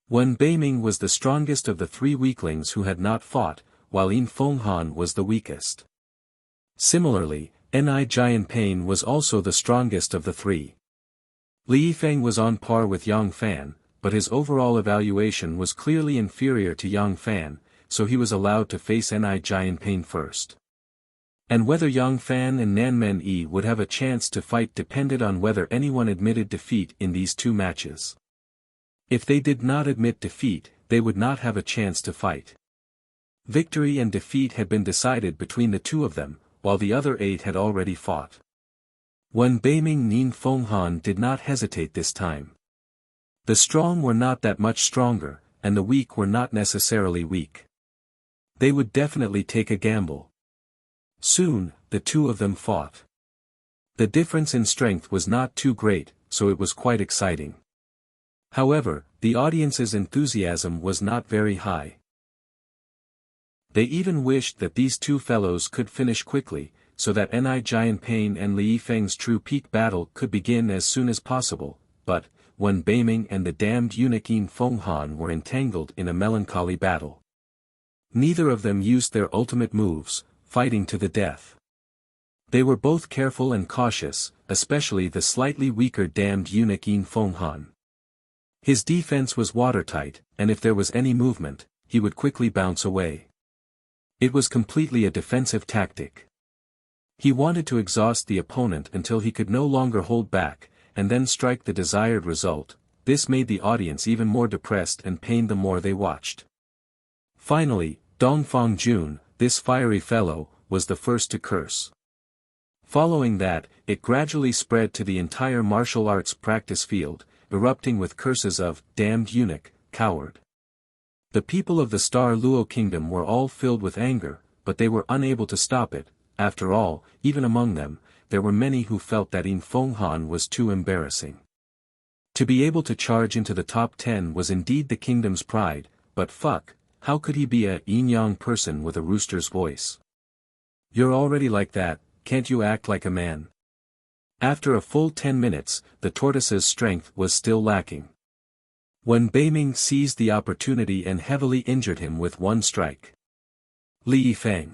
Wen Beiming was the strongest of the 3 weaklings who had not fought, while Yin Fenghan was the weakest. Similarly, Ni Jianpain was also the strongest of the 3. Li Yifeng was on par with Yang Fan, but his overall evaluation was clearly inferior to Yang Fan, so he was allowed to face Ni Jianpain first. And whether Yang Fan and Nan Men Yi would have a chance to fight depended on whether anyone admitted defeat in these 2 matches. If they did not admit defeat, they would not have a chance to fight. Victory and defeat had been decided between the 2 of them, while the other 8 had already fought. Wen Beiming and Yin Fenghan did not hesitate this time. The strong were not that much stronger, and the weak were not necessarily weak. They would definitely take a gamble. Soon, the 2 of them fought. The difference in strength was not too great, so it was quite exciting. However, the audience's enthusiasm was not very high. They even wished that these 2 fellows could finish quickly, so that Ni Jianpain and Li Yifeng's true peak battle could begin as soon as possible, but, Wen Beiming and the damned eunuch Yin Fenghan were entangled in a melancholy battle. Neither of them used their ultimate moves, fighting to the death. They were both careful and cautious, especially the slightly weaker damned eunuch Yin Fenghan. His defense was watertight, and if there was any movement, he would quickly bounce away. It was completely a defensive tactic. He wanted to exhaust the opponent until he could no longer hold back, and then strike the desired result. This made the audience even more depressed and pained the more they watched. Finally, Dongfang Jun, this fiery fellow, was the first to curse. Following that, it gradually spread to the entire martial arts practice field, erupting with curses of, damned eunuch, coward. The people of the Star Luo Kingdom were all filled with anger, but they were unable to stop it. After all, even among them, there were many who felt that Yin Fenghan was too embarrassing. To be able to charge into the top 10 was indeed the kingdom's pride, but fuck, how could he be a yin-yang person with a rooster's voice? You're already like that, can't you act like a man? After a full 10 minutes, the tortoise's strength was still lacking. When Beiming seized the opportunity and heavily injured him with one strike. Li Yifeng!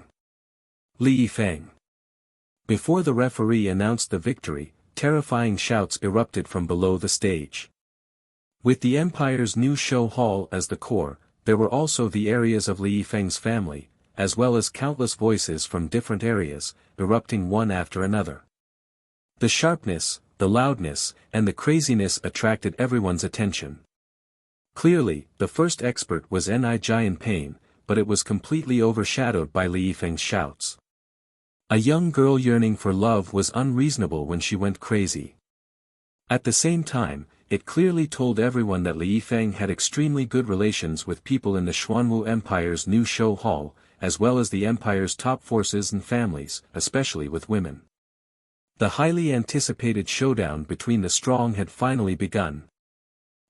Li Yifeng! Before the referee announced the victory, terrifying shouts erupted from below the stage. With the Empire's new show hall as the core, there were also the areas of Li Yifeng's family, as well as countless voices from different areas, erupting one after another. The sharpness, the loudness, and the craziness attracted everyone's attention. Clearly, the first expert was Ni Pain, but it was completely overshadowed by Li Yifeng's shouts. A young girl yearning for love was unreasonable when she went crazy. At the same time, it clearly told everyone that Li Yifeng had extremely good relations with people in the Xuanwu Empire's new show hall, as well as the Empire's top forces and families, especially with women. The highly anticipated showdown between the strong had finally begun.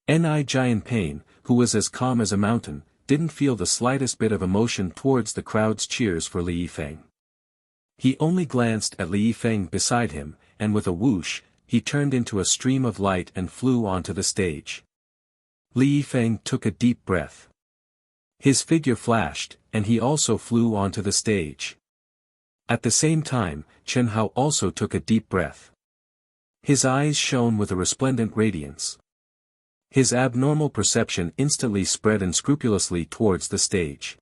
Ni Pain, who was as calm as a mountain, didn't feel the slightest bit of emotion towards the crowd's cheers for Li Yifeng. He only glanced at Li Yifeng beside him, and with a whoosh, he turned into a stream of light and flew onto the stage. Li Yifeng took a deep breath. His figure flashed, and he also flew onto the stage. At the same time, Chen Hao also took a deep breath. His eyes shone with a resplendent radiance. His abnormal perception instantly spread unscrupulously towards the stage.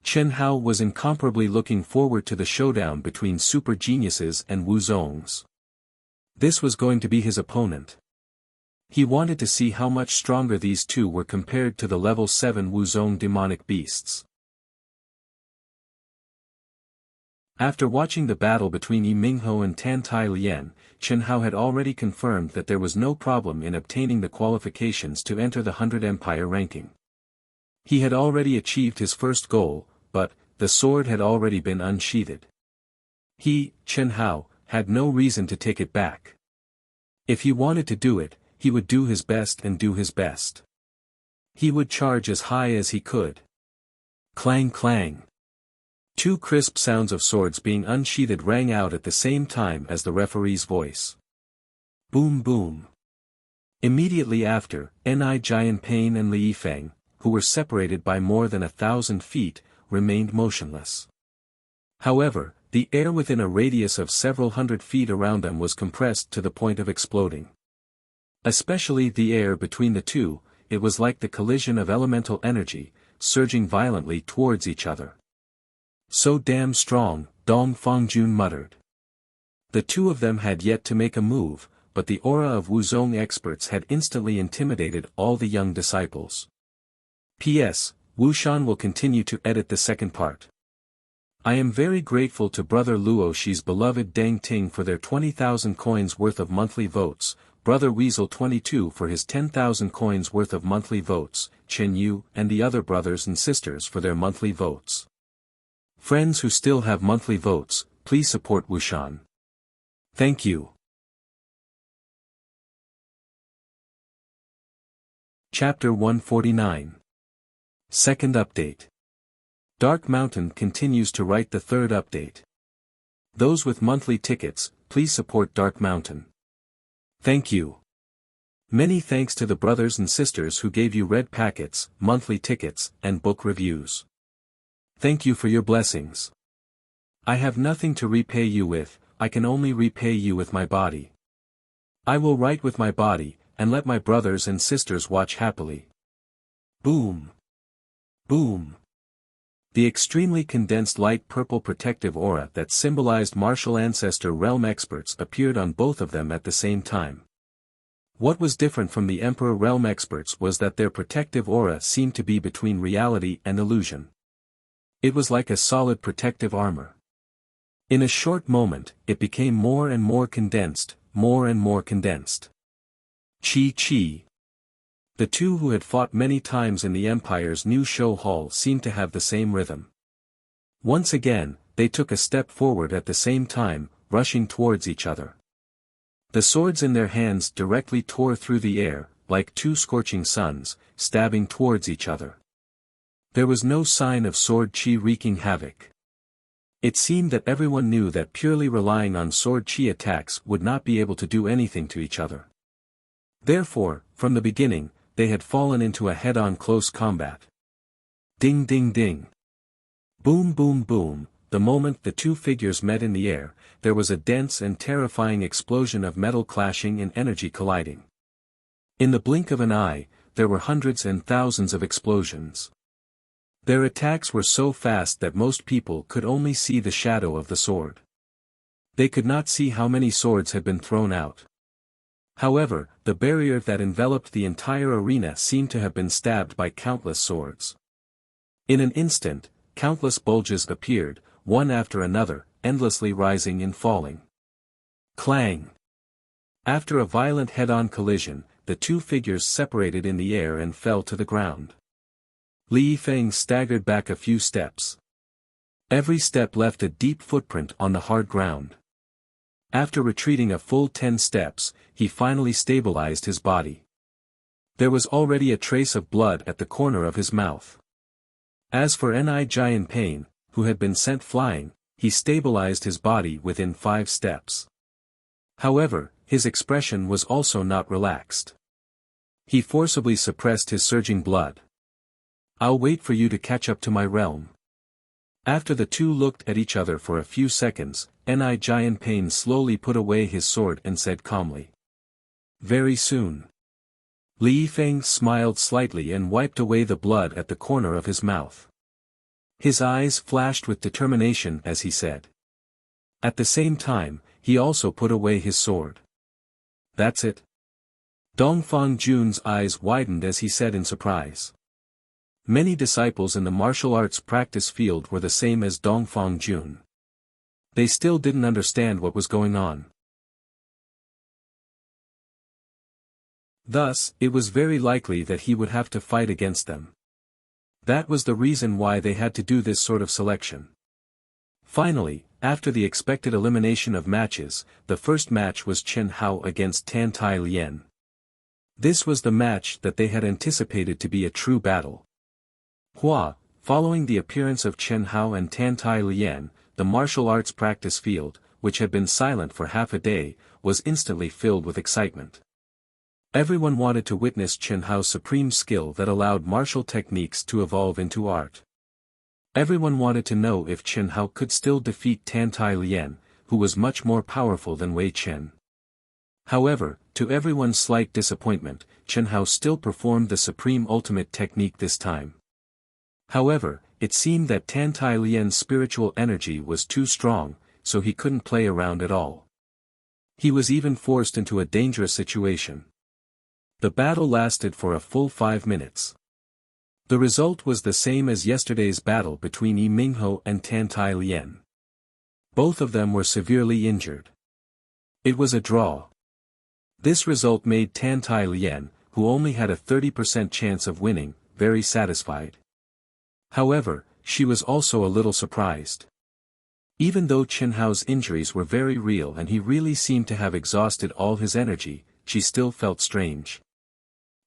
Chen Hao was incomparably looking forward to the showdown between super geniuses and Wuzongs. This was going to be his opponent. He wanted to see how much stronger these two were compared to the level 7 Wuzong demonic beasts. After watching the battle between Yi Mingho and Tan Tai Lian, Chen Hao had already confirmed that there was no problem in obtaining the qualifications to enter the 100 Empire ranking. He had already achieved his first goal, but the sword had already been unsheathed. He, Chen Hao, had no reason to take it back. If he wanted to do it, he would do his best and do his best. He would charge as high as he could. Clang clang. Two crisp sounds of swords being unsheathed rang out at the same time as the referee's voice. Boom boom. Immediately after, Ni Pain and Li Yifeng, who were separated by more than 1,000 feet, remained motionless. However, the air within a radius of several hundred feet around them was compressed to the point of exploding. Especially the air between the two, it was like the collision of elemental energy, surging violently towards each other. So damn strong, Dong Fongjun muttered. The two of them had yet to make a move, but the aura of Wuzong experts had instantly intimidated all the young disciples. P.S. Wushan will continue to edit the second part. I am very grateful to Brother Luo Shi's beloved Deng Ting for their 20,000 coins worth of monthly votes, Brother Weasel 22 for his 10,000 coins worth of monthly votes, Chen Yu and the other brothers and sisters for their monthly votes. Friends who still have monthly votes, please support Wushan. Thank you. Chapter 149. Second update. Dark Mountain continues to write the third update. Those with monthly tickets, please support Dark Mountain. Thank you. Many thanks to the brothers and sisters who gave you red packets, monthly tickets, and book reviews. Thank you for your blessings. I have nothing to repay you with, I can only repay you with my body. I will write with my body, and let my brothers and sisters watch happily. Boom. Boom. The extremely condensed light purple protective aura that symbolized martial ancestor realm experts appeared on both of them at the same time. What was different from the Emperor realm experts was that their protective aura seemed to be between reality and illusion. It was like a solid protective armor. In a short moment, it became more and more condensed, more and more condensed. Chi. The two who had fought many times in the Empire's new show hall seemed to have the same rhythm. Once again, they took a step forward at the same time, rushing towards each other. The swords in their hands directly tore through the air, like two scorching suns, stabbing towards each other. There was no sign of sword chi wreaking havoc. It seemed that everyone knew that purely relying on sword chi attacks would not be able to do anything to each other. Therefore, from the beginning, they had fallen into a head-on close combat. Ding ding ding. Boom boom boom. The moment the two figures met in the air, there was a dense and terrifying explosion of metal clashing and energy colliding. In the blink of an eye, there were hundreds and thousands of explosions. Their attacks were so fast that most people could only see the shadow of the sword. They could not see how many swords had been thrown out. However, the barrier that enveloped the entire arena seemed to have been stabbed by countless swords. In an instant, countless bulges appeared, one after another, endlessly rising and falling. Clang! After a violent head-on collision, the two figures separated in the air and fell to the ground. Li Feng staggered back a few steps. Every step left a deep footprint on the hard ground. After retreating a full 10 steps, he finally stabilized his body. There was already a trace of blood at the corner of his mouth. As for Ni Jian Pain, who had been sent flying, he stabilized his body within 5 steps. However, his expression was also not relaxed. He forcibly suppressed his surging blood. "I'll wait for you to catch up to my realm." After the two looked at each other for a few seconds, Ni Jian Pain slowly put away his sword and said calmly. "Very soon." Li Feng smiled slightly and wiped away the blood at the corner of his mouth. His eyes flashed with determination as he said. At the same time, he also put away his sword. "That's it?" Dongfang Jun's eyes widened as he said in surprise. Many disciples in the martial arts practice field were the same as Dongfang Jun. They still didn't understand what was going on. Thus, it was very likely that he would have to fight against them. That was the reason why they had to do this sort of selection. Finally, after the expected elimination of matches, the first match was Chen Hao against Tan Tai Lien. This was the match that they had anticipated to be a true battle. Following the appearance of Chen Hao and Tan Tai Lien, the martial arts practice field, which had been silent for half a day, was instantly filled with excitement. Everyone wanted to witness Chen Hao's supreme skill that allowed martial techniques to evolve into art. Everyone wanted to know if Chen Hao could still defeat Tan Tai Lien, who was much more powerful than Wei Chen. However, to everyone's slight disappointment, Chen Hao still performed the supreme ultimate technique this time. However, it seemed that Tan Tai Lien's spiritual energy was too strong, so he couldn't play around at all. He was even forced into a dangerous situation. The battle lasted for a full 5 minutes. The result was the same as yesterday's battle between Yi Mingho and Tan Tai Lien. Both of them were severely injured. It was a draw. This result made Tan Tai Lien, who only had a 30% chance of winning, very satisfied. However, she was also a little surprised. Even though Chen Hao's injuries were very real and he really seemed to have exhausted all his energy, she still felt strange.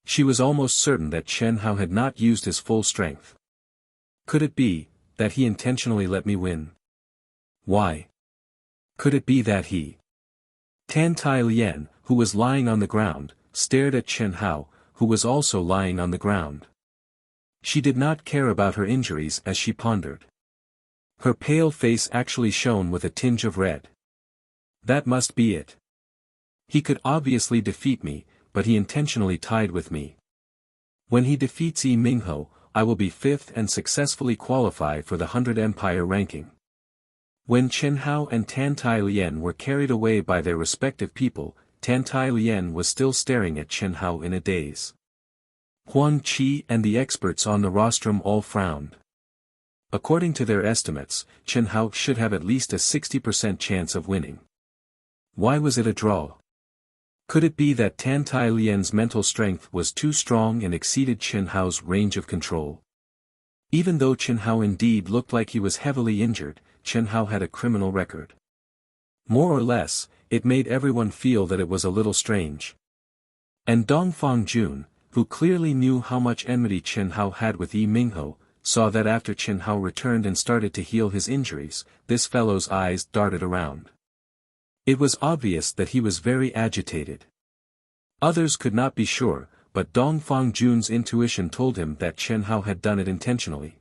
She was almost certain that Chen Hao had not used his full strength. Could it be that he intentionally let me win? Why? Could it be that he? Tan Tai Lien, who was lying on the ground, stared at Chen Hao, who was also lying on the ground. She did not care about her injuries as she pondered. Her pale face actually shone with a tinge of red. That must be it. He could obviously defeat me, but he intentionally tied with me. When he defeats Yi Mingho, I will be 5th and successfully qualify for the 100 Empire ranking. When Chen Hao and Tan Tai Lien were carried away by their respective people, Tan Tai Lien was still staring at Chen Hao in a daze. Huang Qi and the experts on the rostrum all frowned. According to their estimates, Chen Hao should have at least a 60% chance of winning. Why was it a draw? Could it be that Tan Tai Lien's mental strength was too strong and exceeded Chen Hao's range of control? Even though Chen Hao indeed looked like he was heavily injured, Chen Hao had a criminal record. More or less, it made everyone feel that it was a little strange. And Dongfang Jun, who clearly knew how much enmity Chen Hao had with Yi Mingho, saw that after Chen Hao returned and started to heal his injuries, this fellow's eyes darted around. It was obvious that he was very agitated. Others could not be sure, but Dongfang Jun's intuition told him that Chen Hao had done it intentionally.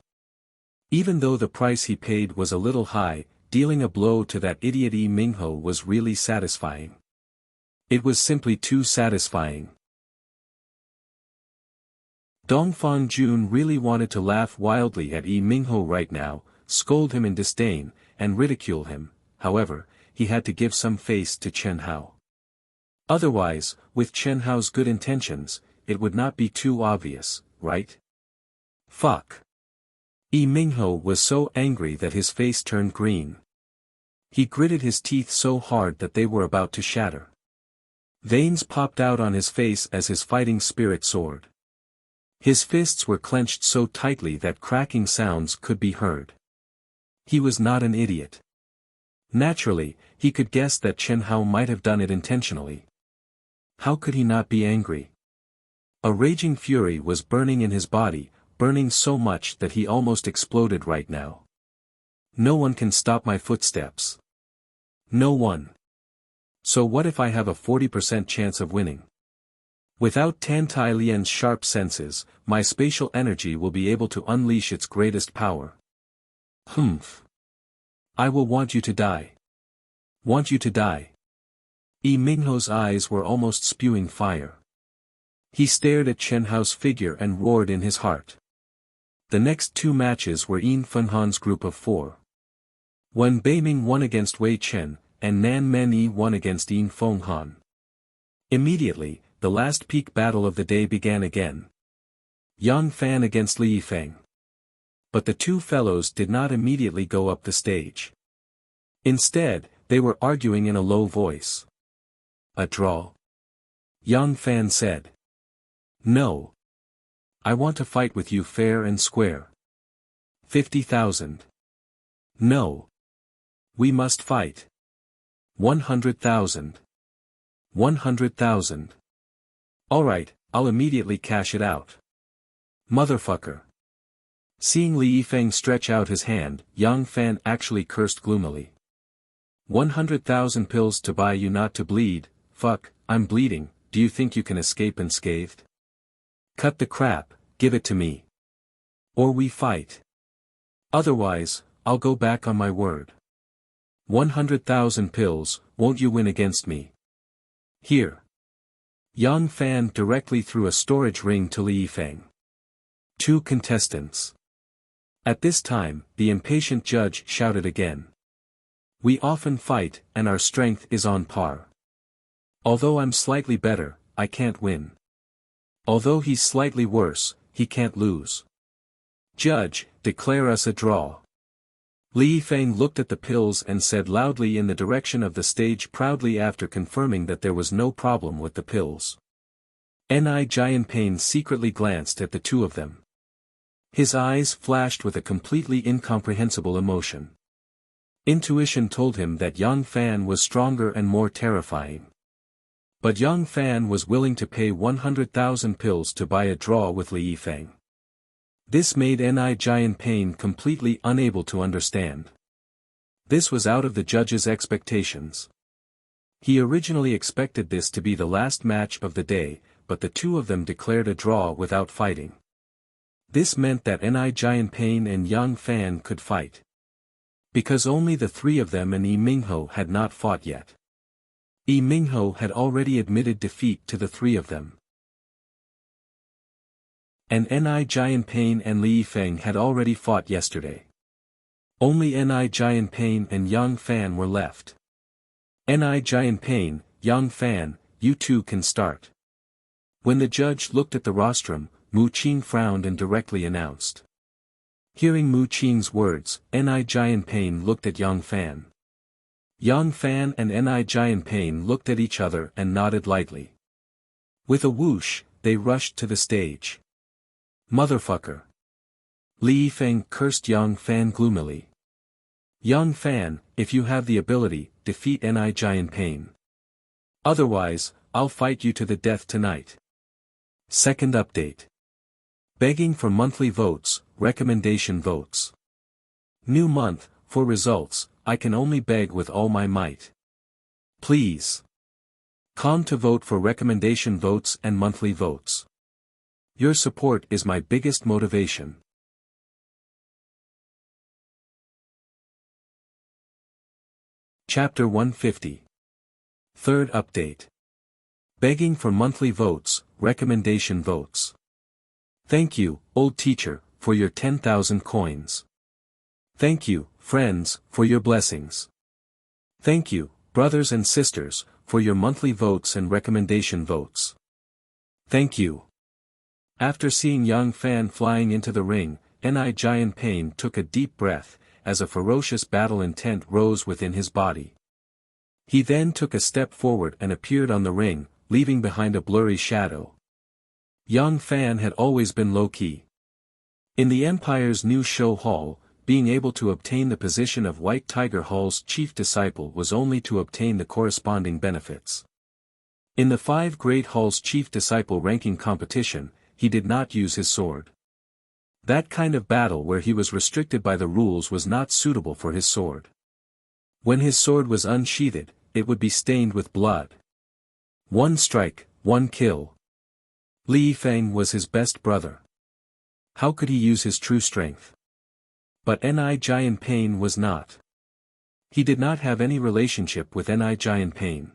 Even though the price he paid was a little high, dealing a blow to that idiot Yi Mingho was really satisfying. It was simply too satisfying. Dongfang Jun really wanted to laugh wildly at Yi Mingho right now, scold him in disdain, and ridicule him. However, he had to give some face to Chen Hao. Otherwise, with Chen Hao's good intentions, it would not be too obvious, right? Fuck. Yi Mingho was so angry that his face turned green. He gritted his teeth so hard that they were about to shatter. Veins popped out on his face as his fighting spirit soared. His fists were clenched so tightly that cracking sounds could be heard. He was not an idiot. Naturally, he could guess that Chen Hao might have done it intentionally. How could he not be angry? A raging fury was burning in his body, burning so much that he almost exploded right now. No one can stop my footsteps. No one. So what if I have a 40% chance of winning? Without Tan Tai Lian's sharp senses, my spatial energy will be able to unleash its greatest power. Humph. I will want you to die. Want you to die. Yi Mingho's eyes were almost spewing fire. He stared at Chen Hao's figure and roared in his heart. The next two matches were Yin Fenhan's group of 4. Wen Beiming won against Wei Chen, and Nan Menyi won against Yin Fenghan. Immediately, the last peak battle of the day began again. Yang Fan against Li Yifeng. But the two fellows did not immediately go up the stage. Instead, they were arguing in a low voice. A draw? Yang Fan said. No. I want to fight with you fair and square. 50,000. No. We must fight. 100,000. 100,000. Alright, I'll immediately cash it out. Motherfucker. Seeing Li Yifeng stretch out his hand, Yang Fan actually cursed gloomily. 100,000 pills to buy you not to bleed. Fuck, I'm bleeding, do you think you can escape unscathed? Cut the crap, give it to me. Or we fight. Otherwise, I'll go back on my word. 100,000 pills, won't you win against me? Here. Yang Fan directly threw a storage ring to Li Yifeng. 2 contestants. At this time, the impatient judge shouted again. We often fight, and our strength is on par. Although I'm slightly better, I can't win. Although he's slightly worse, he can't lose. Judge, declare us a draw. Li Yifeng looked at the pills and said loudly in the direction of the stage proudly after confirming that there was no problem with the pills. Ni Jianping secretly glanced at the two of them. His eyes flashed with a completely incomprehensible emotion. Intuition told him that Yang Fan was stronger and more terrifying. But Yang Fan was willing to pay 100,000 pills to buy a draw with Li Yifeng. This made Ni Jianping completely unable to understand. This was out of the judge's expectations. He originally expected this to be the last match of the day, but the two of them declared a draw without fighting. This meant that Ni Jianping and Yang Fan could fight. Because only the three of them and Yi Mingho had not fought yet. Yi Mingho had already admitted defeat to the three of them. And Ni Jianping and Li Yifeng had already fought yesterday. Only Ni Jianping and Yang Fan were left. Ni Jianping, Yang Fan, you two can start. When the judge looked at the rostrum, Mu Qing frowned and directly announced. Hearing Mu Qing's words, Ni Jianping looked at Yang Fan. Yang Fan and Ni Jianping looked at each other and nodded lightly. With a whoosh, they rushed to the stage. Motherfucker. Li Yifeng cursed Yang Fan gloomily. Yang Fan, if you have the ability, defeat Ni Jianping. Otherwise, I'll fight you to the death tonight. Second update. Begging for monthly votes, recommendation votes. New month, for results, I can only beg with all my might. Please. Come to vote for recommendation votes and monthly votes. Your support is my biggest motivation. Chapter 150. Third update. Begging for monthly votes, recommendation votes. Thank you, old teacher, for your 10,000 coins. Thank you, friends, for your blessings. Thank you, brothers and sisters, for your monthly votes and recommendation votes. Thank you. After seeing young Fan flying into the ring, Xianxia took a deep breath, as a ferocious battle intent rose within his body. He then took a step forward and appeared on the ring, leaving behind a blurry shadow. Young Fan had always been low-key. In the Empire's new show hall, being able to obtain the position of White Tiger Hall's chief disciple was only to obtain the corresponding benefits. In the 5 Great Hall's chief disciple ranking competition, he did not use his sword. That kind of battle where he was restricted by the rules was not suitable for his sword. When his sword was unsheathed, it would be stained with blood. 1 strike, 1 kill. Li Yifeng was his best brother. How could he use his true strength? But Xianxia was not. He did not have any relationship with Xianxia.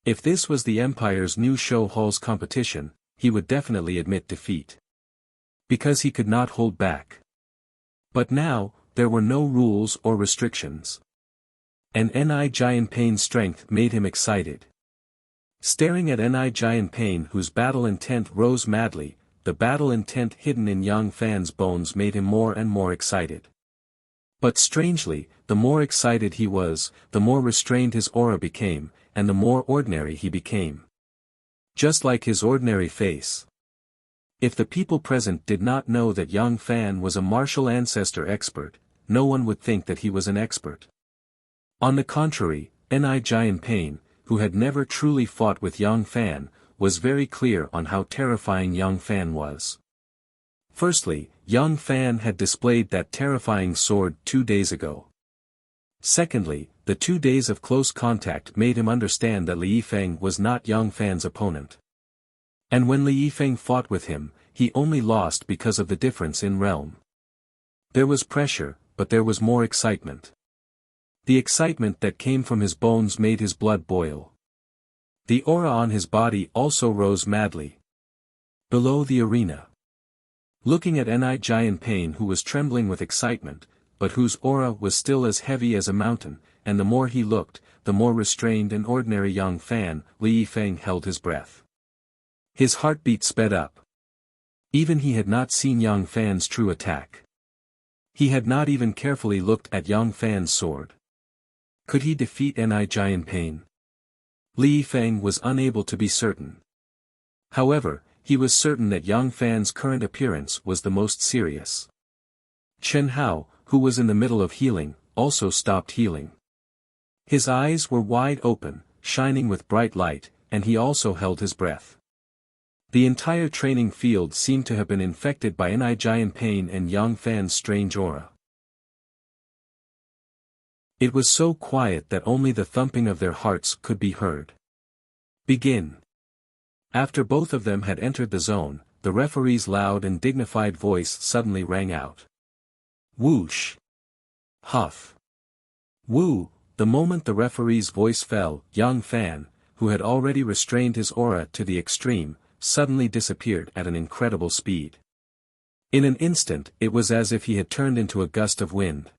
If this was the Empire's new show hall's competition, he would definitely admit defeat. Because he could not hold back. But now, there were no rules or restrictions. And Xianxia's strength made him excited. Staring at Xianxia whose battle intent rose madly, the battle intent hidden in young Fan's bones made him more and more excited. But strangely, the more excited he was, the more restrained his aura became, and the more ordinary he became. Just like his ordinary face. If the people present did not know that young Fan was a martial ancestor expert, no one would think that he was an expert. On the contrary, Xianxia, who had never truly fought with young Fan, was very clear on how terrifying young Fan was. Firstly, young Fan had displayed that terrifying sword 2 days ago. Secondly, the 2 days of close contact made him understand that Li Yifeng was not young Fan's opponent. And when Li Yifeng fought with him, he only lost because of the difference in realm. There was pressure, but there was more excitement. The excitement that came from his bones made his blood boil. The aura on his body also rose madly. Below the arena. Looking at Xianxia who was trembling with excitement, but whose aura was still as heavy as a mountain, and the more he looked, the more restrained and ordinary young Fan, Li Yifeng held his breath. His heartbeat sped up. Even he had not seen young Fan's true attack. He had not even carefully looked at young Fan's sword. Could he defeat Xianxia? Li Yifeng was unable to be certain. However, he was certain that young Fan's current appearance was the most serious. Chen Hao, who was in the middle of healing, also stopped healing. His eyes were wide open, shining with bright light, and he also held his breath. The entire training field seemed to have been infected by Xianxia and young Fan's strange aura. It was so quiet that only the thumping of their hearts could be heard. Begin. After both of them had entered the zone, the referee's loud and dignified voice suddenly rang out. Whoosh! Huff! Woo! The moment the referee's voice fell, young Fan, who had already restrained his aura to the extreme, suddenly disappeared at an incredible speed. In an instant it was as if he had turned into a gust of wind.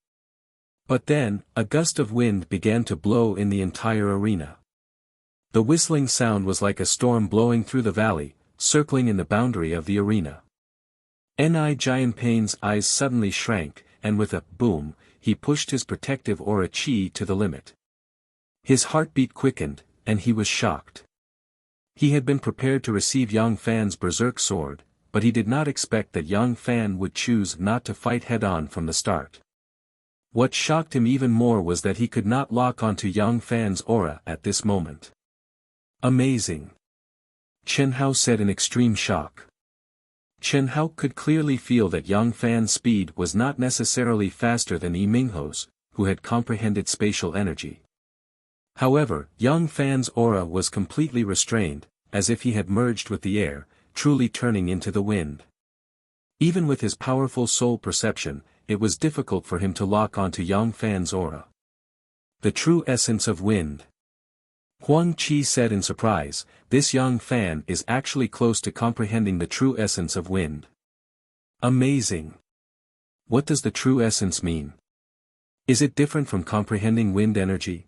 But then, a gust of wind began to blow in the entire arena. The whistling sound was like a storm blowing through the valley, circling in the boundary of the arena. Xianxia's eyes suddenly shrank, and with a boom, he pushed his protective aura chi to the limit. His heartbeat quickened, and he was shocked. He had been prepared to receive young Fan's berserk sword, but he did not expect that young Fan would choose not to fight head-on from the start. What shocked him even more was that he could not lock onto young Fan's aura at this moment. Amazing. Chen Hao said in extreme shock. Chen Hao could clearly feel that Yang Fan's speed was not necessarily faster than Yi Mingho's, who had comprehended spatial energy. However, Yang Fan's aura was completely restrained, as if he had merged with the air, truly turning into the wind. Even with his powerful soul perception, it was difficult for him to lock onto Yang Fan's aura. The true essence of wind. Huang Qi said in surprise, this Yang Fan is actually close to comprehending the true essence of wind. Amazing. What does the true essence mean? Is it different from comprehending wind energy?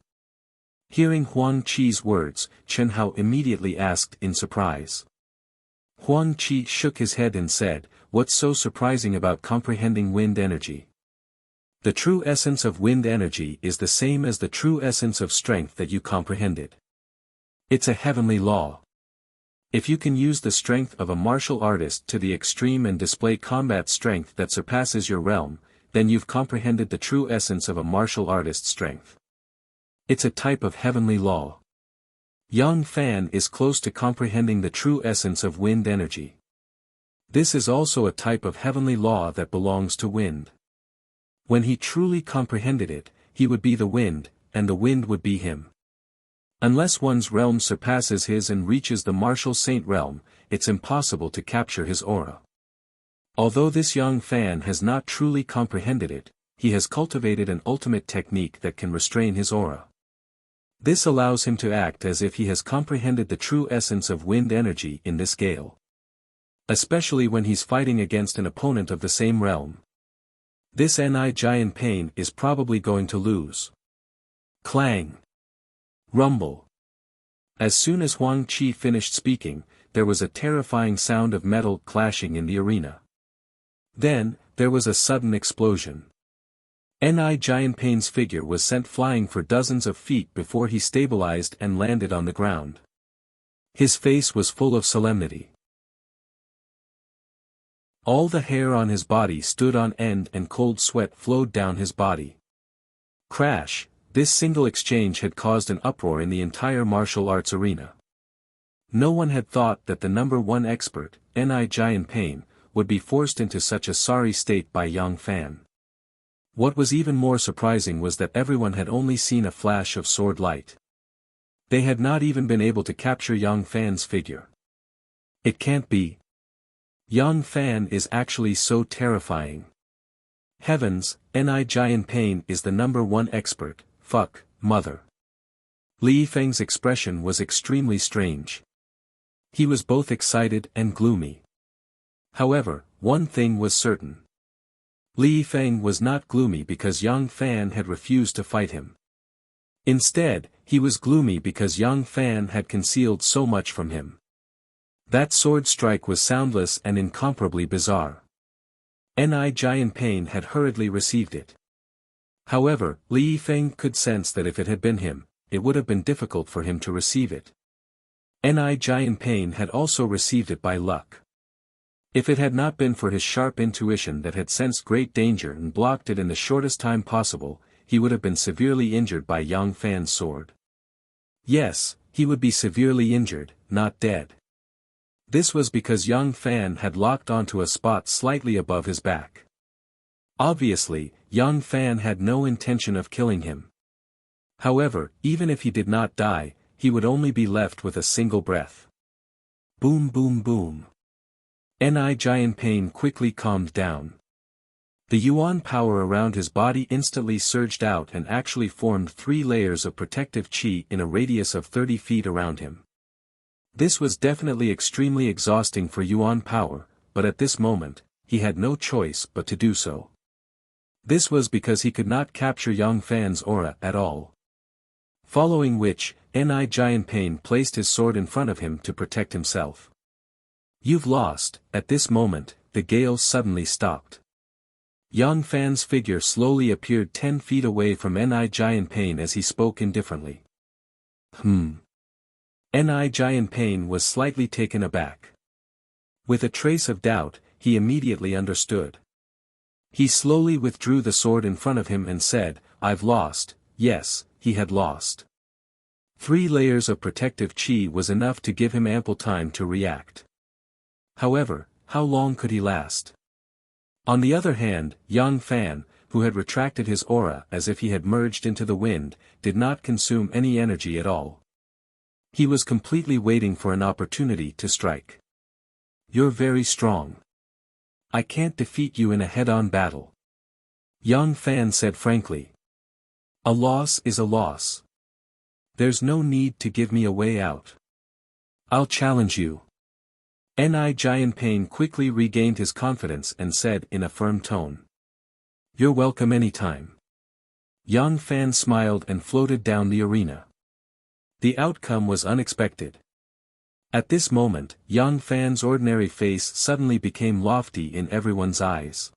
Hearing Huang Qi's words, Chen Hao immediately asked in surprise. Huang Qi shook his head and said, what's so surprising about comprehending wind energy? The true essence of wind energy is the same as the true essence of strength that you comprehended. It's a heavenly law. If you can use the strength of a martial artist to the extreme and display combat strength that surpasses your realm, then you've comprehended the true essence of a martial artist's strength. It's a type of heavenly law. Yang Fan is close to comprehending the true essence of wind energy. This is also a type of heavenly law that belongs to wind. When he truly comprehended it, he would be the wind, and the wind would be him. Unless one's realm surpasses his and reaches the martial saint realm, it's impossible to capture his aura. Although this Yang Fan has not truly comprehended it, he has cultivated an ultimate technique that can restrain his aura. This allows him to act as if he has comprehended the true essence of wind energy in this gale. Especially when he's fighting against an opponent of the same realm. This Ni Giant Pain is probably going to lose. Clang. Rumble. As soon as Huang Qi finished speaking, there was a terrifying sound of metal clashing in the arena. Then, there was a sudden explosion. Ni Giant Pain's figure was sent flying for dozens of feet before he stabilized and landed on the ground. His face was full of solemnity. All the hair on his body stood on end and cold sweat flowed down his body. Crash, this single exchange had caused an uproar in the entire martial arts arena. No one had thought that the number one expert, Ni Giant Pain, would be forced into such a sorry state by Yang Fan. What was even more surprising was that everyone had only seen a flash of sword light. They had not even been able to capture Yang Fan's figure. It can't be. Yang Fan is actually so terrifying. Heavens, Ni Giant Pain is the number one expert, fuck, mother. Li Feng's expression was extremely strange. He was both excited and gloomy. However, one thing was certain. Li Feng was not gloomy because Yang Fan had refused to fight him. Instead, he was gloomy because Yang Fan had concealed so much from him. That sword strike was soundless and incomparably bizarre. Ni Giant Pain had hurriedly received it. However, Li Feng could sense that if it had been him, it would have been difficult for him to receive it. Ni Giant Pain had also received it by luck. If it had not been for his sharp intuition that had sensed great danger and blocked it in the shortest time possible, he would have been severely injured by Yang Fan's sword. Yes, he would be severely injured, not dead. This was because Yang Fan had locked onto a spot slightly above his back. Obviously, Yang Fan had no intention of killing him. However, even if he did not die, he would only be left with a single breath. Boom boom boom. Ni Giant Pain quickly calmed down. The yuan power around his body instantly surged out and actually formed 3 layers of protective qi in a radius of 30 feet around him. This was definitely extremely exhausting for yuan power, but at this moment, he had no choice but to do so. This was because he could not capture Yang Fan's aura at all. Following which, Ni Giant Pain placed his sword in front of him to protect himself. You've lost. At this moment, the gale suddenly stopped. Yang Fan's figure slowly appeared 10 feet away from Ni Giant Pain as he spoke indifferently. Ni Giant Pain was slightly taken aback. With a trace of doubt, he immediately understood. He slowly withdrew the sword in front of him and said, I've lost. Yes, he had lost. 3 layers of protective chi was enough to give him ample time to react. However, how long could he last? On the other hand, Yang Fan, who had retracted his aura as if he had merged into the wind, did not consume any energy at all. He was completely waiting for an opportunity to strike. "You're very strong. I can't defeat you in a head-on battle," Yang Fan said frankly. "A loss is a loss. There's no need to give me a way out. I'll challenge you." Ni Jianping quickly regained his confidence and said in a firm tone. "You're welcome anytime." Yang Fan smiled and floated down the arena. The outcome was unexpected. At this moment, Yang Fan's ordinary face suddenly became lofty in everyone's eyes.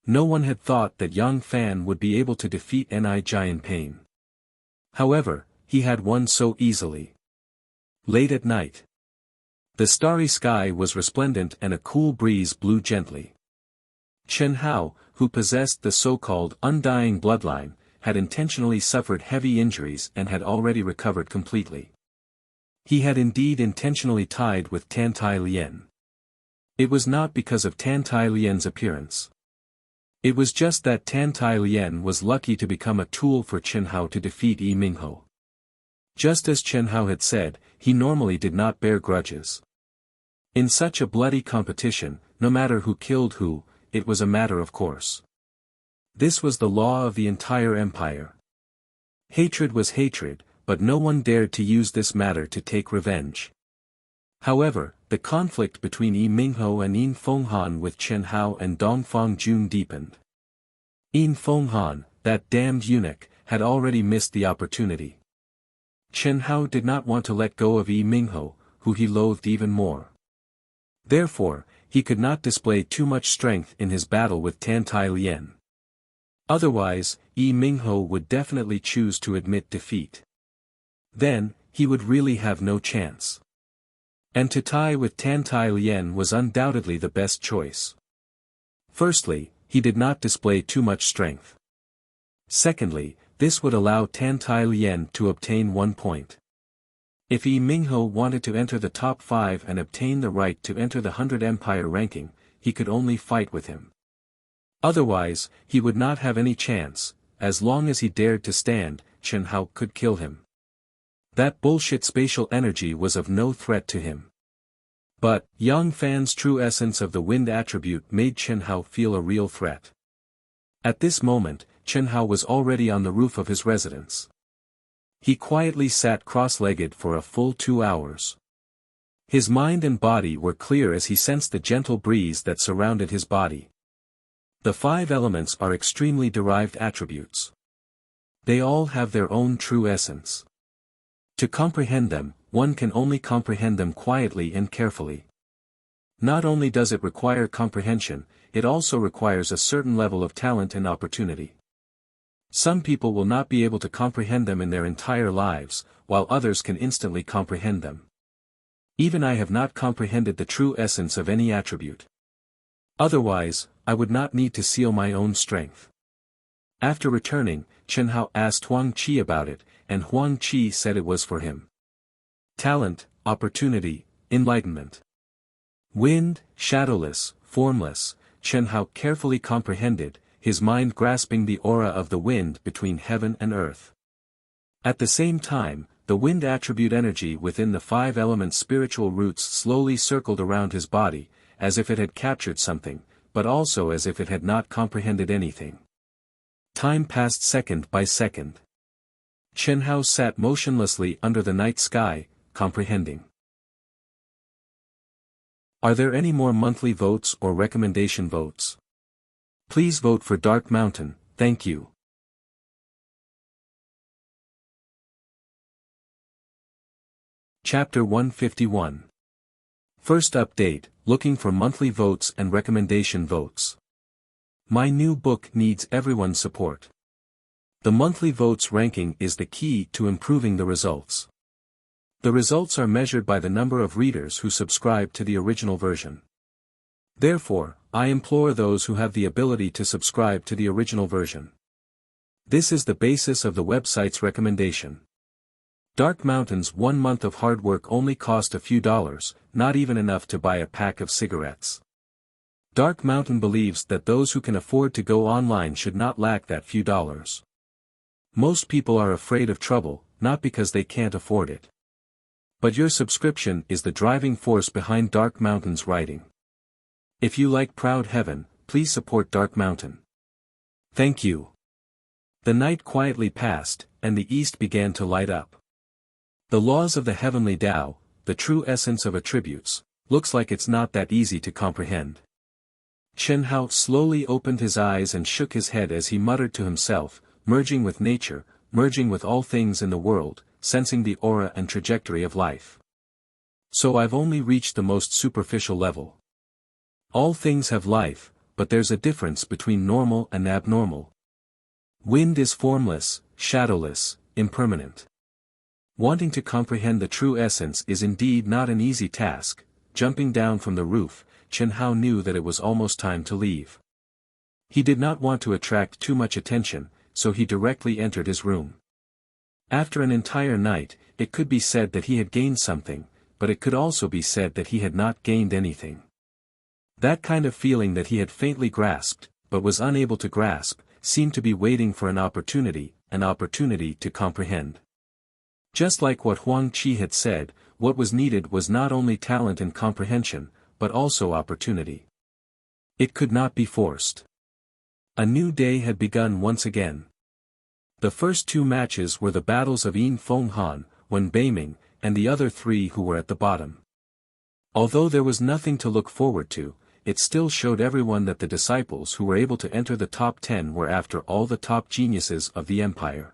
No one had thought that Yang Fan would be able to defeat Ni Jianping. However, he had won so easily. Late at night. The starry sky was resplendent and a cool breeze blew gently. Chen Hao, who possessed the so-called undying bloodline, had intentionally suffered heavy injuries and had already recovered completely. He had indeed intentionally tied with Tan Tai Lien. It was not because of Tan Tai Lien's appearance. It was just that Tan Tai Lien was lucky to become a tool for Chen Hao to defeat Yi Mingho. Just as Chen Hao had said, he normally did not bear grudges. In such a bloody competition, no matter who killed who, it was a matter of course. This was the law of the entire empire. Hatred was hatred, but no one dared to use this matter to take revenge. However, the conflict between Yi Mingho and Yin Fenghan with Chen Hao and Dongfang Jun deepened. Yin Fenghan, that damned eunuch, had already missed the opportunity. Chen Hao did not want to let go of Yi Mingho, who he loathed even more. Therefore, he could not display too much strength in his battle with Tan Tai Lien. Otherwise, Yi Mingho would definitely choose to admit defeat. Then, he would really have no chance. And to tie with Tan Tai Lien was undoubtedly the best choice. Firstly, he did not display too much strength. Secondly, this would allow Tan Tai Lien to obtain 1 point. If Yi Mingho wanted to enter the top 5 and obtain the right to enter the 100 Empire ranking, he could only fight with him. Otherwise, he would not have any chance. As long as he dared to stand, Chen Hao could kill him. That bullshit spatial energy was of no threat to him. But, Yang Fan's true essence of the wind attribute made Chen Hao feel a real threat. At this moment, Chen Hao was already on the roof of his residence. He quietly sat cross-legged for a full 2 hours. His mind and body were clear as he sensed the gentle breeze that surrounded his body. The 5 elements are extremely derived attributes. They all have their own true essence. To comprehend them, one can only comprehend them quietly and carefully. Not only does it require comprehension, it also requires a certain level of talent and opportunity. Some people will not be able to comprehend them in their entire lives, while others can instantly comprehend them. Even I have not comprehended the true essence of any attribute. Otherwise, I would not need to seal my own strength. After returning, Chen Hao asked Huang Qi about it, and Huang Qi said it was for him. Talent, opportunity, enlightenment. Wind, shadowless, formless, Chen Hao carefully comprehended, his mind grasping the aura of the wind between heaven and earth. At the same time, the wind attribute energy within the 5 elements' spiritual roots slowly circled around his body, as if it had captured something, but also as if it had not comprehended anything. Time passed second by second. Chen Hao sat motionlessly under the night sky, comprehending. Are there any more monthly votes or recommendation votes? Please vote for Dark Mountain, thank you. Chapter 151. First update, looking for monthly votes and recommendation votes. My new book needs everyone's support. The monthly votes ranking is the key to improving the results. The results are measured by the number of readers who subscribe to the original version. Therefore, I implore those who have the ability to subscribe to the original version. This is the basis of the website's recommendation. Dark Mountain's 1 month of hard work only cost a few dollars, not even enough to buy a pack of cigarettes. Dark Mountain believes that those who can afford to go online should not lack that few dollars. Most people are afraid of trouble, not because they can't afford it. But your subscription is the driving force behind Dark Mountain's writing. If you like Proud Heaven, please support Dark Mountain. Thank you. The night quietly passed, and the east began to light up. The laws of the heavenly Tao, the true essence of attributes, looks like it's not that easy to comprehend. Chen Hao slowly opened his eyes and shook his head as he muttered to himself, merging with nature, merging with all things in the world, sensing the aura and trajectory of life. So I've only reached the most superficial level. All things have life, but there's a difference between normal and abnormal. Wind is formless, shadowless, impermanent. Wanting to comprehend the true essence is indeed not an easy task. Jumping down from the roof, Chen Hao knew that it was almost time to leave. He did not want to attract too much attention, so he directly entered his room. After an entire night, it could be said that he had gained something, but it could also be said that he had not gained anything. That kind of feeling that he had faintly grasped, but was unable to grasp, seemed to be waiting for an opportunity to comprehend. Just like what Huang Qi had said, what was needed was not only talent and comprehension, but also opportunity. It could not be forced. A new day had begun once again. The first 2 matches were the battles of Yin Feng Han, Wen Beiming, and the other 3 who were at the bottom. Although there was nothing to look forward to, it still showed everyone that the disciples who were able to enter the top 10 were after all the top geniuses of the empire.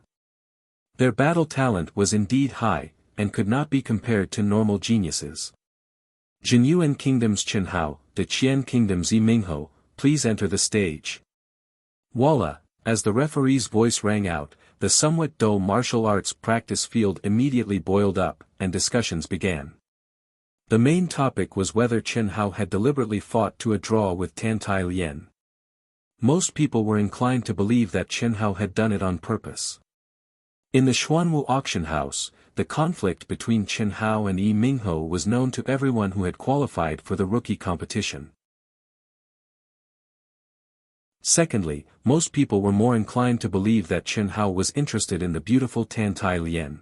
Their battle talent was indeed high, and could not be compared to normal geniuses. Jinyuan Kingdom's Chen Hao, the Qian Kingdom's Yi Mingho, please enter the stage. Voila, as the referee's voice rang out, the somewhat dull martial arts practice field immediately boiled up, and discussions began. The main topic was whether Chen Hao had deliberately fought to a draw with Tan Tai Lien. Most people were inclined to believe that Chen Hao had done it on purpose. In the Xuanwu auction house, the conflict between Chen Hao and Yi Mingho was known to everyone who had qualified for the rookie competition. Secondly, most people were more inclined to believe that Chen Hao was interested in the beautiful Tan Tai Lien.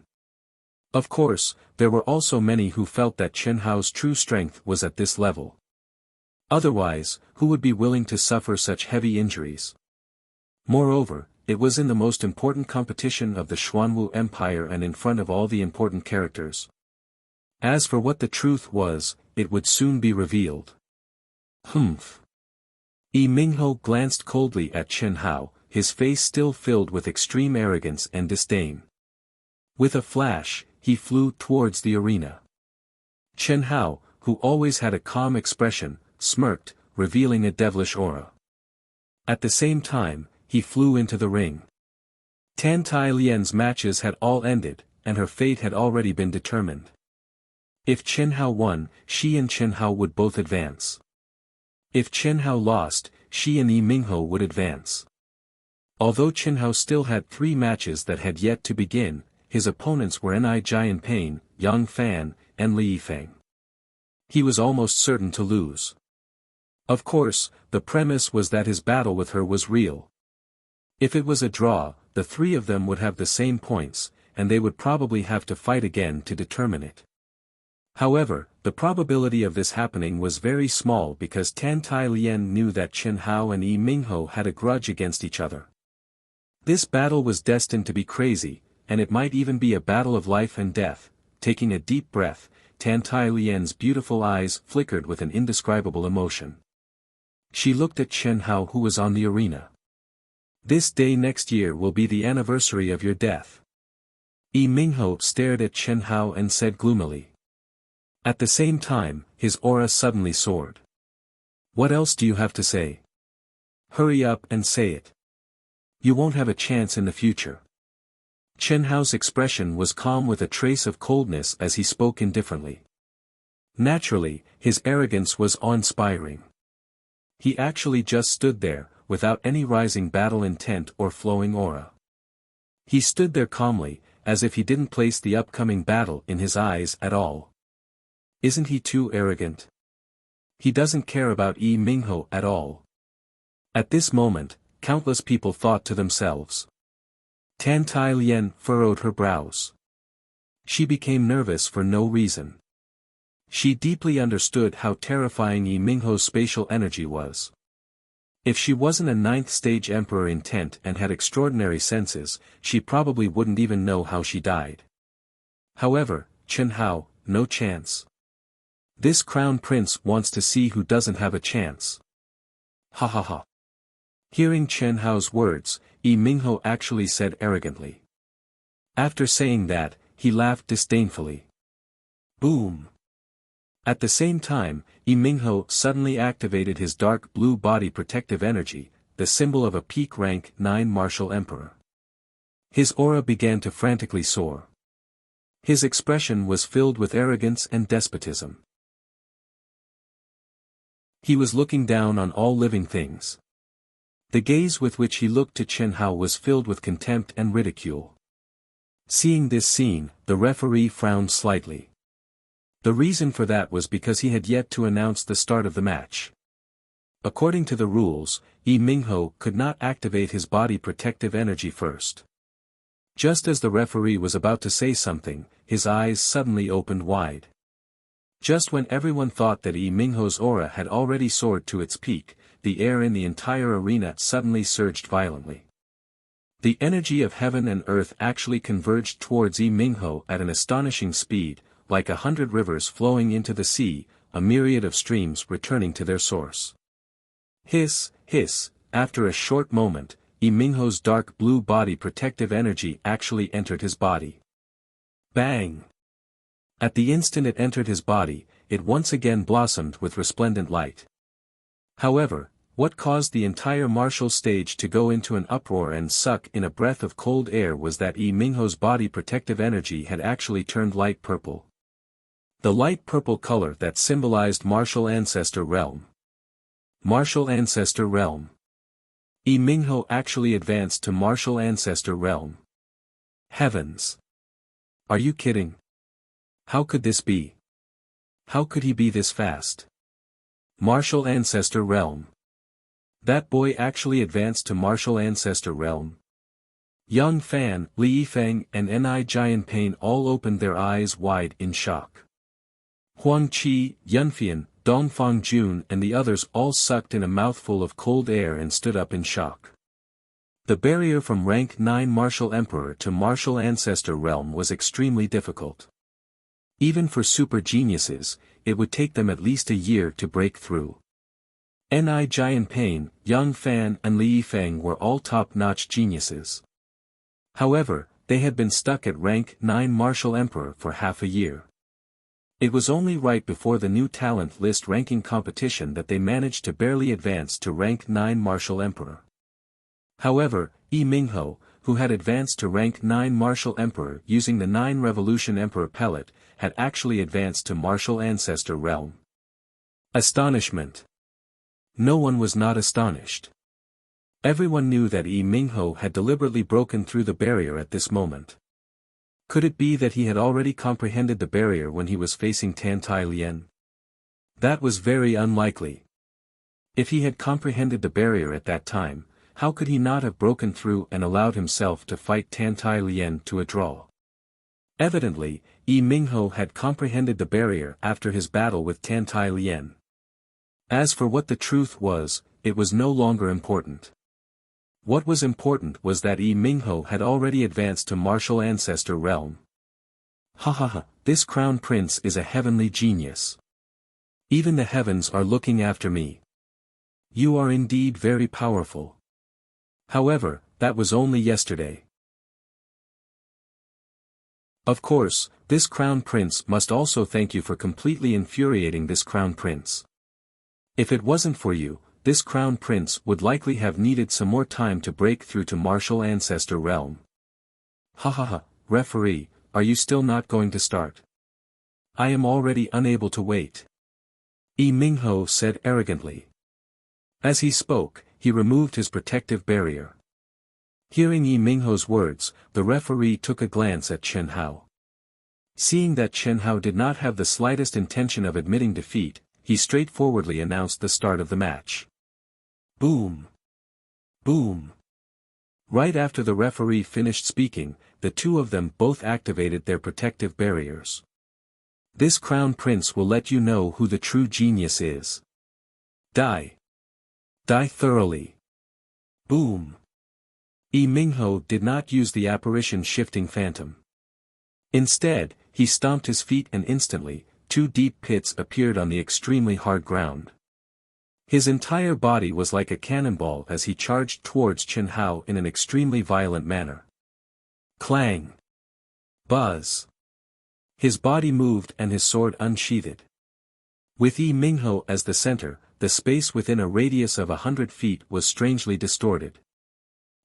Of course, there were also many who felt that Chen Hao's true strength was at this level. Otherwise, who would be willing to suffer such heavy injuries? Moreover, it was in the most important competition of the Xuanwu Empire and in front of all the important characters. As for what the truth was, it would soon be revealed. Humph. Yi Mingho glanced coldly at Chen Hao, his face still filled with extreme arrogance and disdain. With a flash, he flew towards the arena. Chen Hao, who always had a calm expression, smirked, revealing a devilish aura. At the same time, he flew into the ring. Tan Tai Lien's matches had all ended, and her fate had already been determined. If Chen Hao won, she and Chen Hao would both advance. If Chen Hao lost, she and Yi Mingho would advance. Although Chen Hao still had 3 matches that had yet to begin, his opponents were Ni Jianping, Yang Fan, and Li Yifeng. He was almost certain to lose. Of course, the premise was that his battle with her was real. If it was a draw, the 3 of them would have the same points, and they would probably have to fight again to determine it. However, the probability of this happening was very small because Tan Tai Lien knew that Chen Hao and Yi Mingho had a grudge against each other. This battle was destined to be crazy, and it might even be a battle of life and death. Taking a deep breath, Tan Tai Lien's beautiful eyes flickered with an indescribable emotion. She looked at Chen Hao, who was on the arena. This day next year will be the anniversary of your death. Yi Mingho stared at Chen Hao and said gloomily. At the same time, his aura suddenly soared. What else do you have to say? Hurry up and say it. You won't have a chance in the future. Chen Hao's expression was calm with a trace of coldness as he spoke indifferently. Naturally, his arrogance was awe-inspiring. He actually just stood there, without any rising battle intent or flowing aura. He stood there calmly, as if he didn't place the upcoming battle in his eyes at all. Isn't he too arrogant? He doesn't care about Yi Mingho at all. At this moment, countless people thought to themselves. Tan Tai Lien furrowed her brows. She became nervous for no reason. She deeply understood how terrifying Yi Mingho's spatial energy was. If she wasn't a ninth-stage emperor intent and had extraordinary senses, she probably wouldn't even know how she died. However, Chen Hao, no chance. This crown prince wants to see who doesn't have a chance. Ha ha ha. Hearing Chen Hao's words, Yi Mingho actually said arrogantly. After saying that, he laughed disdainfully. Boom. At the same time, Yi Mingho suddenly activated his dark blue body protective energy, the symbol of a peak rank 9 martial emperor. His aura began to frantically soar. His expression was filled with arrogance and despotism. He was looking down on all living things. The gaze with which he looked to Chen Hao was filled with contempt and ridicule. Seeing this scene, the referee frowned slightly. The reason for that was because he had yet to announce the start of the match. According to the rules, Yi Mingho could not activate his body protective energy first. Just as the referee was about to say something, his eyes suddenly opened wide. Just when everyone thought that Yi Mingho's aura had already soared to its peak, the air in the entire arena suddenly surged violently. The energy of heaven and earth actually converged towards Yi Mingho at an astonishing speed, like 100 rivers flowing into the sea, a myriad of streams returning to their source. Hiss, hiss, after a short moment, Yi Mingho's dark blue body protective energy actually entered his body. Bang! At the instant it entered his body, it once again blossomed with resplendent light. However, what caused the entire martial stage to go into an uproar and suck in a breath of cold air was that Yi Mingho's body protective energy had actually turned light purple. The light purple color that symbolized martial ancestor realm. Martial ancestor realm. Yi Mingho actually advanced to martial ancestor realm. Heavens! Are you kidding? How could this be? How could he be this fast? Martial ancestor realm. That boy actually advanced to martial ancestor realm. Yang Fan, Li Yifeng and Ni Jianpain all opened their eyes wide in shock. Huang Qi, Yunfian, Dongfang Jun and the others all sucked in a mouthful of cold air and stood up in shock. The barrier from rank 9 martial emperor to martial ancestor realm was extremely difficult. Even for super geniuses, it would take them at least a year to break through. Ni Jianpain, Yang Fan and Li Yifeng were all top-notch geniuses. However, they had been stuck at rank 9 martial emperor for half a year. It was only right before the new talent list ranking competition that they managed to barely advance to rank 9 martial emperor. However, Yi Mingho, who had advanced to rank 9 martial emperor using the 9 revolution emperor pellet, had actually advanced to martial ancestor realm. Astonishment. No one was not astonished. Everyone knew that Yi Mingho had deliberately broken through the barrier at this moment. Could it be that he had already comprehended the barrier when he was facing Tan Tai Lien? That was very unlikely. If he had comprehended the barrier at that time, how could he not have broken through and allowed himself to fight Tan Tai Lien to a draw? Evidently, Yi Mingho had comprehended the barrier after his battle with Tan Tai Lien. As for what the truth was, it was no longer important. What was important was that Yi Mingho had already advanced to martial ancestor realm. Ha ha ha, this crown prince is a heavenly genius. Even the heavens are looking after me. You are indeed very powerful. However, that was only yesterday. Of course, this crown prince must also thank you for completely infuriating this crown prince. If it wasn't for you, this crown prince would likely have needed some more time to break through to martial ancestor realm. Ha ha ha, referee, are you still not going to start? I am already unable to wait. Yi Mingho said arrogantly. As he spoke, he removed his protective barrier. Hearing Yi Mingho's words, the referee took a glance at Chen Hao. Seeing that Chen Hao did not have the slightest intention of admitting defeat, he straightforwardly announced the start of the match. Boom! Boom! Right after the referee finished speaking, the two of them both activated their protective barriers. This crown prince will let you know who the true genius is. Die! Die thoroughly! Boom! Yi Mingho did not use the apparition shifting phantom. Instead, he stomped his feet and instantly, two deep pits appeared on the extremely hard ground. His entire body was like a cannonball as he charged towards Chen Hao in an extremely violent manner. Clang! Buzz! His body moved and his sword unsheathed. With Yi Mingho as the center, the space within a radius of 100 feet was strangely distorted.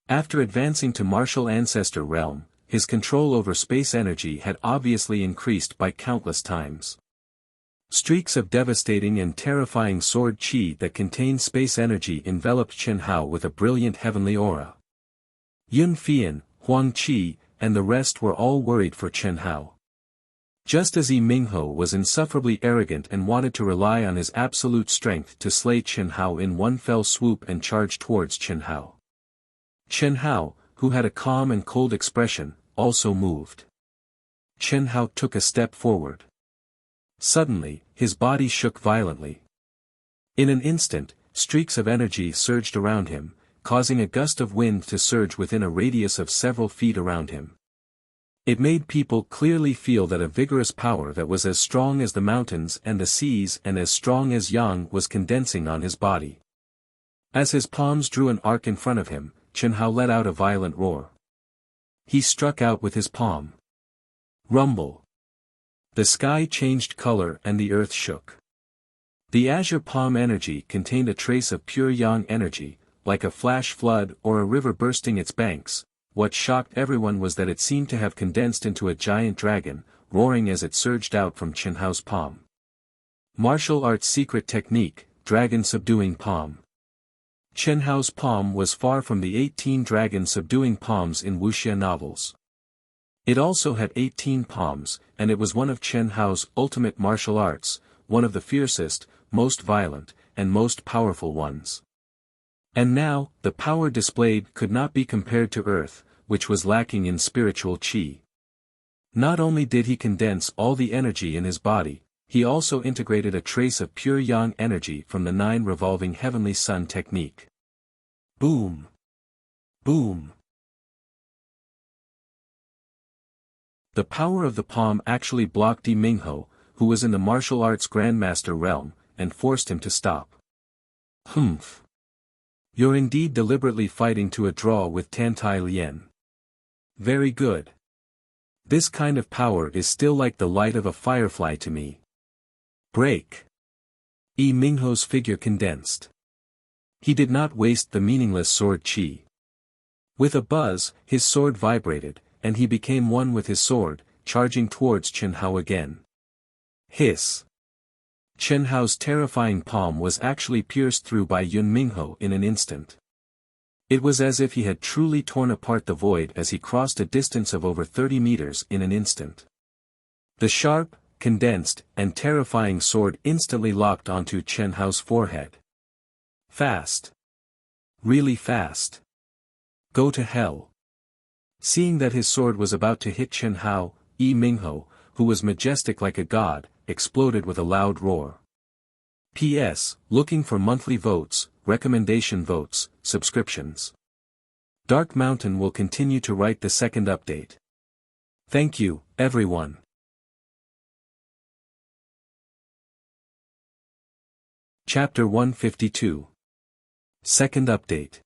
After advancing to martial ancestor realm, his control over space energy had obviously increased by countless times. Streaks of devastating and terrifying sword chi that contained space energy enveloped Chen Hao with a brilliant heavenly aura. Yun Fian, Huang Qi, and the rest were all worried for Chen Hao. Just as Yi Mingho was insufferably arrogant and wanted to rely on his absolute strength to slay Chen Hao in one fell swoop and charge towards Chen Hao. Chen Hao, who had a calm and cold expression, also moved. Chen Hao took a step forward. Suddenly, his body shook violently. In an instant, streaks of energy surged around him, causing a gust of wind to surge within a radius of several feet around him. It made people clearly feel that a vigorous power that was as strong as the mountains and the seas and as strong as yang was condensing on his body. As his palms drew an arc in front of him, Chen Hao let out a violent roar. He struck out with his palm. Rumble. The sky changed color and the earth shook. The azure palm energy contained a trace of pure yang energy, like a flash flood or a river bursting its banks. What shocked everyone was that it seemed to have condensed into a giant dragon, roaring as it surged out from Chen Hao's palm. Martial arts secret technique, dragon subduing palm. Chen Hao's palm was far from the 18 dragon subduing palms in Wuxia novels. It also had 18 palms, and it was one of Chen Hao's ultimate martial arts, one of the fiercest, most violent, and most powerful ones. And now, the power displayed could not be compared to Earth, which was lacking in spiritual qi. Not only did he condense all the energy in his body, he also integrated a trace of pure yang energy from the 9 revolving heavenly sun technique. Boom! Boom! The power of the palm actually blocked Yi Mingho, who was in the martial arts grandmaster realm, and forced him to stop. Humph! You're indeed deliberately fighting to a draw with Tantai Lien. Very good. This kind of power is still like the light of a firefly to me. Break. Yi Mingho's figure condensed. He did not waste the meaningless sword chi. With a buzz, his sword vibrated, and he became one with his sword, charging towards Chen Hao again. Hiss. Chen Hao's terrifying palm was actually pierced through by Yun Mingho in an instant. It was as if he had truly torn apart the void as he crossed a distance of over 30 meters in an instant. The sharp, condensed, and terrifying sword instantly locked onto Chen Hao's forehead. Fast. Really fast. Go to hell. Seeing that his sword was about to hit Chen Hao, Yi Mingho, who was majestic like a god, exploded with a loud roar. P.S. Looking for monthly votes, recommendation votes, subscriptions. Dark Mountain will continue to write the second update. Thank you, everyone. Chapter 152. Second update.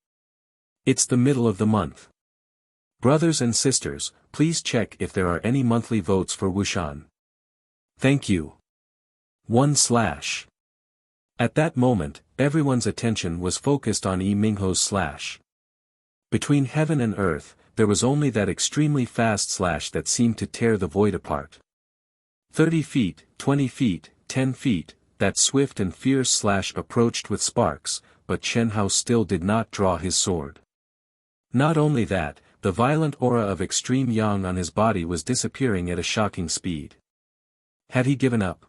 It's the middle of the month. Brothers and sisters, please check if there are any monthly votes for Wuxian. Thank you. 1/. At that moment, everyone's attention was focused on Yi Mingho's slash. Between heaven and earth, there was only that extremely fast slash that seemed to tear the void apart. 30 feet, 20 feet, 10 feet, that swift and fierce slash approached with sparks, but Chen Hao still did not draw his sword. Not only that, the violent aura of extreme yang on his body was disappearing at a shocking speed. Had he given up?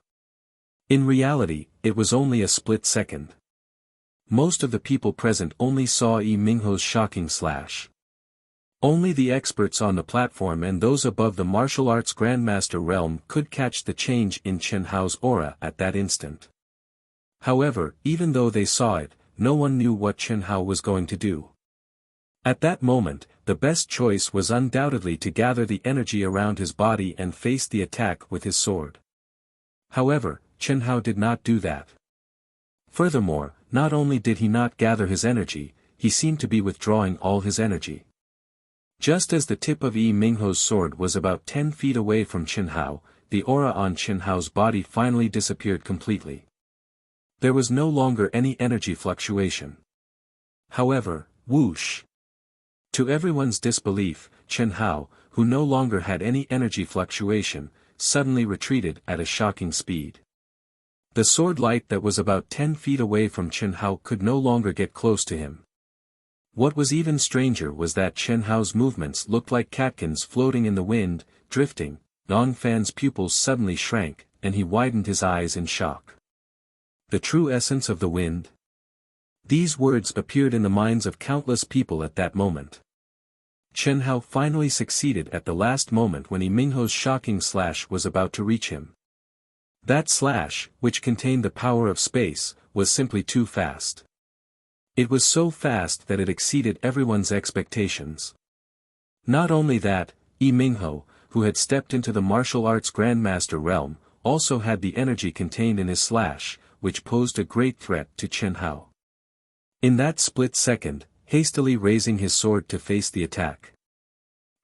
In reality, it was only a split second. Most of the people present only saw Yi Mingho's shocking slash. Only the experts on the platform and those above the martial arts grandmaster realm could catch the change in Chen Hao's aura at that instant. However, even though they saw it, no one knew what Chen Hao was going to do. At that moment, the best choice was undoubtedly to gather the energy around his body and face the attack with his sword. However, Chen Hao did not do that. Furthermore, not only did he not gather his energy, he seemed to be withdrawing all his energy. Just as the tip of Yi Mingho's sword was about 10 feet away from Chen Hao, the aura on Chen Hao's body finally disappeared completely. There was no longer any energy fluctuation. However, whoosh! To everyone's disbelief, Chen Hao, who no longer had any energy fluctuation, suddenly retreated at a shocking speed. The sword light that was about 10 feet away from Chen Hao could no longer get close to him. What was even stranger was that Chen Hao's movements looked like catkins floating in the wind, drifting. Dong Fan's pupils suddenly shrank, and he widened his eyes in shock. The true essence of the wind? These words appeared in the minds of countless people at that moment. Chen Hao finally succeeded at the last moment when Yi Mingho's shocking slash was about to reach him. That slash, which contained the power of space, was simply too fast. It was so fast that it exceeded everyone's expectations. Not only that, Yi Mingho, who had stepped into the martial arts grandmaster realm, also had the energy contained in his slash, which posed a great threat to Chen Hao. In that split second, hastily raising his sword to face the attack,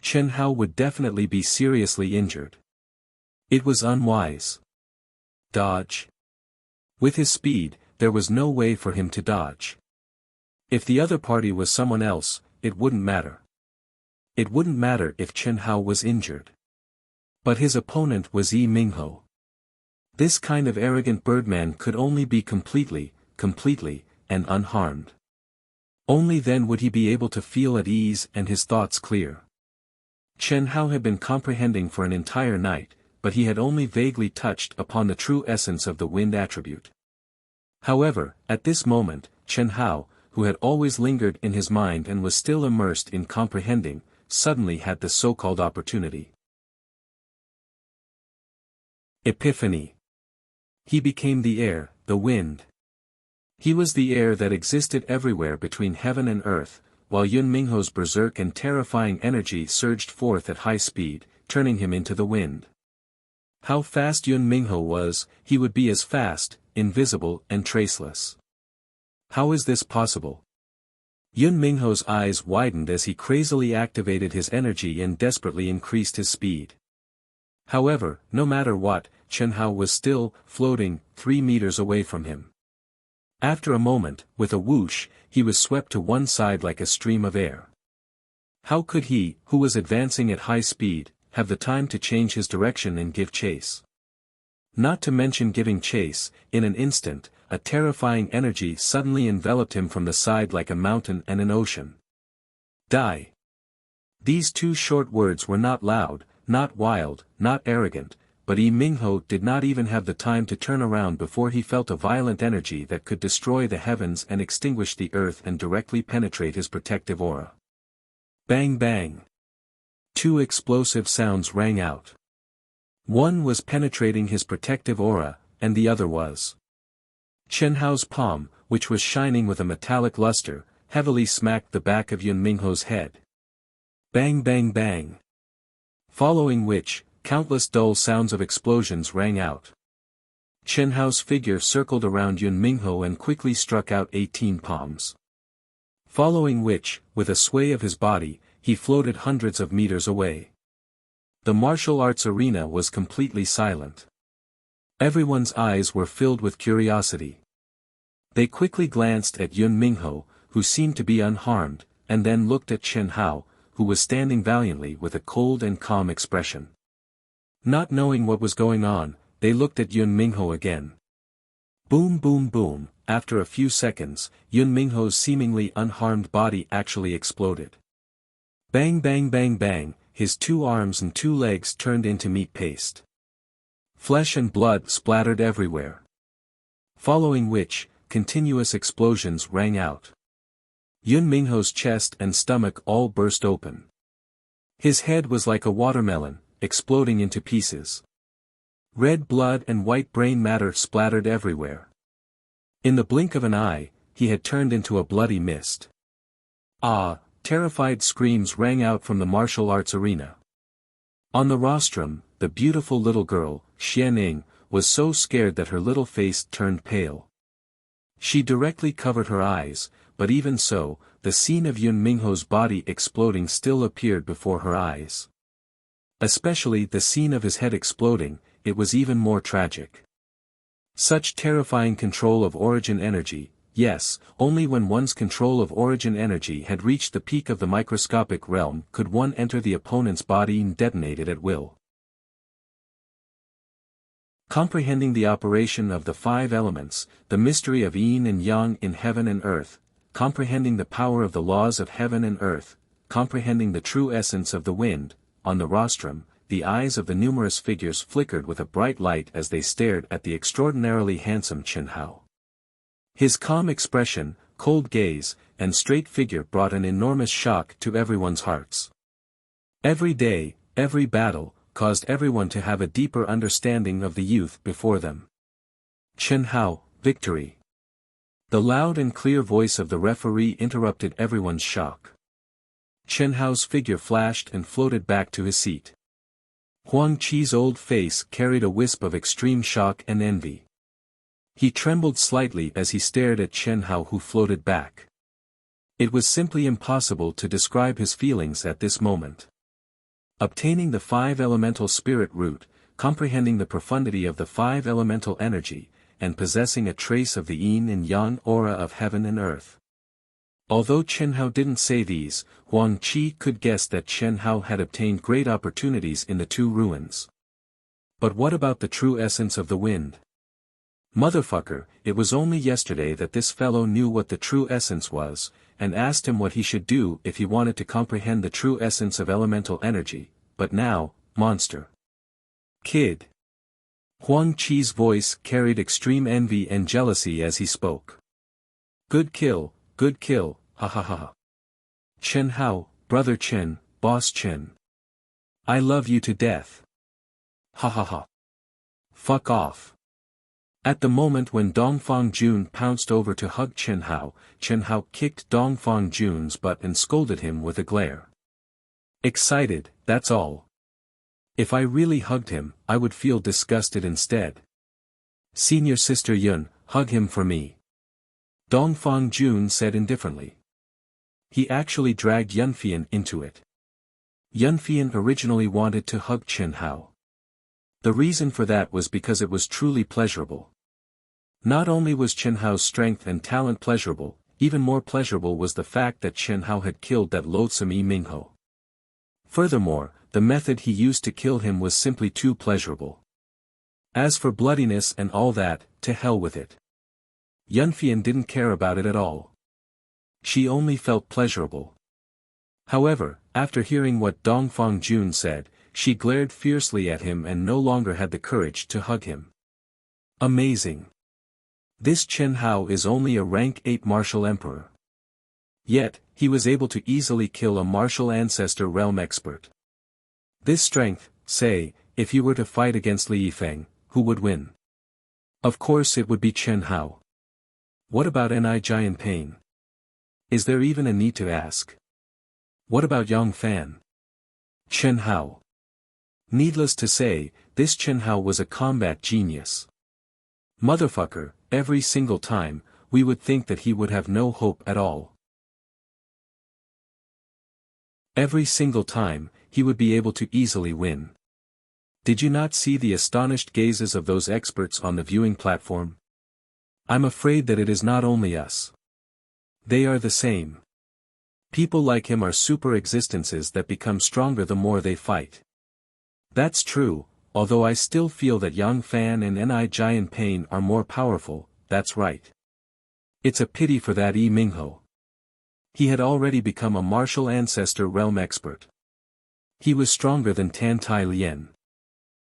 Chen Hao would definitely be seriously injured. It was unwise. Dodge. With his speed, there was no way for him to dodge. If the other party was someone else, it wouldn't matter. It wouldn't matter if Chen Hao was injured. But his opponent was Yi Mingho. This kind of arrogant birdman could only be completely, and unharmed. Only then would he be able to feel at ease and his thoughts clear. Chen Hao had been comprehending for an entire night, but he had only vaguely touched upon the true essence of the wind attribute. However, at this moment, Chen Hao, who had always lingered in his mind and was still immersed in comprehending, suddenly had the so-called opportunity. Epiphany. He became the air, the wind. He was the air that existed everywhere between heaven and earth, while Yun Mingho's berserk and terrifying energy surged forth at high speed, turning him into the wind. How fast Yun Mingho was, he would be as fast, invisible and traceless. How is this possible? Yun Mingho's eyes widened as he crazily activated his energy and desperately increased his speed. However, no matter what, Chen Hao was still floating 3 meters away from him. After a moment, with a whoosh, he was swept to one side like a stream of air. How could he, who was advancing at high speed, have the time to change his direction and give chase? Not to mention giving chase, in an instant, a terrifying energy suddenly enveloped him from the side like a mountain and an ocean. Die. These two short words were not loud, not wild, not arrogant, but Yi Mingho did not even have the time to turn around before he felt a violent energy that could destroy the heavens and extinguish the earth and directly penetrate his protective aura. Bang bang. 2 explosive sounds rang out. One was penetrating his protective aura, and the other was. Chen Hao's palm, which was shining with a metallic luster, heavily smacked the back of Yun Mingho's head. Bang bang bang. Following which, countless dull sounds of explosions rang out. Chen Hao's figure circled around Yun Mingho and quickly struck out 18 palms. Following which, with a sway of his body, he floated hundreds of meters away. The martial arts arena was completely silent. Everyone's eyes were filled with curiosity. They quickly glanced at Yun Mingho, who seemed to be unharmed, and then looked at Chen Hao, who was standing valiantly with a cold and calm expression. Not knowing what was going on, they looked at Yun Mingho again. Boom boom boom, after a few seconds, Yun Mingho's seemingly unharmed body actually exploded. Bang bang bang bang, his 2 arms and 2 legs turned into meat paste. Flesh and blood splattered everywhere. Following which, continuous explosions rang out. Yun Mingho's chest and stomach all burst open. His head was like a watermelon, exploding into pieces. Red blood and white brain matter splattered everywhere. In the blink of an eye, he had turned into a bloody mist. Ah! Terrified screams rang out from the martial arts arena. On the rostrum, the beautiful little girl, Xianxia, was so scared that her little face turned pale. She directly covered her eyes, but even so, the scene of Yun Mingho's body exploding still appeared before her eyes. Especially the scene of his head exploding, it was even more tragic. Such terrifying control of origin energy, yes, only when one's control of origin energy had reached the peak of the microscopic realm could one enter the opponent's body and detonate it at will. Comprehending the operation of the 5 elements, the mystery of yin and yang in heaven and earth, comprehending the power of the laws of heaven and earth, comprehending the true essence of the wind, on the rostrum, the eyes of the numerous figures flickered with a bright light as they stared at the extraordinarily handsome Qianhao. His calm expression, cold gaze, and straight figure brought an enormous shock to everyone's hearts. Every day, every battle, caused everyone to have a deeper understanding of the youth before them. Qianhao, victory! The loud and clear voice of the referee interrupted everyone's shock. Qianhao's figure flashed and floated back to his seat. Huang Qi's old face carried a wisp of extreme shock and envy. He trembled slightly as he stared at Qianhao, who floated back. It was simply impossible to describe his feelings at this moment. Obtaining the 5 elemental spirit root, comprehending the profundity of the 5 elemental energy, and possessing a trace of the yin and yang aura of heaven and earth. Although Qianhao didn't say these, Huang Qi could guess that Qianhao had obtained great opportunities in the 2 ruins. But what about the true essence of the wind? Motherfucker, it was only yesterday that this fellow knew what the true essence was, and asked him what he should do if he wanted to comprehend the true essence of elemental energy, but now, monster. Kid. Huang Qi's voice carried extreme envy and jealousy as he spoke. Good kill, ha ha ha. Qianhao, brother Qian, boss Qian. I love you to death. Ha ha ha. Fuck off. At the moment when Dongfang Jun pounced over to hug Qianhao, Qianhao kicked Dongfang Jun's butt and scolded him with a glare. Excited, that's all. If I really hugged him, I would feel disgusted instead. Senior sister Yun, hug him for me. Dongfang Jun said indifferently. He actually dragged Yunfian into it. Yunfian originally wanted to hug Qianhao. The reason for that was because it was truly pleasurable. Not only was Qianhao's strength and talent pleasurable, even more pleasurable was the fact that Qianhao had killed that loathsome Yi Mingho. Furthermore, the method he used to kill him was simply too pleasurable. As for bloodiness and all that, to hell with it. Yunfian didn't care about it at all. She only felt pleasurable. However, after hearing what Dongfang Jun said, she glared fiercely at him and no longer had the courage to hug him. Amazing. This Qianhao is only a rank 8 martial emperor. Yet, he was able to easily kill a martial ancestor realm expert. This strength, say, if you were to fight against Li Yifeng, who would win? Of course it would be Qianhao. What about Ni Giant Pain? Is there even a need to ask? What about Yang Fan? Qianhao. Needless to say, this Qianhao was a combat genius. Motherfucker, every single time, we would think that he would have no hope at all. Every single time, he would be able to easily win. Did you not see the astonished gazes of those experts on the viewing platform? I'm afraid that it is not only us. They are the same. People like him are super existences that become stronger the more they fight. That's true, although I still feel that Yang Fan and Ni Giant Pain are more powerful, that's right. It's a pity for that Yi Mingho. He had already become a martial ancestor realm expert. He was stronger than Tan Tai Lien.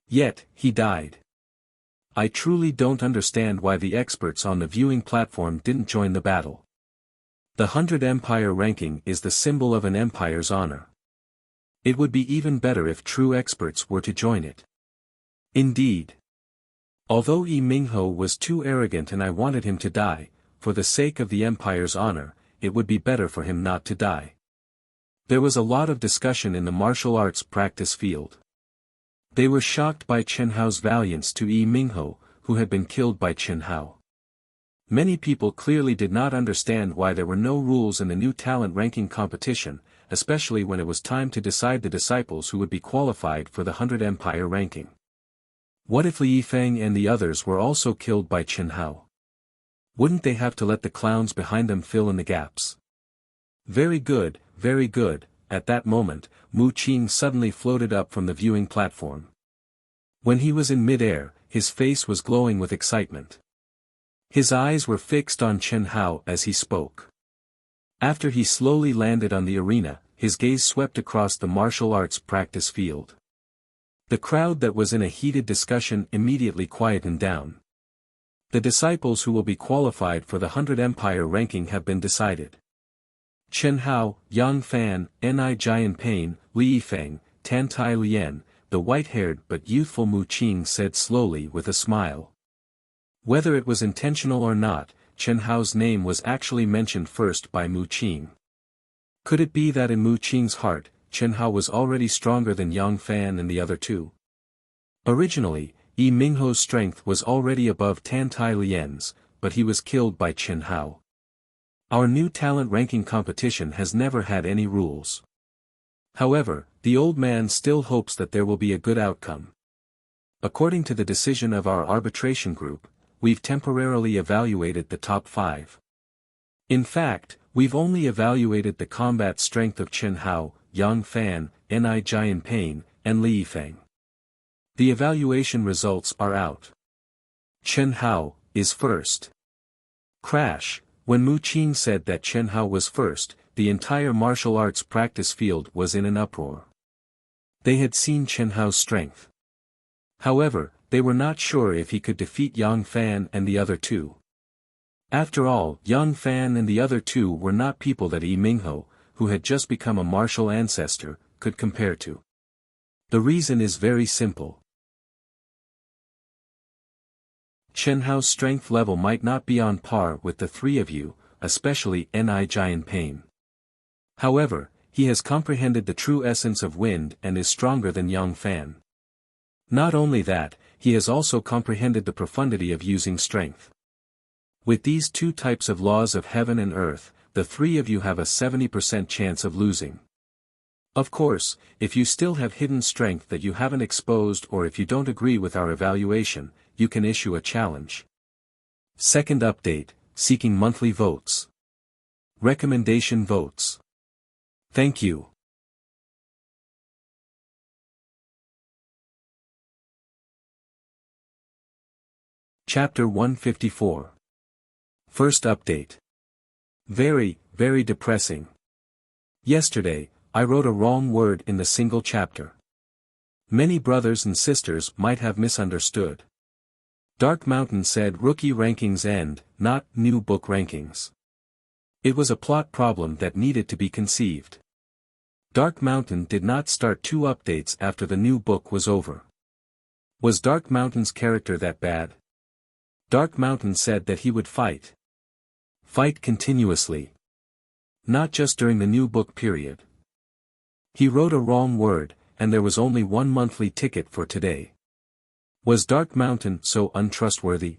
Yet, he died. I truly don't understand why the experts on the viewing platform didn't join the battle. The 100 Empire ranking is the symbol of an empire's honor. It would be even better if true experts were to join it. Indeed. Although Yi Mingho was too arrogant and I wanted him to die, for the sake of the empire's honor, it would be better for him not to die. There was a lot of discussion in the martial arts practice field. They were shocked by Chen Hao's valiance to Yi Mingho, who had been killed by Chen Hao. Many people clearly did not understand why there were no rules in the new talent ranking competition, especially when it was time to decide the disciples who would be qualified for the 100 Empire ranking. What if Li Yifeng and the others were also killed by Chen Hao? Wouldn't they have to let the clowns behind them fill in the gaps? Very good, very good. At that moment, Mu Qing suddenly floated up from the viewing platform. When he was in mid-air, his face was glowing with excitement. His eyes were fixed on Chen Hao as he spoke. After he slowly landed on the arena, his gaze swept across the martial arts practice field. The crowd that was in a heated discussion immediately quietened down. The disciples who will be qualified for the 100 Empire ranking have been decided. Chen Hao, Yang Fan, Ni Jianpain, Li Yifeng, Tan Tai Lien, the white-haired but youthful Mu Qing said slowly with a smile. Whether it was intentional or not, Chen Hao's name was actually mentioned first by Mu Qing. Could it be that in Mu Qing's heart, Chen Hao was already stronger than Yang Fan and the other two? Originally, Yi Mingho's strength was already above Tan Tai Lien's, but he was killed by Chen Hao. Our new talent ranking competition has never had any rules. However, the old man still hopes that there will be a good outcome. According to the decision of our arbitration group, we've temporarily evaluated the top 5. In fact, we've only evaluated the combat strength of Chen Hao, Yang Fan, Ni Jianpain, and Li Yifeng. The evaluation results are out. Chen Hao is first. Crash. When Mu Qing said that Chen Hao was first, the entire martial arts practice field was in an uproar. They had seen Chen Hao's strength. However, they were not sure if he could defeat Yang Fan and the other two. After all, Yang Fan and the other two were not people that Yi Mingho, who had just become a martial ancestor, could compare to. The reason is very simple. Chen Hao's strength level might not be on par with the three of you, especially Ni Jianpain. However, he has comprehended the true essence of wind and is stronger than Yang Fan. Not only that, he has also comprehended the profundity of using strength. With these two types of laws of heaven and earth, the three of you have a 70% chance of losing. Of course, if you still have hidden strength that you haven't exposed or if you don't agree with our evaluation, you can issue a challenge. Second update, seeking monthly votes. Recommendation votes. Thank you. Chapter 154. First update. Very, very depressing. Yesterday, I wrote a wrong word in the single chapter. Many brothers and sisters might have misunderstood. Dark Mountain said rookie rankings end, not new book rankings. It was a plot problem that needed to be conceived. Dark Mountain did not start 2 updates after the new book was over. Was Dark Mountain's character that bad? Dark Mountain said that he would fight. Fight continuously. Not just during the new book period. He wrote a wrong word, and there was only 1 monthly ticket for today. Was Dark Mountain so untrustworthy?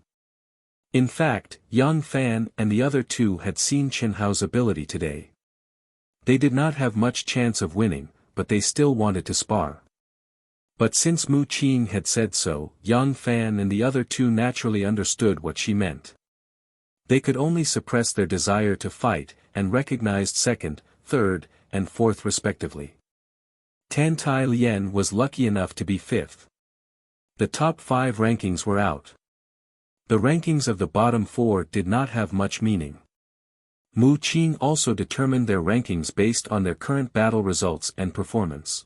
In fact, Yang Fan and the other two had seen Chen Hao's ability today. They did not have much chance of winning, but they still wanted to spar. But since Mu Qing had said so, Yang Fan and the other two naturally understood what she meant. They could only suppress their desire to fight, and recognized second, third, and fourth respectively. Tan Tai Lien was lucky enough to be 5th. The top 5 rankings were out. The rankings of the bottom 4 did not have much meaning. Mu Qing also determined their rankings based on their current battle results and performance.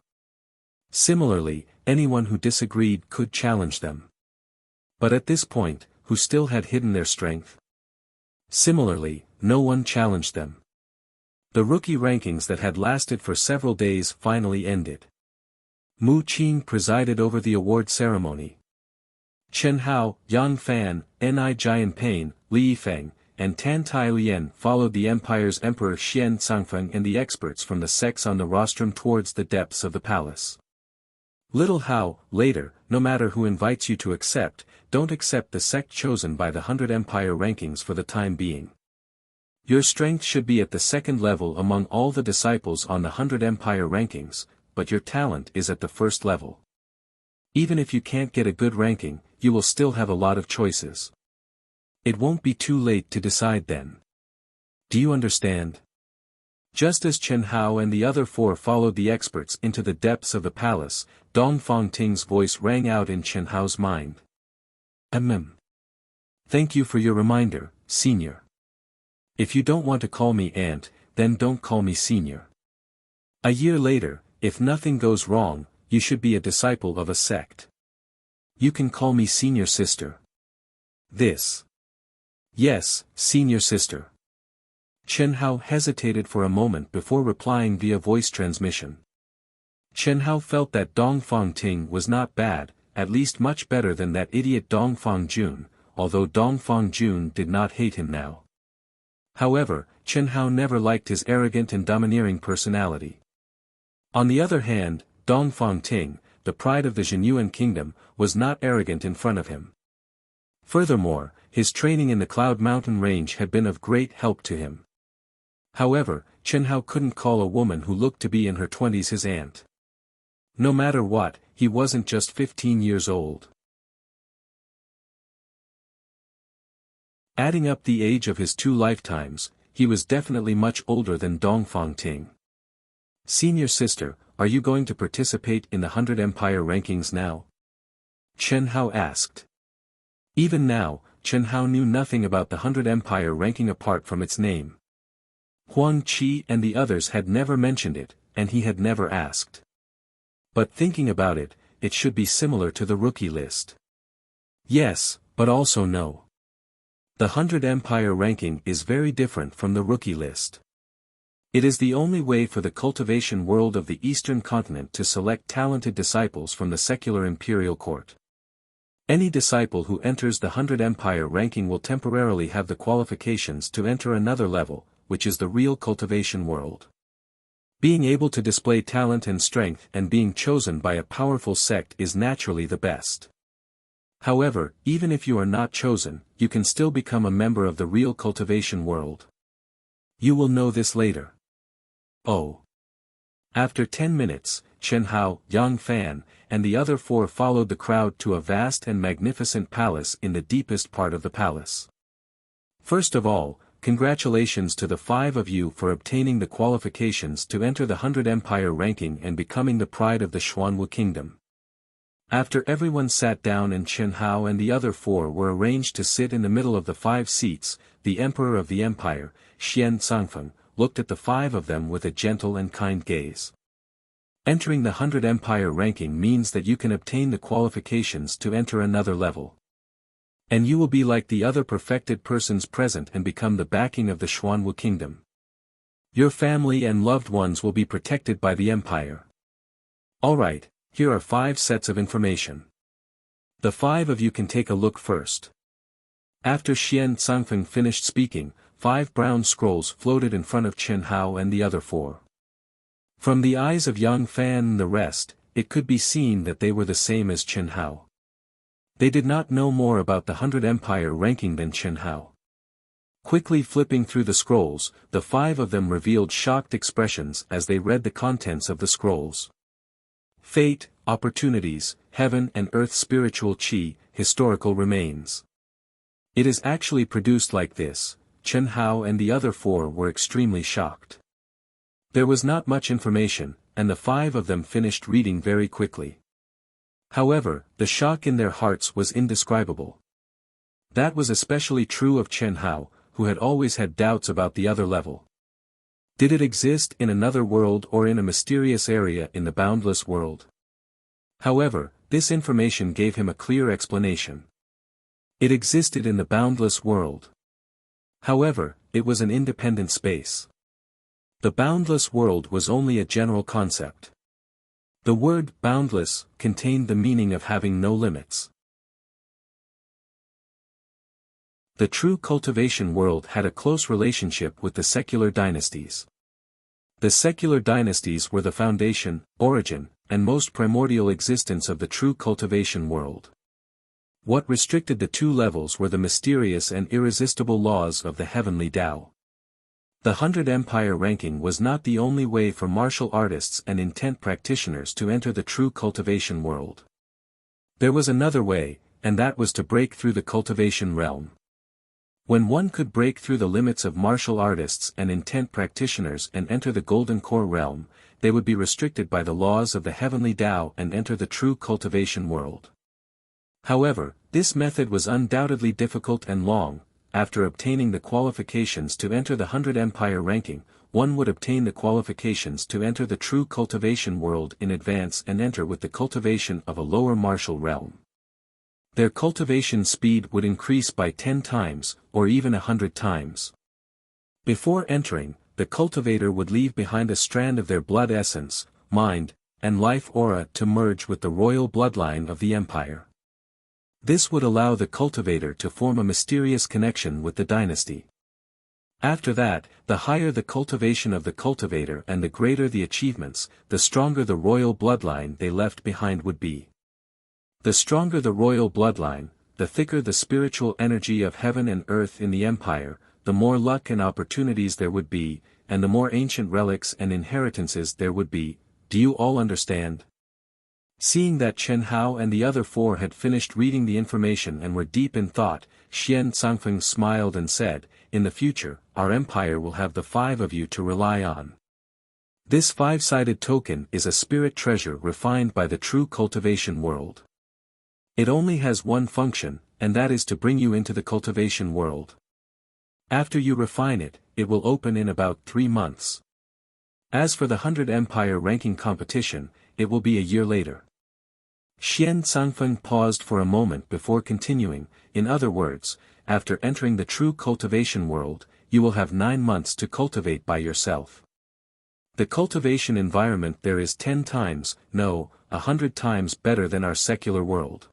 Similarly, anyone who disagreed could challenge them. But at this point, who still had hidden their strength? Similarly, no one challenged them. The rookie rankings that had lasted for several days finally ended. Mu Qing presided over the award ceremony. Chen Hao, Yang Fan, Ni Jianping, Li Yifeng, and Tan Tai Lian followed the empire's emperor Xian Cangfeng and the experts from the sects on the rostrum towards the depths of the palace. Little Hao, later, no matter who invites you to accept, don't accept the sect chosen by the 100 Empire rankings for the time being. Your strength should be at the second level among all the disciples on the 100 Empire rankings, but your talent is at the first level. Even if you can't get a good ranking, you will still have a lot of choices. It won't be too late to decide then. Do you understand? Just as Chen Hao and the other four followed the experts into the depths of the palace, Dong Fangting's voice rang out in Chen Hao's mind. Thank you for your reminder, senior. If you don't want to call me aunt, then don't call me senior. A year later, if nothing goes wrong, you should be a disciple of a sect. You can call me senior sister. Yes, senior sister. Chen Hao hesitated for a moment before replying via voice transmission. Chen Hao felt that Dong Fangting was not bad, at least much better than that idiot Dong Fangjun, although Dong Fangjun did not hate him now. However, Chen Hao never liked his arrogant and domineering personality. On the other hand, Dong Fangting, the pride of the Zhenyuan kingdom, was not arrogant in front of him. Furthermore, his training in the Cloud Mountain range had been of great help to him. However, Chen Hao couldn't call a woman who looked to be in her 20s his aunt. No matter what, he wasn't just 15 years old. Adding up the age of his 2 lifetimes, he was definitely much older than Dong Fangting. Senior sister, are you going to participate in the 100 Empire rankings now? Chen Hao asked. Even now, Chen Hao knew nothing about the 100 Empire ranking apart from its name. Huang Qi and the others had never mentioned it, and he had never asked. But thinking about it, it should be similar to the rookie list. Yes, but also no. The 100 Empire ranking is very different from the rookie list. It is the only way for the cultivation world of the Eastern continent to select talented disciples from the secular imperial court. Any disciple who enters the 100 Empire ranking will temporarily have the qualifications to enter another level, which is the real cultivation world. Being able to display talent and strength and being chosen by a powerful sect is naturally the best. However, even if you are not chosen, you can still become a member of the real cultivation world. You will know this later. Oh. After 10 minutes, Chen Hao, Yang Fan, and the other four followed the crowd to a vast and magnificent palace in the deepest part of the palace. First of all, congratulations to the 5 of you for obtaining the qualifications to enter the 100 Empire ranking and becoming the pride of the Xuanwu kingdom. After everyone sat down and Chen Hao and the other 4 were arranged to sit in the middle of the 5 seats, the emperor of the empire, Xian Cangfeng, looked at the 5 of them with a gentle and kind gaze. Entering the 100 Empire ranking means that you can obtain the qualifications to enter another level. And you will be like the other perfected persons present and become the backing of the Xuanwu kingdom. Your family and loved ones will be protected by the empire. Alright, here are 5 sets of information. The 5 of you can take a look first. After Xian Cangfeng finished speaking, 5 brown scrolls floated in front of Chen Hao and the other 4. From the eyes of Yang Fan and the rest, it could be seen that they were the same as Chen Hao. They did not know more about the 100 Empire ranking than Chen Hao. Quickly flipping through the scrolls, the 5 of them revealed shocked expressions as they read the contents of the scrolls. Fate, opportunities, heaven and earth spiritual chi, historical remains. It is actually produced like this. Chen Hao and the other 4 were extremely shocked. There was not much information, and the 5 of them finished reading very quickly. However, the shock in their hearts was indescribable. That was especially true of Chen Hao, who had always had doubts about the other level. Did it exist in another world or in a mysterious area in the boundless world? However, this information gave him a clear explanation. It existed in the boundless world. However, it was an independent space. The boundless world was only a general concept. The word boundless contained the meaning of having no limits. The true cultivation world had a close relationship with the secular dynasties. The secular dynasties were the foundation, origin, and most primordial existence of the true cultivation world. What restricted the two levels were the mysterious and irresistible laws of the heavenly Tao. The 100 Empire ranking was not the only way for martial artists and intent practitioners to enter the true cultivation world. There was another way, and that was to break through the cultivation realm. When one could break through the limits of martial artists and intent practitioners and enter the Golden Core realm, they would be restricted by the laws of the heavenly Tao and enter the true cultivation world. However, this method was undoubtedly difficult and long. After obtaining the qualifications to enter the 100 Empire ranking, one would obtain the qualifications to enter the true cultivation world in advance and enter with the cultivation of a lower martial realm. Their cultivation speed would increase by 10 times, or even 100 times. Before entering, the cultivator would leave behind a strand of their blood essence, mind, and life aura to merge with the royal bloodline of the empire. This would allow the cultivator to form a mysterious connection with the dynasty. After that, the higher the cultivation of the cultivator and the greater the achievements, the stronger the royal bloodline they left behind would be. The stronger the royal bloodline, the thicker the spiritual energy of heaven and earth in the empire, the more luck and opportunities there would be, and the more ancient relics and inheritances there would be. Do you all understand? Seeing that Chen Hao and the other four had finished reading the information and were deep in thought, Xian Cangfeng smiled and said, "In the future, our empire will have the 5 of you to rely on. This 5-sided token is a spirit treasure refined by the true cultivation world. It only has one function, and that is to bring you into the cultivation world. After you refine it, it will open in about 3 months. As for the 100 Empire ranking competition, it will be a year later." Xian Cangfeng paused for a moment before continuing. In other words, after entering the true cultivation world, you will have 9 months to cultivate by yourself. The cultivation environment there is 10 times, no, 100 times better than our secular world.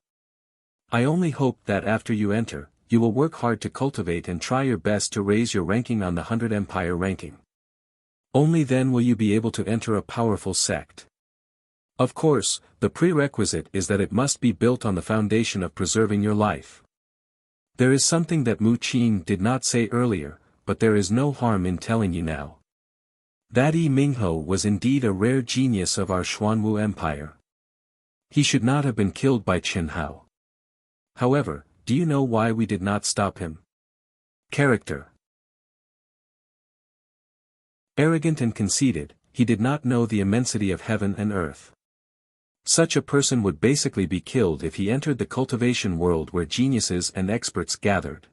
I only hope that after you enter, you will work hard to cultivate and try your best to raise your ranking on the 100 Empire ranking. Only then will you be able to enter a powerful sect. Of course, the prerequisite is that it must be built on the foundation of preserving your life. There is something that Mu Qing did not say earlier, but there is no harm in telling you now. That Yi Mingho was indeed a rare genius of our Xuanwu Empire. He should not have been killed by Chen Hao. However, do you know why we did not stop him? Character. Arrogant and conceited, he did not know the immensity of heaven and earth. Such a person would basically be killed if he entered the cultivation world where geniuses and experts gathered.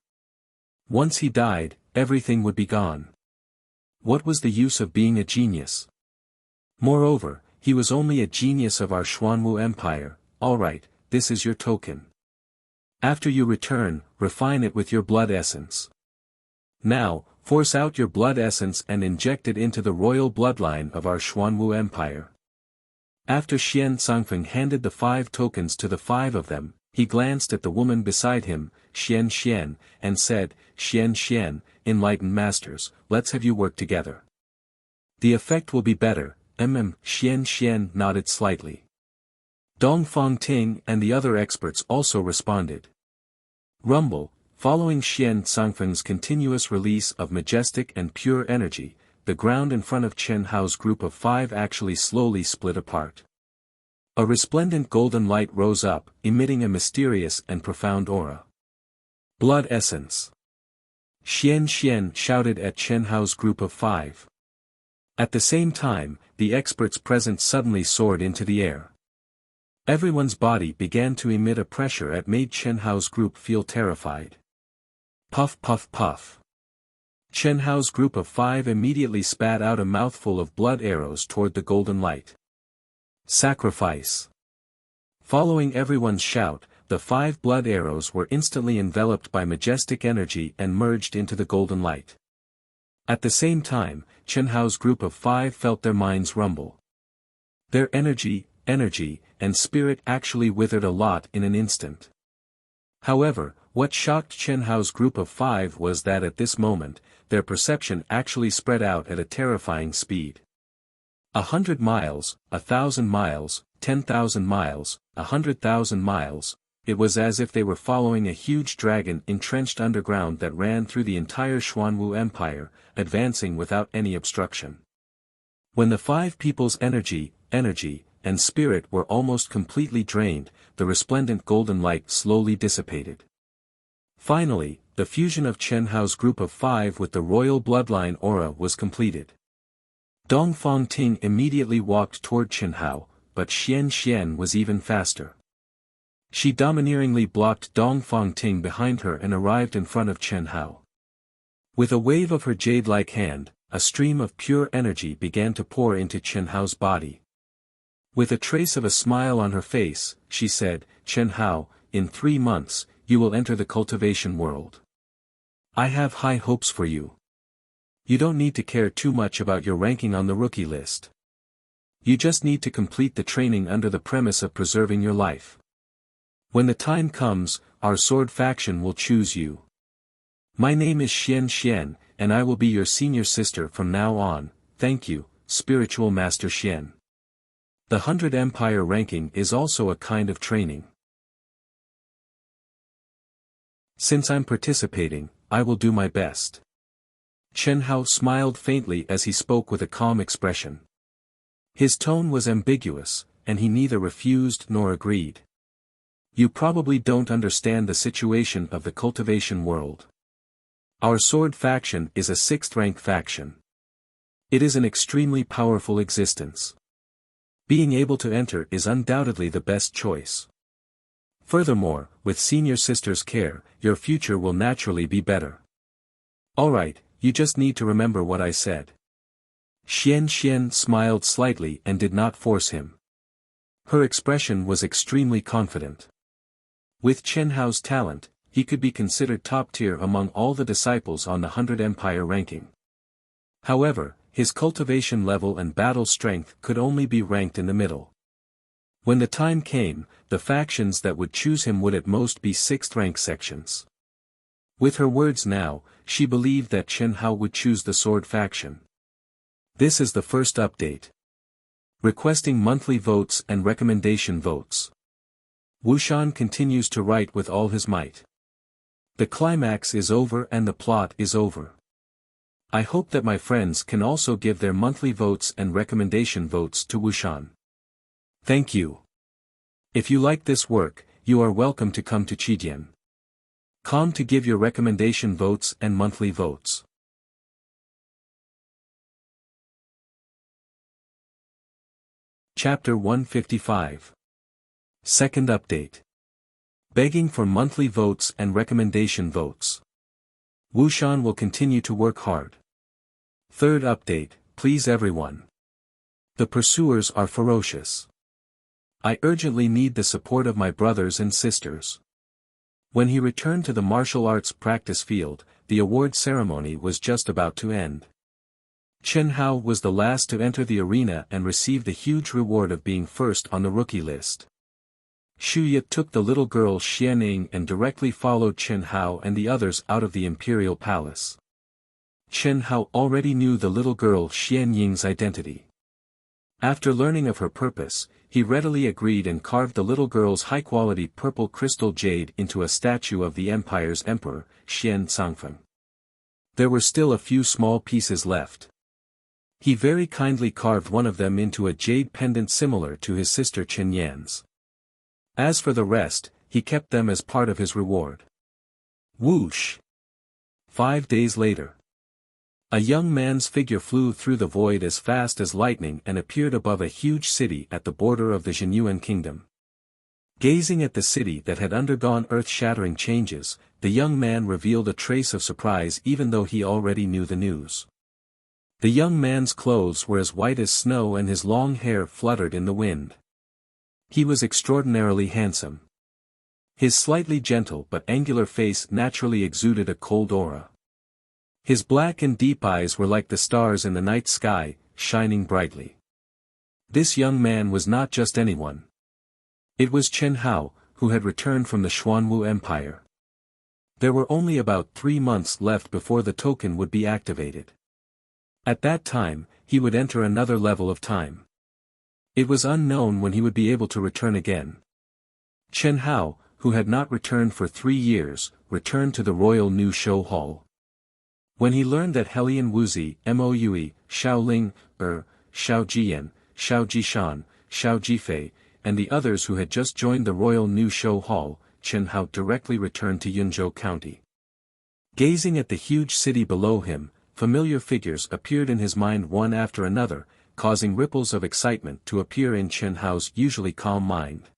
Once he died, everything would be gone. What was the use of being a genius? Moreover, he was only a genius of our Xuanwu Empire. Alright, this is your token. After you return, refine it with your blood essence. Now, force out your blood essence and inject it into the royal bloodline of our Xuanwu Empire. After Xian Cangfeng handed the 5 tokens to the 5 of them, he glanced at the woman beside him, Xian, and said, Xian, enlightened masters, let's have you work together. The effect will be better. Xian nodded slightly. Dongfang Ting and the other experts also responded. Rumble, following Xian Cangfeng's continuous release of majestic and pure energy, the ground in front of Chen Hao's group of 5 actually slowly split apart. A resplendent golden light rose up, emitting a mysterious and profound aura. Blood essence. Xian shouted at Chen Hao's group of 5. At the same time, the experts present suddenly soared into the air. Everyone's body began to emit a pressure that made Chen Hao's group feel terrified. Puff puff puff. Chen Hao's group of 5 immediately spat out a mouthful of blood arrows toward the golden light. Sacrifice. Following everyone's shout, the 5 blood arrows were instantly enveloped by majestic energy and merged into the golden light. At the same time, Chen Hao's group of 5 felt their minds rumble. Their energy, and spirit actually withered a lot in an instant. However, what shocked Chen Hao's group of 5 was that at this moment, their perception actually spread out at a terrifying speed. 100 miles, 1,000 miles, 10,000 miles, 100,000 miles, it was as if they were following a huge dragon entrenched underground that ran through the entire Xuanwu Empire, advancing without any obstruction. When the 5 people's energy, and spirit were almost completely drained, the resplendent golden light slowly dissipated. Finally, the fusion of Chen Hao's group of 5 with the royal bloodline aura was completed. Dong Fangting immediately walked toward Chen Hao, but Xianxia was even faster. She domineeringly blocked Dong Fangting behind her and arrived in front of Chen Hao. With a wave of her jade-like hand, a stream of pure energy began to pour into Chen Hao's body. With a trace of a smile on her face, she said, "Chen Hao, in 3 months, you will enter the cultivation world. I have high hopes for you. You don't need to care too much about your ranking on the rookie list. You just need to complete the training under the premise of preserving your life. When the time comes, our sword faction will choose you. My name is Xianxia, and I will be your senior sister from now on. Thank you, Spiritual Master Xian. The 100 Empire ranking is also a kind of training. Since I'm participating, I will do my best." Chen Hao smiled faintly as he spoke with a calm expression. His tone was ambiguous, and he neither refused nor agreed. "You probably don't understand the situation of the cultivation world. Our sword faction is a 6th-rank faction. It is an extremely powerful existence. Being able to enter is undoubtedly the best choice. Furthermore, with senior sister's care, your future will naturally be better. Alright, you just need to remember what I said." Xianxia smiled slightly and did not force him. Her expression was extremely confident. With Chen Hao's talent, he could be considered top tier among all the disciples on the 100 Empire ranking. However, his cultivation level and battle strength could only be ranked in the middle. When the time came, the factions that would choose him would at most be 6th-rank sections. With her words now, she believed that Chen Hao would choose the sword faction. This is the first update. Requesting monthly votes and recommendation votes. Wuxian continues to write with all his might. The climax is over and the plot is over. I hope that my friends can also give their monthly votes and recommendation votes to Wuxian. Thank you. If you like this work, you are welcome to come to Chidian.com to give your recommendation votes and monthly votes. Chapter 155. Second update. Begging for monthly votes and recommendation votes. Wuxian will continue to work hard. Third update, please everyone. The pursuers are ferocious. I urgently need the support of my brothers and sisters. When he returned to the martial arts practice field, the award ceremony was just about to end. Chen Hao was the last to enter the arena and receive the huge reward of being first on the rookie list. Xu Ye took the little girl Xianing and directly followed Chen Hao and the others out of the imperial palace. Chen Hao already knew the little girl Xianying's identity. After learning of her purpose, he readily agreed and carved the little girl's high-quality purple crystal jade into a statue of the empire's emperor, Xian Sangfeng. There were still a few small pieces left. He very kindly carved one of them into a jade pendant similar to his sister Chen Yan's. As for the rest, he kept them as part of his reward. Whoosh! 5 days later. A young man's figure flew through the void as fast as lightning and appeared above a huge city at the border of the Jinyuan kingdom. Gazing at the city that had undergone earth-shattering changes, the young man revealed a trace of surprise even though he already knew the news. The young man's clothes were as white as snow and his long hair fluttered in the wind. He was extraordinarily handsome. His slightly gentle but angular face naturally exuded a cold aura. His black and deep eyes were like the stars in the night sky, shining brightly. This young man was not just anyone. It was Chen Hao, who had returned from the Xuanwu Empire. There were only about 3 months left before the token would be activated. At that time, he would enter another level of time. It was unknown when he would be able to return again. Chen Hao, who had not returned for 3 years, returned to the royal New Show Hall. When he learned that Helian Wuzi, Moue, Xiaoling, Xiao Jian, Xiao Jishan, Xiao Jifei, and the others who had just joined the royal New Show Hall, Chen Hao directly returned to Yunzhou County. Gazing at the huge city below him, familiar figures appeared in his mind one after another, causing ripples of excitement to appear in Chen Hao's usually calm mind.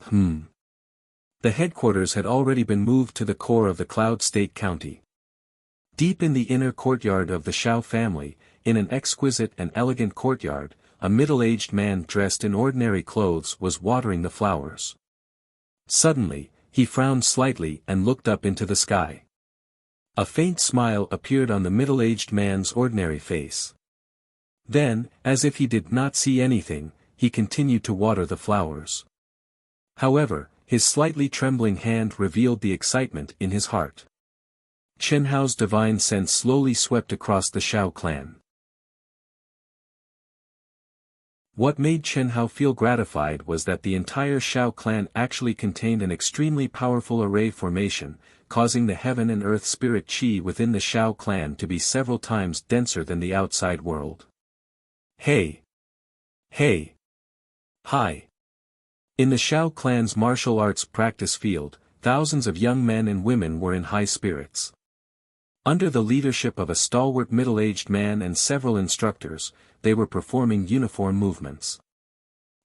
The headquarters had already been moved to the core of the Cloud State County. Deep in the inner courtyard of the Xiao family, in an exquisite and elegant courtyard, a middle-aged man dressed in ordinary clothes was watering the flowers. Suddenly, he frowned slightly and looked up into the sky. A faint smile appeared on the middle-aged man's ordinary face. Then, as if he did not see anything, he continued to water the flowers. However, his slightly trembling hand revealed the excitement in his heart. Chen Hao's divine sense slowly swept across the Xiao clan. What made Chen Hao feel gratified was that the entire Xiao clan actually contained an extremely powerful array formation, causing the heaven and earth spirit qi within the Xiao clan to be several times denser than the outside world. Hey! Hey! Hi! In the Xiao clan's martial arts practice field, thousands of young men and women were in high spirits. Under the leadership of a stalwart middle-aged man and several instructors, they were performing uniform movements.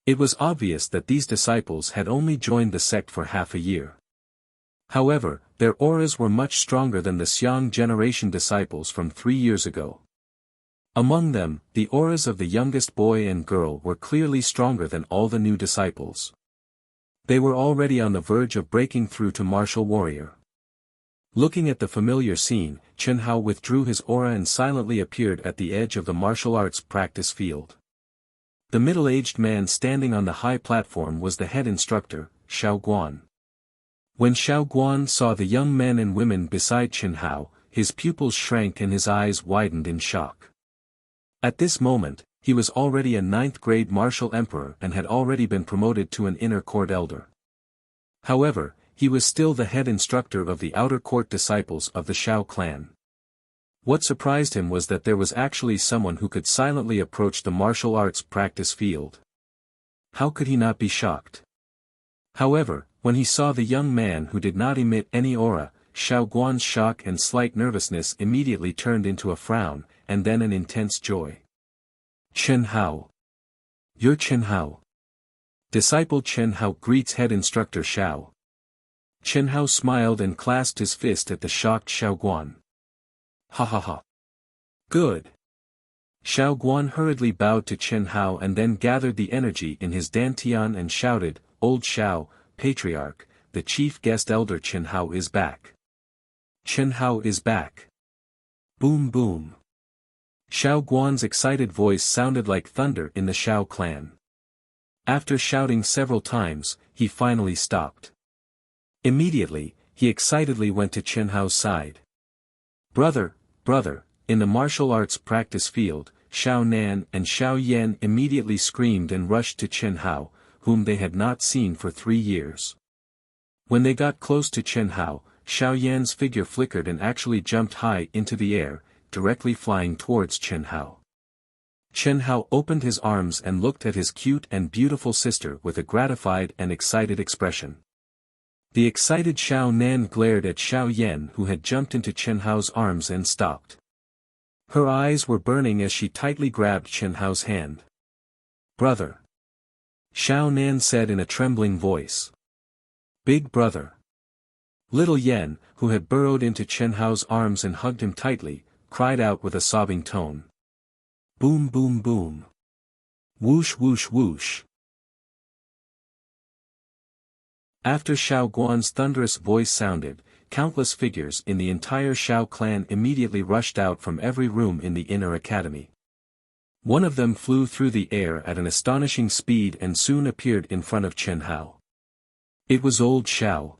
It was obvious that these disciples had only joined the sect for half a year. However, their auras were much stronger than the Xiang generation disciples from 3 years ago. Among them, the auras of the youngest boy and girl were clearly stronger than all the new disciples. They were already on the verge of breaking through to martial warrior. Looking at the familiar scene, Chen Hao withdrew his aura and silently appeared at the edge of the martial arts practice field. The middle-aged man standing on the high platform was the head instructor, Xiao Guan. When Xiao Guan saw the young men and women beside Chen Hao, his pupils shrank and his eyes widened in shock. At this moment, he was already a 9th-grade martial emperor and had already been promoted to an inner court elder. However, he was still the head instructor of the outer court disciples of the Xiao clan. What surprised him was that there was actually someone who could silently approach the martial arts practice field. How could he not be shocked? However, when he saw the young man who did not emit any aura, Xiao Guan's shock and slight nervousness immediately turned into a frown, and then an intense joy. Chen Hao. You're Chen Hao. Disciple Chen Hao greets head instructor Xiao. Chen Hao smiled and clasped his fist at the shocked Xiao Guan. Ha ha ha. Good. Xiao Guan hurriedly bowed to Chen Hao and then gathered the energy in his dantian and shouted, Old Xiao, Patriarch, the chief guest elder Chen Hao is back. Chen Hao is back. Boom boom. Xiao Guan's excited voice sounded like thunder in the Xiao clan. After shouting several times, he finally stopped. Immediately, he excitedly went to Chen Hao's side. Brother, in the martial arts practice field, Xiao Nan and Xiao Yan immediately screamed and rushed to Chen Hao, whom they had not seen for 3 years. When they got close to Chen Hao, Xiao Yan's figure flickered and actually jumped high into the air, directly flying towards Chen Hao. Chen Hao opened his arms and looked at his cute and beautiful sister with a gratified and excited expression. The excited Xiao Nan glared at Xiao Yan who had jumped into Chen Hao's arms and stopped. Her eyes were burning as she tightly grabbed Chen Hao's hand. Brother. Xiaonan said in a trembling voice. Big brother. Little Yen, who had burrowed into Chen Hao's arms and hugged him tightly, cried out with a sobbing tone. Boom boom boom. Whoosh whoosh whoosh. After Xiao Guan's thunderous voice sounded, countless figures in the entire Xiao clan immediately rushed out from every room in the inner academy. One of them flew through the air at an astonishing speed and soon appeared in front of Chen Hao. It was old Xiao.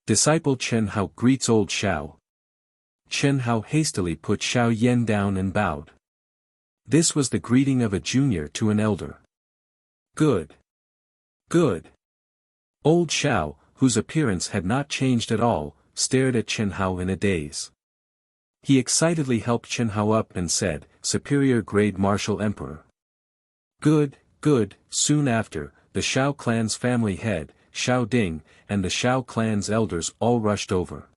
Disciple Chen Hao greets old Xiao. Chen Hao hastily put Xiao Yen down and bowed. This was the greeting of a junior to an elder. Good. Good. Old Xiao, whose appearance had not changed at all, stared at Chen Hao in a daze. He excitedly helped Chen Hao up and said, Superior Grade Martial Emperor. Good, good. Soon after, the Xiao clan's family head, Xiao Ding, and the Xiao clan's elders all rushed over.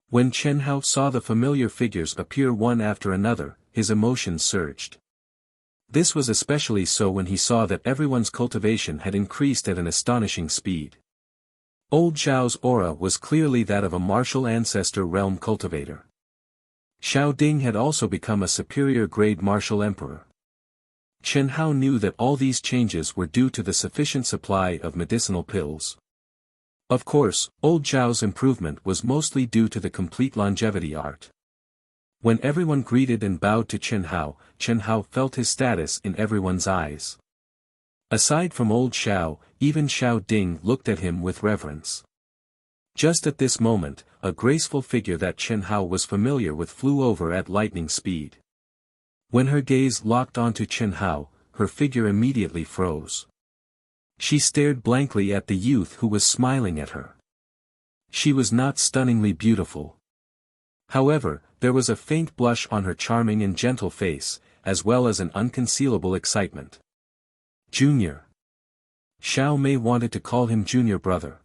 When Chen Hao saw the familiar figures appear one after another, his emotions surged. This was especially so when he saw that everyone's cultivation had increased at an astonishing speed. Old Xiao's aura was clearly that of a martial ancestor realm cultivator. Xiao Ding had also become a superior grade martial emperor. Chen Hao knew that all these changes were due to the sufficient supply of medicinal pills. Of course, old Zhao's improvement was mostly due to the complete longevity art. When everyone greeted and bowed to Chen Hao felt his status in everyone's eyes. Aside from old Xiao, even Xiao Ding looked at him with reverence. Just at this moment, a graceful figure that Chen Hao was familiar with flew over at lightning speed. When her gaze locked onto Chen Hao, her figure immediately froze. She stared blankly at the youth who was smiling at her. She was not stunningly beautiful. However, there was a faint blush on her charming and gentle face, as well as an unconcealable excitement. Junior. Xiao Mei wanted to call him junior brother.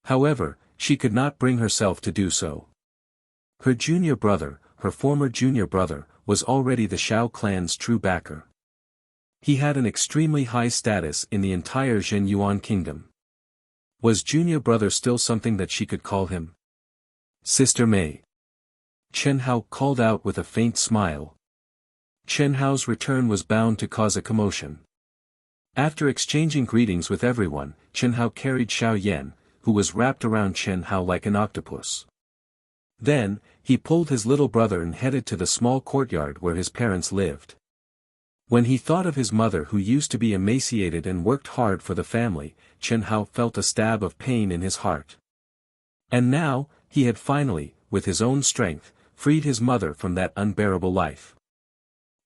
However, she could not bring herself to do so. Her junior brother, her former junior brother, was already the Xiao clan's true backer. He had an extremely high status in the entire Zhenyuan kingdom. Was junior brother still something that she could call him? Sister Mei. Chen Hao called out with a faint smile. Chen Hao's return was bound to cause a commotion. After exchanging greetings with everyone, Chen Hao carried Xiao Yen, who was wrapped around Chen Hao like an octopus. Then, he pulled his little brother and headed to the small courtyard where his parents lived. When he thought of his mother who used to be emaciated and worked hard for the family, Chen Hao felt a stab of pain in his heart. And now, he had finally, with his own strength, freed his mother from that unbearable life.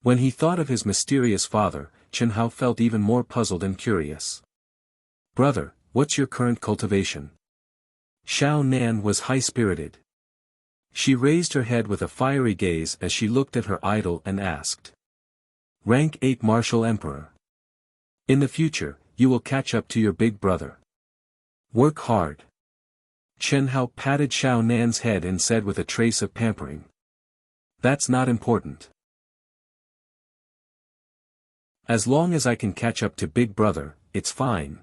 When he thought of his mysterious father, Chen Hao felt even more puzzled and curious. Brother, what's your current cultivation? Xiao Nan was high-spirited. She raised her head with a fiery gaze as she looked at her idol and asked. Rank 8 Martial Emperor. In the future, you will catch up to your big brother. Work hard. Chen Hao patted Xiao Nan's head and said with a trace of pampering. That's not important. As long as I can catch up to big brother, it's fine.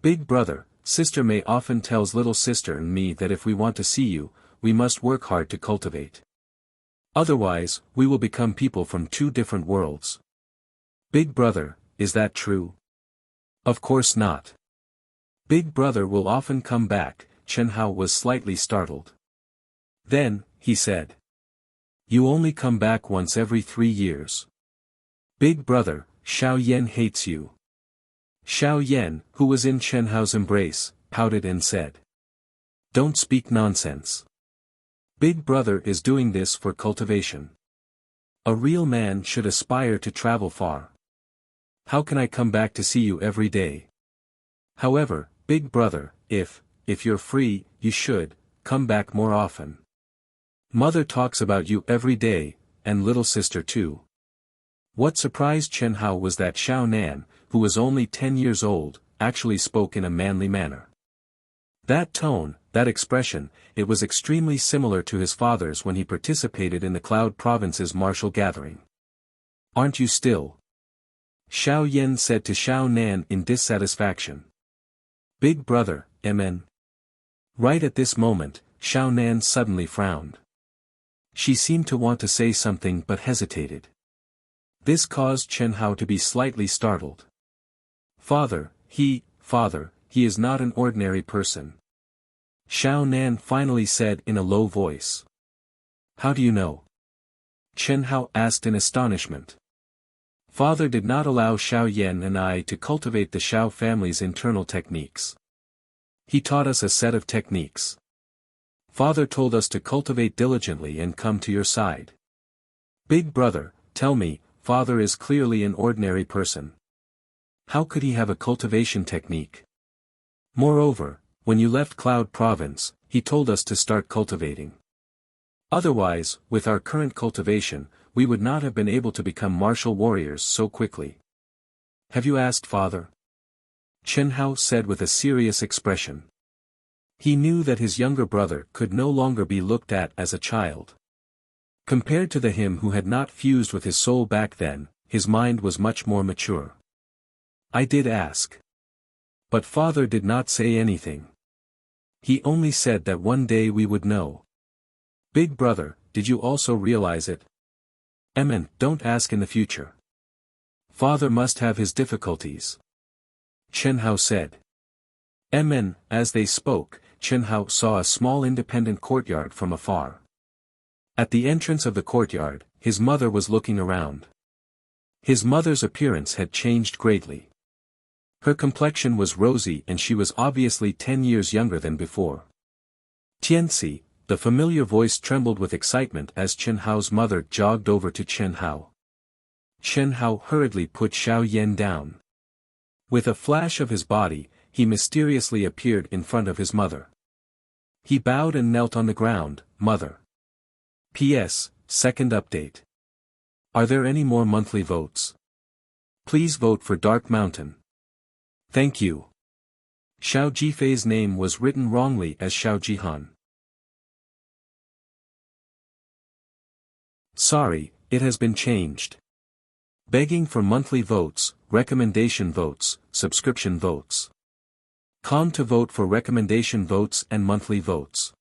Big brother, Sister Mei often tells little sister and me that if we want to see you, we must work hard to cultivate. Otherwise, we will become people from two different worlds. Big brother, is that true? Of course not. Big brother will often come back. Chen Hao was slightly startled. Then, he said. You only come back once every 3 years. Big brother, Xiao Yen hates you. Xiao Yen, who was in Chen Hao's embrace, pouted and said. Don't speak nonsense. Big brother is doing this for cultivation. A real man should aspire to travel far. How can I come back to see you every day? However, big brother, if you're free, you should, come back more often. Mother talks about you every day, and little sister too. What surprised Chen Hao was that Xiao Nan, who was only 10 years old, actually spoke in a manly manner. That tone, that expression, it was extremely similar to his father's when he participated in the Cloud Province's martial gathering. Aren't you still? Xiao Yan said to Xiao Nan in dissatisfaction. Big brother, MN. Right at this moment, Xiao Nan suddenly frowned. She seemed to want to say something but hesitated. This caused Chen Hao to be slightly startled. Father, he is not an ordinary person. Xiao Nan finally said in a low voice. How do you know? Chen Hao asked in astonishment. Father did not allow Xiao Yan and I to cultivate the Xiao family's internal techniques. He taught us a set of techniques. Father told us to cultivate diligently and come to your side. Big brother, tell me, Father is clearly an ordinary person. How could he have a cultivation technique? Moreover, when you left Cloud Province, he told us to start cultivating. Otherwise, with our current cultivation, we would not have been able to become martial warriors so quickly. Have you asked Father? Chen Hao said with a serious expression. He knew that his younger brother could no longer be looked at as a child. Compared to the him who had not fused with his soul back then, his mind was much more mature. I did ask. But Father did not say anything. He only said that one day we would know. Big brother, did you also realize it? Emin, don't ask in the future. Father must have his difficulties. Chen Hao said. Emin, as they spoke, Chen Hao saw a small independent courtyard from afar. At the entrance of the courtyard, his mother was looking around. His mother's appearance had changed greatly. Her complexion was rosy and she was obviously 10 years younger than before. Tianxi, the familiar voice trembled with excitement as Chen Hao's mother jogged over to Chen Hao. Chen Hao hurriedly put Xiao Yan down. With a flash of his body, he mysteriously appeared in front of his mother. He bowed and knelt on the ground. Mother. P.S. Second update. Are there any more monthly votes? Please vote for Dark Mountain. Thank you. Xiao Jifei's name was written wrongly as Xiao Jihan. Sorry, it has been changed. Begging for monthly votes, recommendation votes, subscription votes. Con to vote for recommendation votes and monthly votes.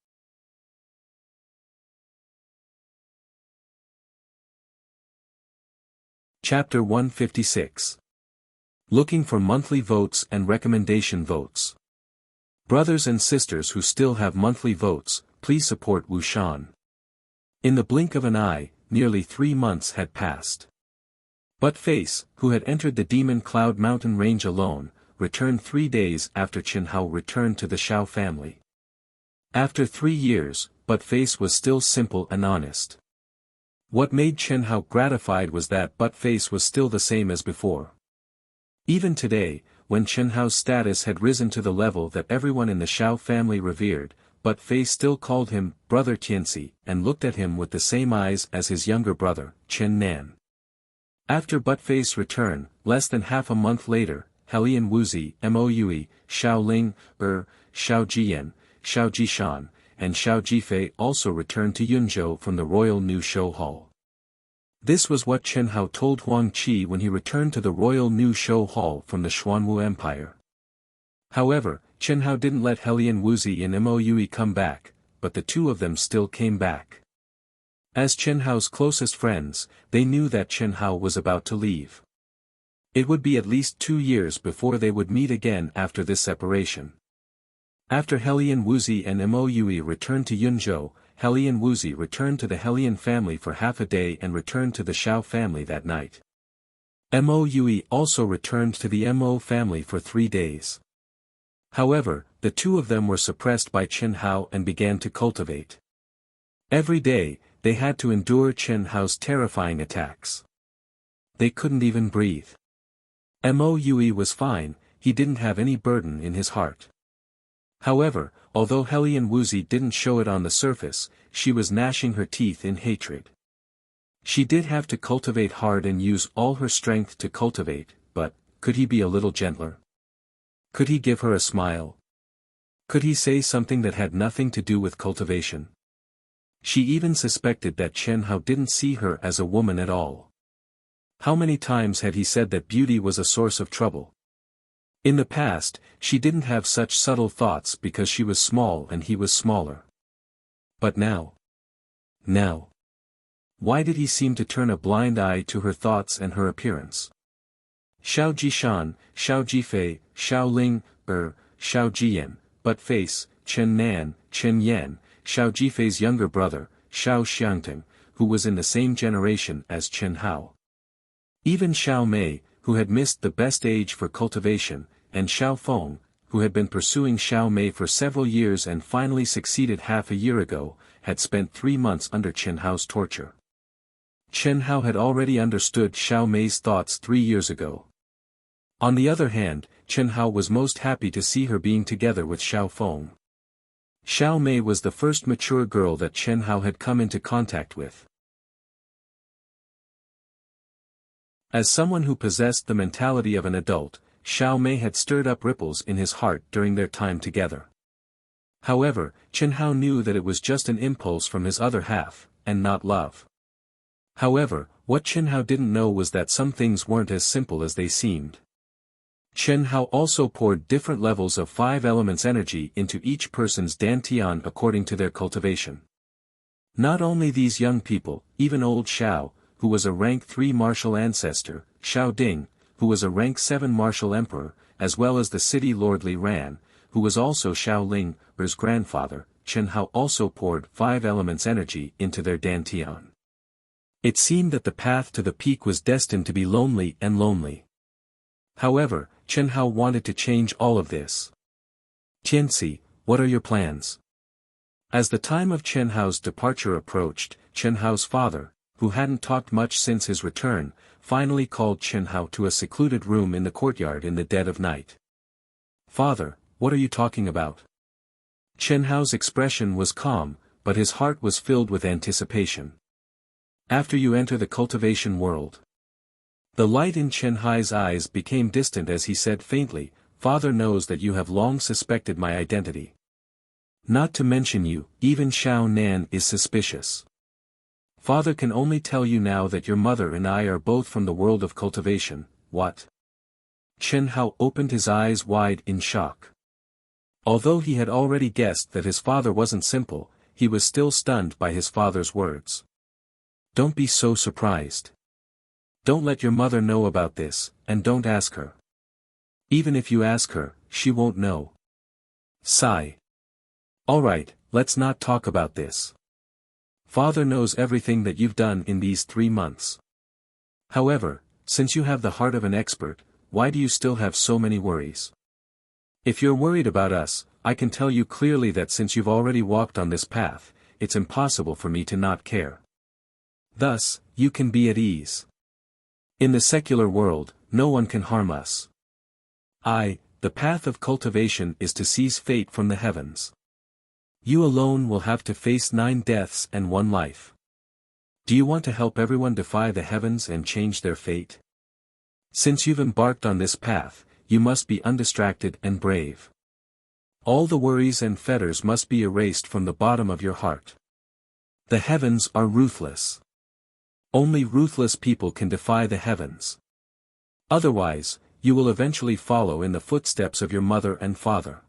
Chapter 156. Looking for monthly votes and recommendation votes. Brothers and sisters who still have monthly votes, please support Wuxian. In the blink of an eye, nearly 3 months had passed. Buttface, who had entered the Demon Cloud Mountain range alone, returned 3 days after Chen Hao returned to the Xiao family. After 3 years, Buttface was still simple and honest. What made Chen Hao gratified was that Buttface was still the same as before. Even today, when Chen Hao's status had risen to the level that everyone in the Xiao family revered, Buttface still called him Brother Tianxi and looked at him with the same eyes as his younger brother, Chen Nan. After Buttface's return, less than half a month later, Helian Wuzi, Moue, Xiao Ling, Xiao Jian, Xiao Jishan, and Xiao Jifei also returned to Yunzhou from the Royal New Show Hall. This was what Chen Hao told Huang Qi when he returned to the Royal New Show Hall from the Xuanwu Empire. However, Chen Hao didn't let Helian Wuzi and Moue come back, but the two of them still came back. As Chen Hao's closest friends, they knew that Chen Hao was about to leave. It would be at least 2 years before they would meet again after this separation. After Helian Wuzi and Moue returned to Yunzhou, Helian Wuzi returned to the Helian family for half a day and returned to the Xiao family that night. Moue also returned to the Mo family for 3 days. However, the two of them were suppressed by Chen Hao and began to cultivate. Every day, they had to endure Chen Hao's terrifying attacks. They couldn't even breathe. Moue was fine, he didn't have any burden in his heart. However, although Helian Wuzi didn't show it on the surface, she was gnashing her teeth in hatred. She did have to cultivate hard and use all her strength to cultivate, but, could he be a little gentler? Could he give her a smile? Could he say something that had nothing to do with cultivation? She even suspected that Chen Hao didn't see her as a woman at all. How many times had he said that beauty was a source of trouble? In the past, she didn't have such subtle thoughts because she was small and he was smaller. But now? Now? Why did he seem to turn a blind eye to her thoughts and her appearance? Xiao Jishan, Xiao Jifei, Xiao Ling, Xiao Jiyan, but face, Chen Nan, Chen Yan, Xiao Jifei's younger brother, Xiao Xiangting, who was in the same generation as Chen Hao. Even Xiao Mei, who had missed the best age for cultivation, and Xiao Feng, who had been pursuing Xiao Mei for several years and finally succeeded half a year ago, had spent 3 months under Chen Hao's torture. Chen Hao had already understood Xiao Mei's thoughts 3 years ago. On the other hand, Chen Hao was most happy to see her being together with Xiao Feng. Xiao Mei was the first mature girl that Chen Hao had come into contact with. As someone who possessed the mentality of an adult, Xiao Mei had stirred up ripples in his heart during their time together. However, Chen Hao knew that it was just an impulse from his other half, and not love. However, what Chen Hao didn't know was that some things weren't as simple as they seemed. Chen Hao also poured different levels of 5 elements energy into each person's dantian according to their cultivation. Not only these young people, even old Xiao, who was a rank 3 martial ancestor, Xiao Ding, who was a rank 7 martial emperor, as well as the city lord Li Ran, who was also Xiao Ling's grandfather, Chen Hao also poured 5 elements energy into their dantian. It seemed that the path to the peak was destined to be lonely and lonely. However, Chen Hao wanted to change all of this. Tianxi, what are your plans? As the time of Chen Hao's departure approached, Chen Hao's father, who hadn't talked much since his return, finally called Chen Hao to a secluded room in the courtyard in the dead of night. Father, what are you talking about? Chen Hao's expression was calm, but his heart was filled with anticipation. After you enter the cultivation world. The light in Chen Hai's eyes became distant as he said faintly, Father knows that you have long suspected my identity. Not to mention you, even Xiao Nan is suspicious. Father can only tell you now that your mother and I are both from the world of cultivation. What? Chen Hao opened his eyes wide in shock. Although he had already guessed that his father wasn't simple, he was still stunned by his father's words. Don't be so surprised. Don't let your mother know about this, and don't ask her. Even if you ask her, she won't know. Sigh. Alright, let's not talk about this. Father knows everything that you've done in these 3 months. However, since you have the heart of an expert, why do you still have so many worries? If you're worried about us, I can tell you clearly that since you've already walked on this path, it's impossible for me to not care. Thus, you can be at ease. In the secular world, no one can harm us. The path of cultivation is to seize fate from the heavens. You alone will have to face 9 deaths and 1 life. Do you want to help everyone defy the heavens and change their fate? Since you've embarked on this path, you must be undistracted and brave. All the worries and fetters must be erased from the bottom of your heart. The heavens are ruthless. Only ruthless people can defy the heavens. Otherwise, you will eventually follow in the footsteps of your mother and father.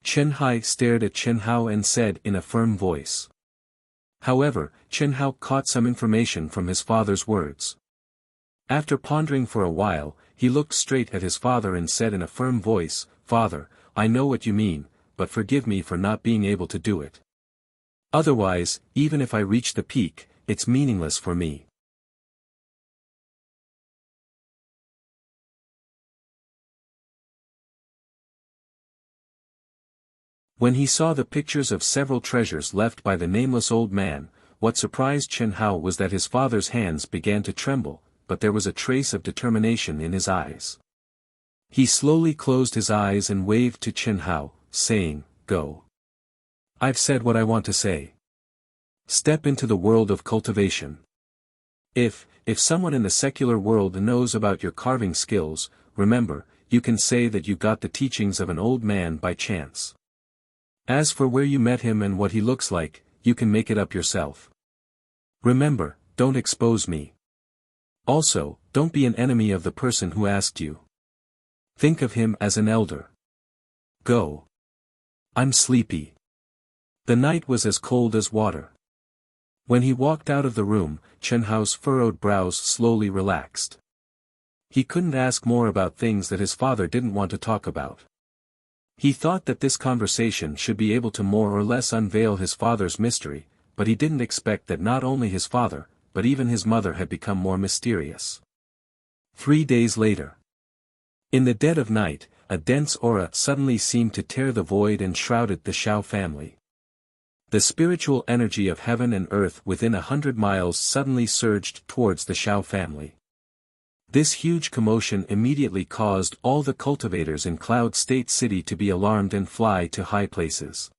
Chen Hai stared at Chen Hao and said in a firm voice. However, Chen Hao caught some information from his father's words. After pondering for a while, he looked straight at his father and said in a firm voice, Father, I know what you mean, but forgive me for not being able to do it. Otherwise, even if I reach the peak, it's meaningless for me. When he saw the pictures of several treasures left by the nameless old man, what surprised Chen Hao was that his father's hands began to tremble, but there was a trace of determination in his eyes. He slowly closed his eyes and waved to Chen Hao, saying, Go. I've said what I want to say. Step into the world of cultivation. If someone in the secular world knows about your carving skills, remember, you can say that you got the teachings of an old man by chance. As for where you met him and what he looks like, you can make it up yourself. Remember, don't expose me. Also, don't be an enemy of the person who asked you. Think of him as an elder. Go. I'm sleepy. The night was as cold as water. When he walked out of the room, Chen Hao's furrowed brows slowly relaxed. He couldn't ask more about things that his father didn't want to talk about. He thought that this conversation should be able to more or less unveil his father's mystery, but he didn't expect that not only his father, but even his mother had become more mysterious. 3 days later. In the dead of night, a dense aura suddenly seemed to tear the void and shrouded the Xiao family. The spiritual energy of heaven and earth within 100 miles suddenly surged towards the Xiao family. This huge commotion immediately caused all the cultivators in Cloud State City to be alarmed and fly to high places.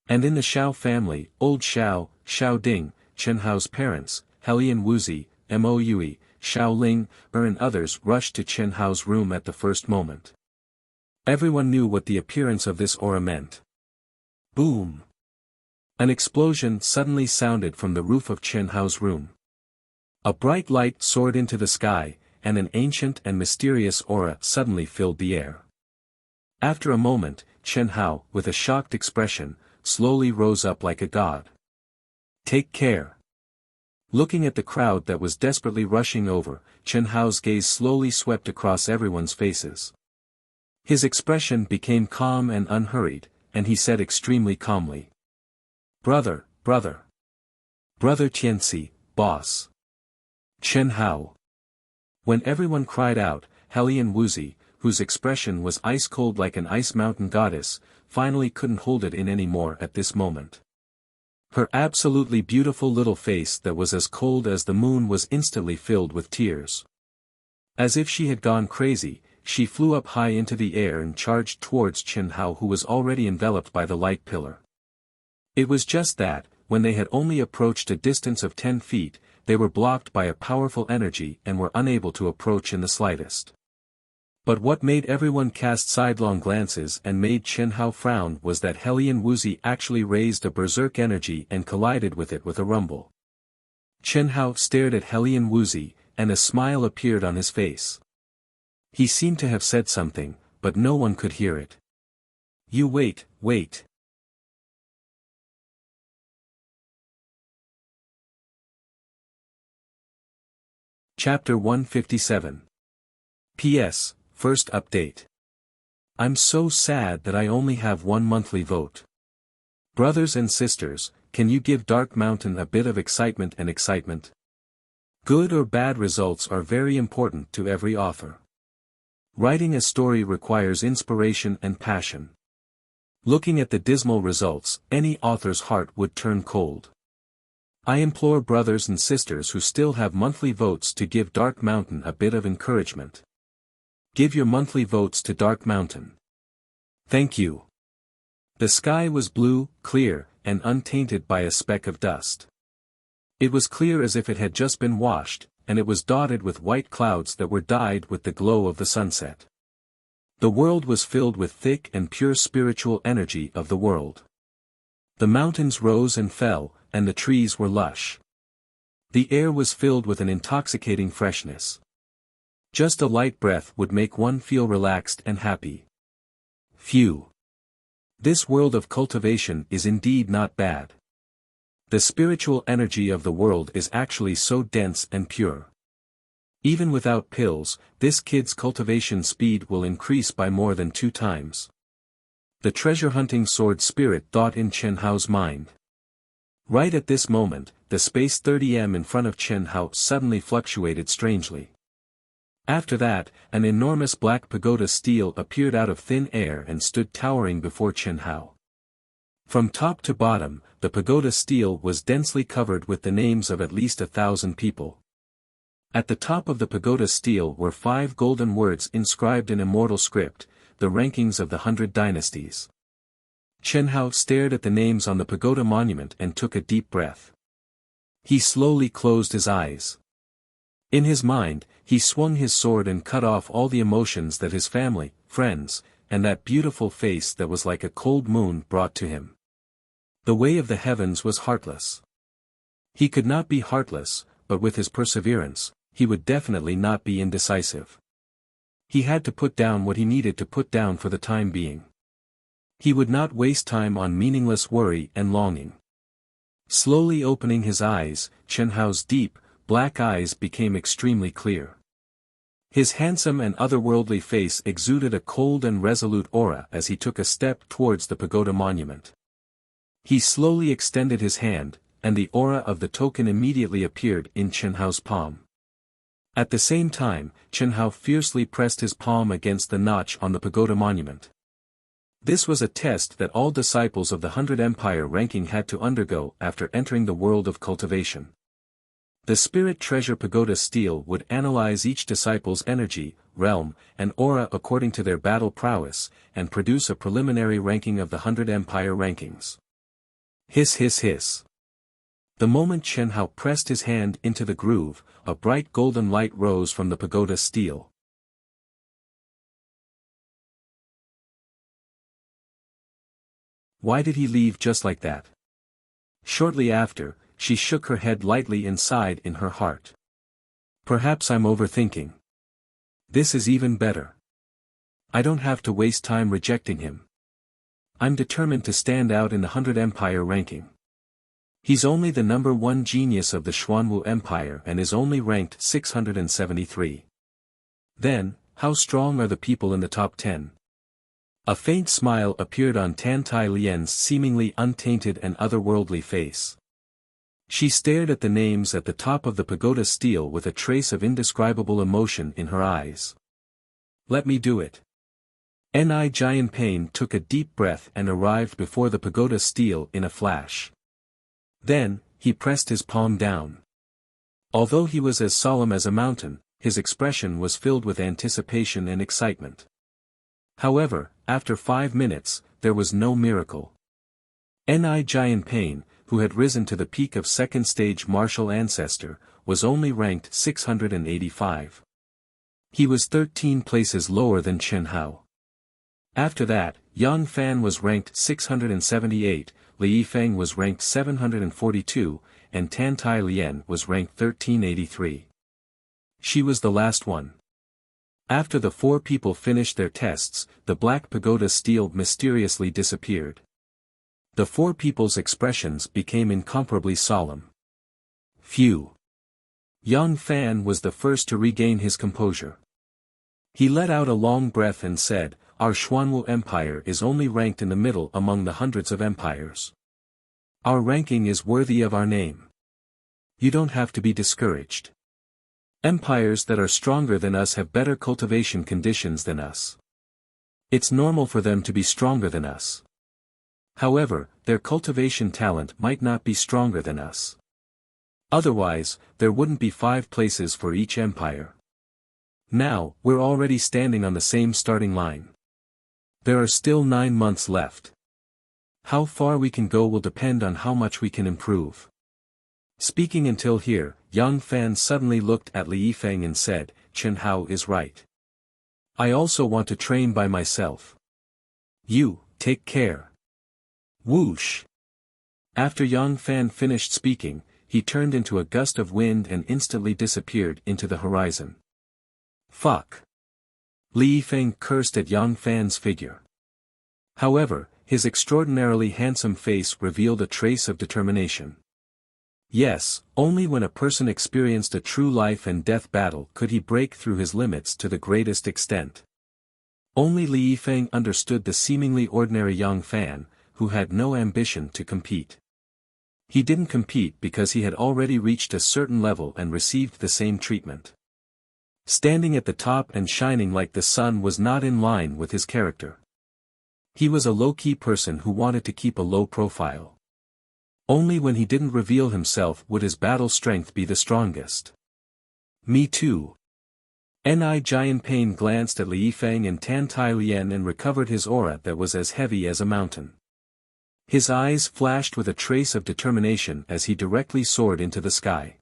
And in the Xiao family, old Xiao, Xiao Ding, Chen Hao's parents, Helian Wuzi, Moue, Xiao Ling, and others rushed to Chen Hao's room at the first moment. Everyone knew what the appearance of this aura meant. Boom! An explosion suddenly sounded from the roof of Chen Hao's room. A bright light soared into the sky, and an ancient and mysterious aura suddenly filled the air. After a moment, Chen Hao, with a shocked expression, slowly rose up like a god. Take care. Looking at the crowd that was desperately rushing over, Chen Hao's gaze slowly swept across everyone's faces. His expression became calm and unhurried, and he said extremely calmly. Brother, brother. Brother Tianxi, boss. Chen Hao. When everyone cried out, Helian Wuzi, whose expression was ice-cold like an ice mountain goddess, finally couldn't hold it in any more at this moment. Her absolutely beautiful little face that was as cold as the moon was instantly filled with tears. As if she had gone crazy, she flew up high into the air and charged towards Chen Hao, who was already enveloped by the light pillar. It was just that, when they had only approached a distance of 10 feet, they were blocked by a powerful energy and were unable to approach in the slightest. But what made everyone cast sidelong glances and made Chen Hao frown was that Helian Wuzi actually raised a berserk energy and collided with it with a rumble. Chen Hao stared at Helian Wuzi, and a smile appeared on his face. He seemed to have said something, but no one could hear it. You wait, wait. Chapter 157. P.S. First update. I'm so sad that I only have one monthly vote. Brothers and sisters, can you give Dark Mountain a bit of excitement and excitement? Good or bad results are very important to every author. Writing a story requires inspiration and passion. Looking at the dismal results, any author's heart would turn cold. I implore brothers and sisters who still have monthly votes to give Dark Mountain a bit of encouragement. Give your monthly votes to Dark Mountain. Thank you. The sky was blue, clear, and untainted by a speck of dust. It was clear as if it had just been washed, and it was dotted with white clouds that were dyed with the glow of the sunset. The world was filled with thick and pure spiritual energy of the world. The mountains rose and fell, and the trees were lush. The air was filled with an intoxicating freshness. Just a light breath would make one feel relaxed and happy. Phew. This world of cultivation is indeed not bad. The spiritual energy of the world is actually so dense and pure. Even without pills, this kid's cultivation speed will increase by more than 2 times. The treasure-hunting sword spirit thought in Chen Hao's mind. Right at this moment, the space 30m in front of Chen Hao suddenly fluctuated strangely. After that, an enormous black pagoda stele appeared out of thin air and stood towering before Chen Hao. From top to bottom, the pagoda stele was densely covered with the names of at least 1,000 people. At the top of the pagoda stele were 5 golden words inscribed in immortal script, the rankings of the 100 dynasties. Chen Hao stared at the names on the pagoda monument and took a deep breath. He slowly closed his eyes. In his mind, he swung his sword and cut off all the emotions that his family, friends, and that beautiful face that was like a cold moon brought to him. The way of the heavens was heartless. He could not be heartless, but with his perseverance, he would definitely not be indecisive. He had to put down what he needed to put down for the time being. He would not waste time on meaningless worry and longing. Slowly opening his eyes, Chen Hao's deep, black eyes became extremely clear. His handsome and otherworldly face exuded a cold and resolute aura as he took a step towards the pagoda monument. He slowly extended his hand, and the aura of the token immediately appeared in Chen Hao's palm. At the same time, Chen Hao fiercely pressed his palm against the notch on the pagoda monument. This was a test that all disciples of the 100 Empire ranking had to undergo after entering the world of cultivation. The Spirit Treasure Pagoda Stele would analyze each disciple's energy, realm, and aura according to their battle prowess, and produce a preliminary ranking of the 100 Empire rankings. Hiss hiss hiss. The moment Chen Hao pressed his hand into the groove, a bright golden light rose from the pagoda stele. Why did he leave just like that? Shortly after, she shook her head lightly and sighed in her heart. Perhaps I'm overthinking. This is even better. I don't have to waste time rejecting him. I'm determined to stand out in the 100 Empire ranking. He's only the number 1 genius of the Xuanwu Empire and is only ranked 673. Then, how strong are the people in the top 10? A faint smile appeared on Tan Tai Lian's seemingly untainted and otherworldly face. She stared at the names at the top of the pagoda stele with a trace of indescribable emotion in her eyes. Let me do it. Ni Jianping took a deep breath and arrived before the pagoda stele in a flash. Then, he pressed his palm down. Although he was as solemn as a mountain, his expression was filled with anticipation and excitement. However, after 5 minutes, there was no miracle. Ni Jianping, who had risen to the peak of second-stage martial ancestor, was only ranked 685. He was 13 places lower than Chen Hao. After that, Yang Fan was ranked 678, Li Yifeng was ranked 742, and Tan Tai Lian was ranked 1383. She was the last one. After the 4 people finished their tests, the black pagoda stele mysteriously disappeared. The 4 people's expressions became incomparably solemn. Phew! Yang Fan was the first to regain his composure. He let out a long breath and said, "Our Xuanwu Empire is only ranked in the middle among the hundreds of empires. Our ranking is worthy of our name. You don't have to be discouraged. Empires that are stronger than us have better cultivation conditions than us. It's normal for them to be stronger than us. However, their cultivation talent might not be stronger than us. Otherwise, there wouldn't be 5 places for each empire. Now, we're already standing on the same starting line. There are still 9 months left. How far we can go will depend on how much we can improve." Speaking until here, Yang Fan suddenly looked at Li Yifeng and said, "Chen Hao is right. I also want to train by myself. You, take care." Whoosh! After Yang Fan finished speaking, he turned into a gust of wind and instantly disappeared into the horizon. Fuck! Li Yifeng cursed at Yang Fan's figure. However, his extraordinarily handsome face revealed a trace of determination. Yes, only when a person experienced a true life and death battle could he break through his limits to the greatest extent. Only Li Yifeng understood the seemingly ordinary Yang Fan, who had no ambition to compete. He didn't compete because he had already reached a certain level and received the same treatment. Standing at the top and shining like the sun was not in line with his character. He was a low-key person who wanted to keep a low profile. Only when he didn't reveal himself would his battle strength be the strongest. Me too. Ni Jianping glanced at Li Yifeng and Tan Tai Lian and recovered his aura that was as heavy as a mountain. His eyes flashed with a trace of determination as he directly soared into the sky.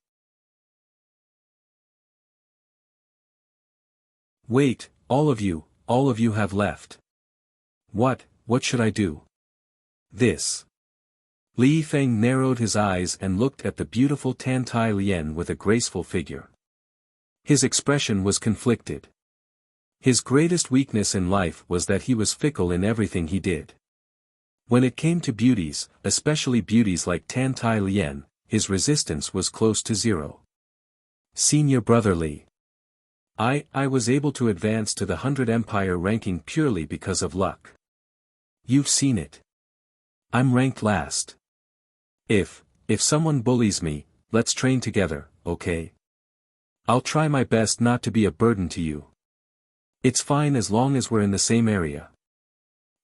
Wait, all of you have left. What should I do? This. Li Yifeng narrowed his eyes and looked at the beautiful Tan Tai Lian with a graceful figure. His expression was conflicted. His greatest weakness in life was that he was fickle in everything he did. When it came to beauties, especially beauties like Tan Tai Lien, his resistance was close to zero. Senior Brother Li. I was able to advance to the 100 Empire ranking purely because of luck. You've seen it. I'm ranked last. If someone bullies me, let's train together, okay? I'll try my best not to be a burden to you. It's fine as long as we're in the same area.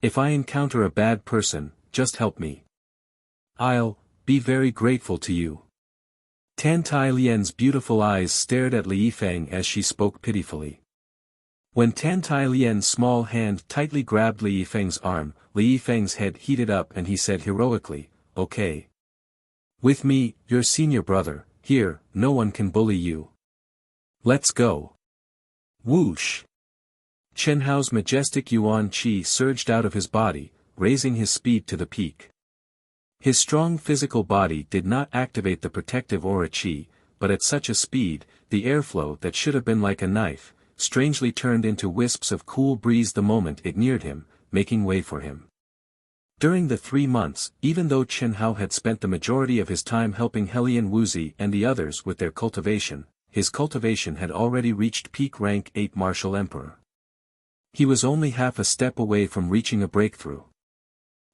If I encounter a bad person, just help me. I'll be very grateful to you. Tan Tai Lien's beautiful eyes stared at Li Yifeng as she spoke pitifully. When Tan Tai Lien's small hand tightly grabbed Li Yifeng's arm, Li Yifeng's head heated up and he said heroically, okay. With me, your senior brother, here, no one can bully you. Let's go. Whoosh! Chen Hao's majestic yuan qi surged out of his body, raising his speed to the peak. His strong physical body did not activate the protective aura qi, but at such a speed, the airflow that should have been like a knife, strangely turned into wisps of cool breeze the moment it neared him, making way for him. During the 3 months, even though Chen Hao had spent the majority of his time helping Helian Wuzi and the others with their cultivation, his cultivation had already reached peak rank 8 Martial Emperor. He was only half a step away from reaching a breakthrough.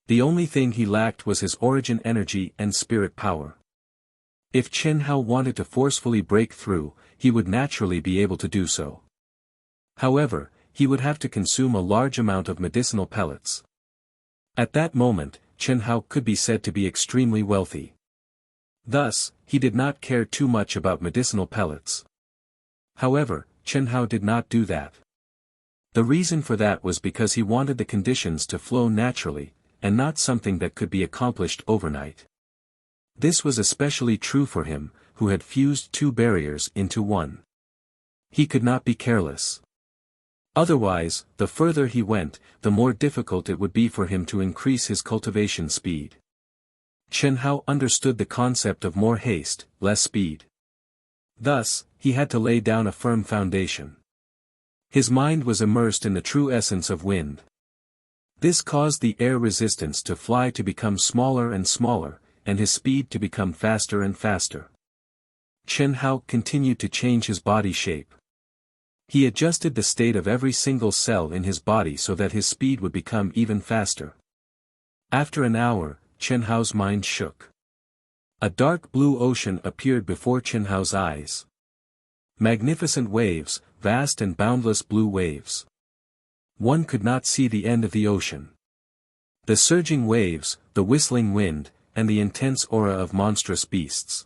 The only thing he lacked was his origin energy and spirit power. If Chen Hao wanted to forcefully break through, he would naturally be able to do so. However, he would have to consume a large amount of medicinal pellets. At that moment, Chen Hao could be said to be extremely wealthy. Thus, he did not care too much about medicinal pellets. However, Chen Hao did not do that. The reason for that was because he wanted the conditions to flow naturally, and not something that could be accomplished overnight. This was especially true for him, who had fused 2 barriers into one. He could not be careless. Otherwise, the further he went, the more difficult it would be for him to increase his cultivation speed. Chen Hao understood the concept of more haste, less speed. Thus, he had to lay down a firm foundation. His mind was immersed in the true essence of wind. This caused the air resistance to fly to become smaller and smaller, and his speed to become faster and faster. Chen Hao continued to change his body shape. He adjusted the state of every single cell in his body so that his speed would become even faster. After an hour, Chen Hao's mind shook. A dark blue ocean appeared before Chen Hao's eyes. Magnificent waves, vast and boundless blue waves. One could not see the end of the ocean. The surging waves, the whistling wind, and the intense aura of monstrous beasts.